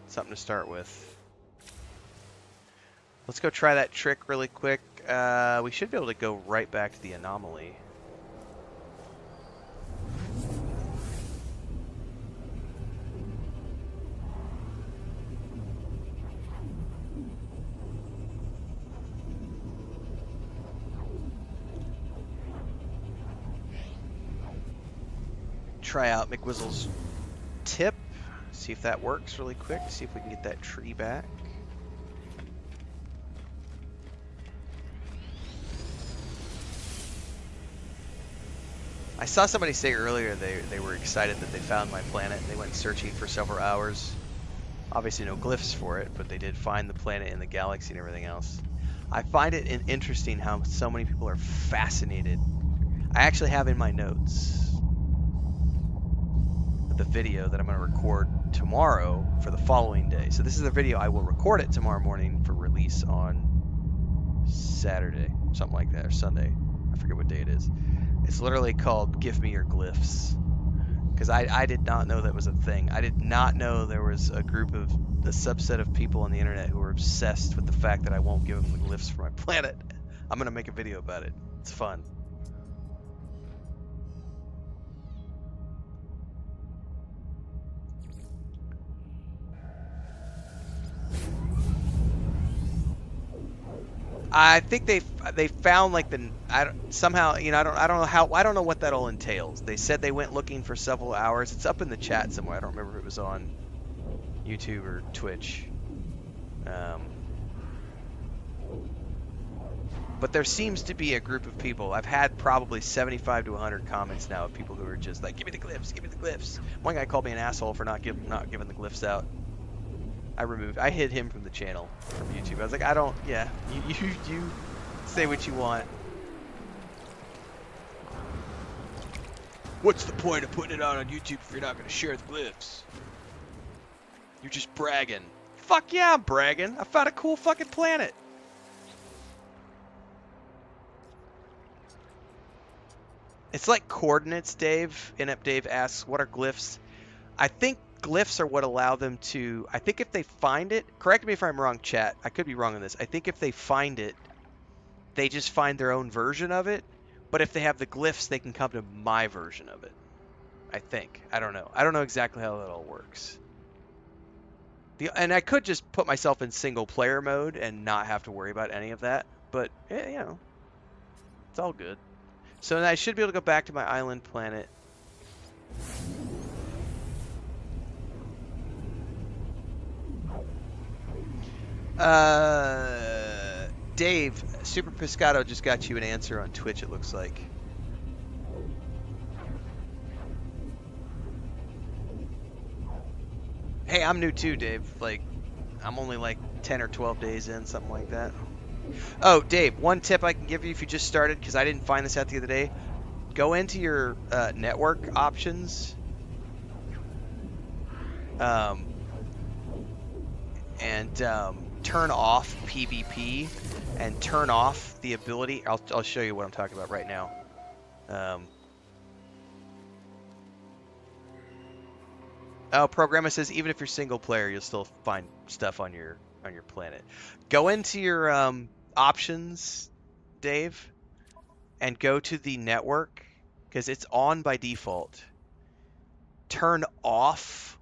Something to start with. Let's go try that trick really quick. We should be able to go right back to the anomaly. Try out McWizzle's tip, see if that works really quick, see if we can get that tree back. I saw somebody say earlier they were excited that they found my planet. They went searching for several hours. Obviously no glyphs for it, but they did find the planet in the galaxy and everything else. I find it interesting how so many people are fascinated. I actually have in my notes the video that I'm going to record tomorrow for the following day. So this is the video I will record it tomorrow morning for release on Saturday, something like that, or Sunday. I forget what day it is. It's literally called Give Me Your Glyphs. Because I did not know that was a thing. I did not know there was a subset of people on the internet who were obsessed with the fact that I won't give them the glyphs for my planet. I'm going to make a video about it. It's fun. I think they found like somehow, you know, I don't know what that all entails. They said they went looking for several hours. It's up in the chat somewhere. I don't remember if it was on YouTube or Twitch. But there seems to be a group of people. I've had probably 75 to 100 comments now of people who are just like, give me the glyphs, give me the glyphs. One guy called me an asshole for not giving the glyphs out. I hid him from the channel, from YouTube. I was like, you say what you want. What's the point of putting it out on YouTube if you're not going to share the glyphs? You're just bragging. Fuck yeah, I'm bragging. I found a cool fucking planet. It's like coordinates, Dave. Inept Dave asks, what are glyphs? I think glyphs are what allow them to... I think if they find it... Correct me if I'm wrong, chat. I could be wrong on this. I think if they find it, they just find their own version of it. But if they have the glyphs, they can come to my version of it. I think. I don't know. I don't know exactly how that all works. And I could just put myself in single player mode and not have to worry about any of that. But, yeah, you know, it's all good. So I should be able to go back to my island planet. Dave, Super Piscato just got you an answer on Twitch, it looks like. Hey, I'm new too, Dave. Like, I'm only like 10 or 12 days in, something like that. Oh, Dave, one tip I can give you if you just started, because I didn't find this out the other day. Go into your network options. Turn off PvP and turn off the ability. I'll show you what I'm talking about right now. Oh, Programmer says even if you're single player, you'll still find stuff on your planet. Go into your options, Dave, and go to the network because it's on by default. Turn off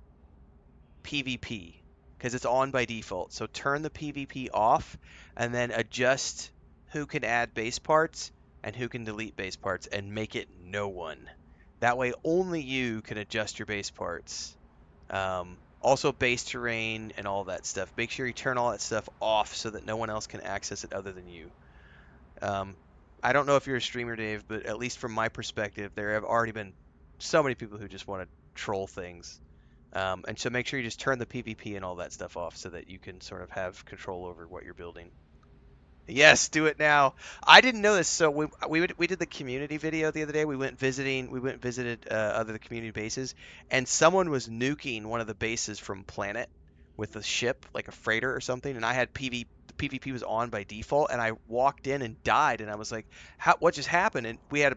PvP because it's on by default. So turn the PvP off and then adjust who can add base parts and who can delete base parts and make it no one. That way only you can adjust your base parts. Also base terrain and all that stuff. Make sure you turn all that stuff off so that no one else can access it other than you. I don't know if you're a streamer, Dave, but at least from my perspective, there have already been so many people who just want to troll things. And so make sure you just turn the PvP and all that stuff off so that you can sort of have control over what you're building. Yes, do it now. I didn't know this, so we did the community video the other day. We went and visited other community bases, and someone was nuking one of the bases from Planet with a ship, like a freighter or something, and I had PvP was on by default, and I walked in and died, and I was like, what just happened? And we had,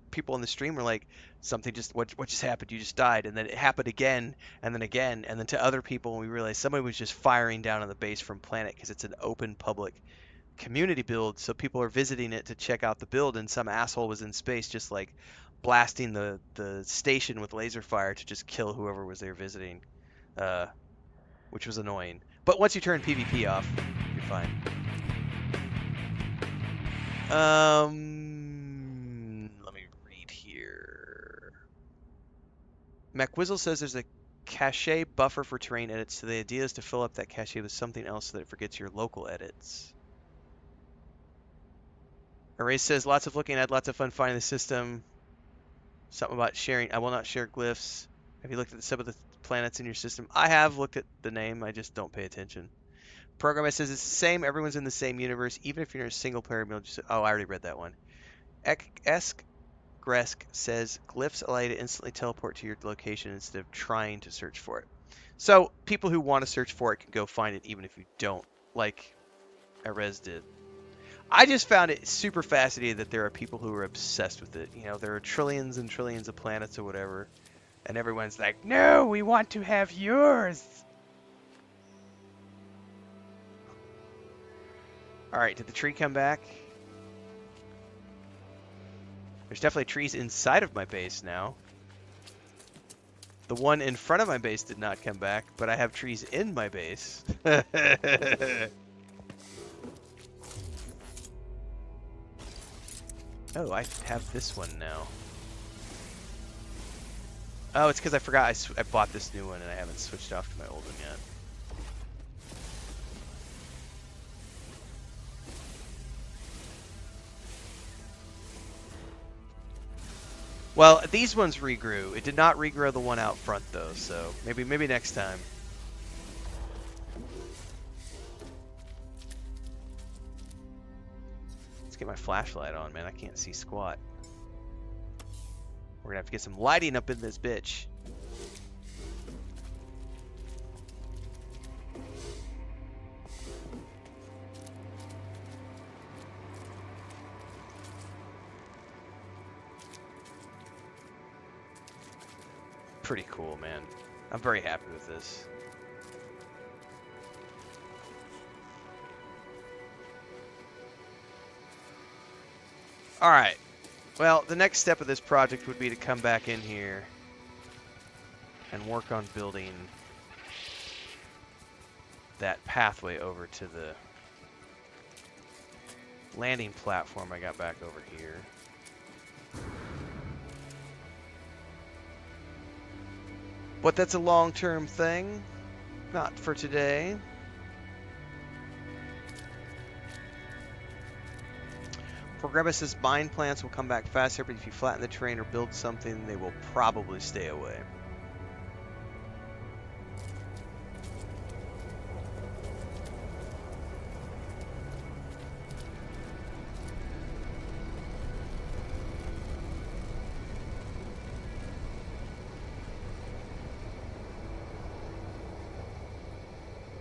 people in the stream were like, what just happened? You just died, and then it happened again, and then again, and then to other people, and we realized somebody was just firing down on the base from Planet because it's an open public community build, so people are visiting it to check out the build, and some asshole was in space just like blasting the station with laser fire to just kill whoever was there visiting, which was annoying. But once you turn PvP off, you're fine. Let me read here. MacWizzle says there's a cache buffer for terrain edits, so the idea is to fill up that cache with something else so that it forgets your local edits. Erase says, lots of looking at, lots of fun finding the system. Something about sharing. I will not share glyphs. Have you looked at some of the planets in your system? I have looked at the name. I just don't pay attention. Programmer says it's the same. Everyone's in the same universe. Even if you're in a single player build. Oh, I already read that one. Gresk says glyphs allow you to instantly teleport to your location instead of trying to search for it. So people who want to search for it can go find it even if you don't, like Erez did. I just found it super fascinating that there are people who are obsessed with it. There are trillions and trillions of planets or whatever, and everyone's like, no, we want to have yours. All right, did the tree come back? There's definitely trees inside of my base now. The one in front of my base did not come back, but I have trees in my base. Oh, I have this one now. Oh, it's because I forgot I bought this new one and I haven't switched off to my old one yet. Well, these ones regrew. It did not regrow the one out front though, so maybe next time. Get my flashlight on, man. I can't see squat. We're gonna have to get some lighting up in this bitch. pretty cool, man. I'm very happy with this. All right. Well, the next step of this project would be to come back in here and work on building that pathway over to the landing platform I got back over here. But that's a long-term thing, not for today. Progressive says mine plants will come back faster, but if you flatten the terrain or build something, they will probably stay away.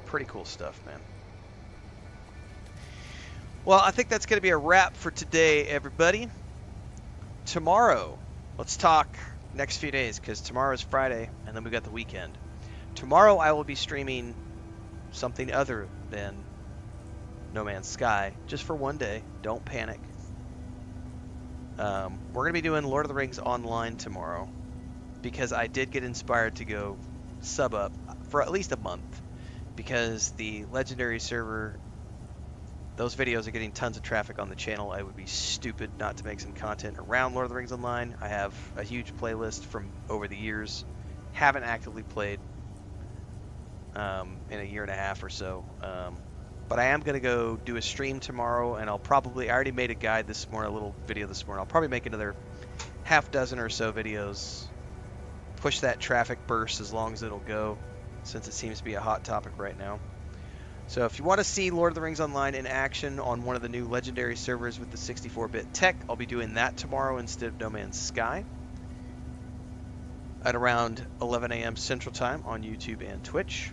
Pretty cool stuff, man. Well, I think that's going to be a wrap for today, everybody. Tomorrow, let's talk next few days, because tomorrow is Friday, and then we got the weekend. Tomorrow I will be streaming something other than No Man's Sky, just for one day. Don't panic. We're going to be doing Lord of the Rings Online tomorrow, because I did get inspired to go sub up for at least a month, because the Legendary server, those videos are getting tons of traffic on the channel. I would be stupid not to make some content around Lord of the Rings Online. I have a huge playlist from over the years. Haven't actively played in a year and a half or so. But I am going to go do a stream tomorrow, and I already made a guide this morning, a little video this morning. I'll probably make another half dozen or so videos. Push that traffic burst as long as it'll go, since it seems to be a hot topic right now. So if you want to see Lord of the Rings Online in action on one of the new Legendary servers with the 64-bit tech, I'll be doing that tomorrow instead of No Man's Sky at around 11 a.m. Central Time on YouTube and Twitch.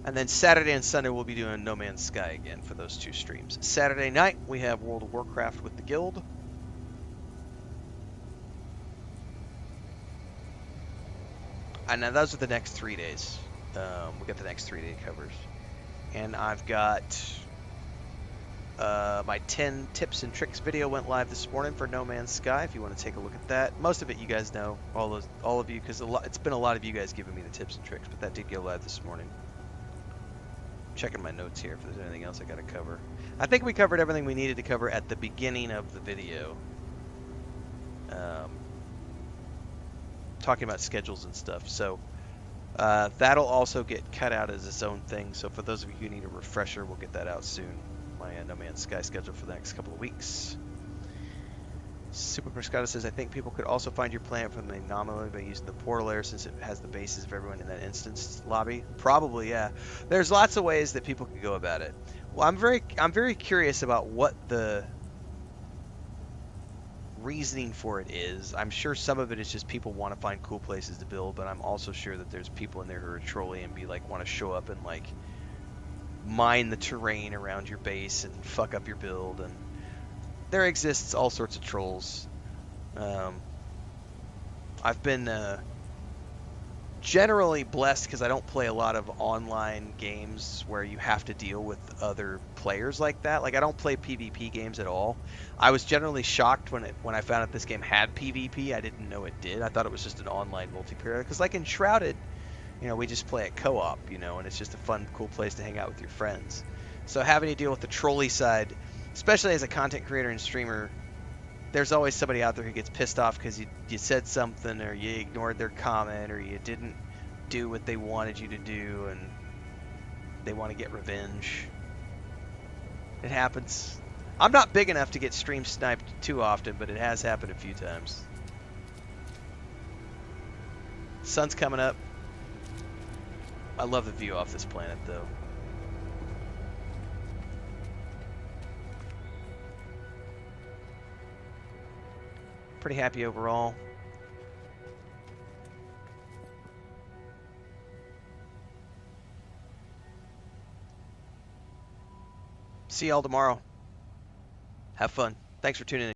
And then Saturday and Sunday we'll be doing No Man's Sky again for those two streams. Saturday night we have World of Warcraft with the Guild. And now those are the next 3 days. We got the next 3-day covers. And I've got my 10 tips and tricks video went live this morning for No Man's Sky. If you want to take a look at that, most of it you guys know, all of you, because it's been a lot of you guys giving me the tips and tricks. But that did go live this morning. Checking my notes here if there's anything else I got to cover. I think we covered everything we needed to cover at the beginning of the video. Talking about schedules and stuff. So. That'll also get cut out as its own thing, so for those of you who need a refresher, we'll get that out soon. My No Man's Sky schedule for the next couple of weeks. Super Prescott says, I think people could also find your planet from the anomaly by using the portal area, since it has the bases of everyone in that instance lobby. Probably, yeah. There's lots of ways that people could go about it. Well, I'm very curious about what the reasoning for it is. I'm sure some of it is just people want to find cool places to build, but I'm also sure that there's people in there who are trolly and want to show up and mine the terrain around your base and fuck up your build, and there exists all sorts of trolls. I've been generally blessed because I don't play a lot of online games where you have to deal with other players like that. I don't play PvP games at all. I was generally shocked when I found out this game had PvP. I didn't know it did. I thought it was just an online multiplayer. Because in Shrouded, we just play at co-op, and it's just a fun, cool place to hang out with your friends. So having to deal with the trolley side, especially as a content creator and streamer, there's always somebody out there who gets pissed off because you said something, or you ignored their comment, or you didn't do what they wanted you to do, and they want to get revenge. It happens. I'm not big enough to get stream sniped too often, but it has happened a few times. Sun's coming up. I love the view off this planet, though. Pretty happy overall. See y'all tomorrow. Have fun. Thanks for tuning in.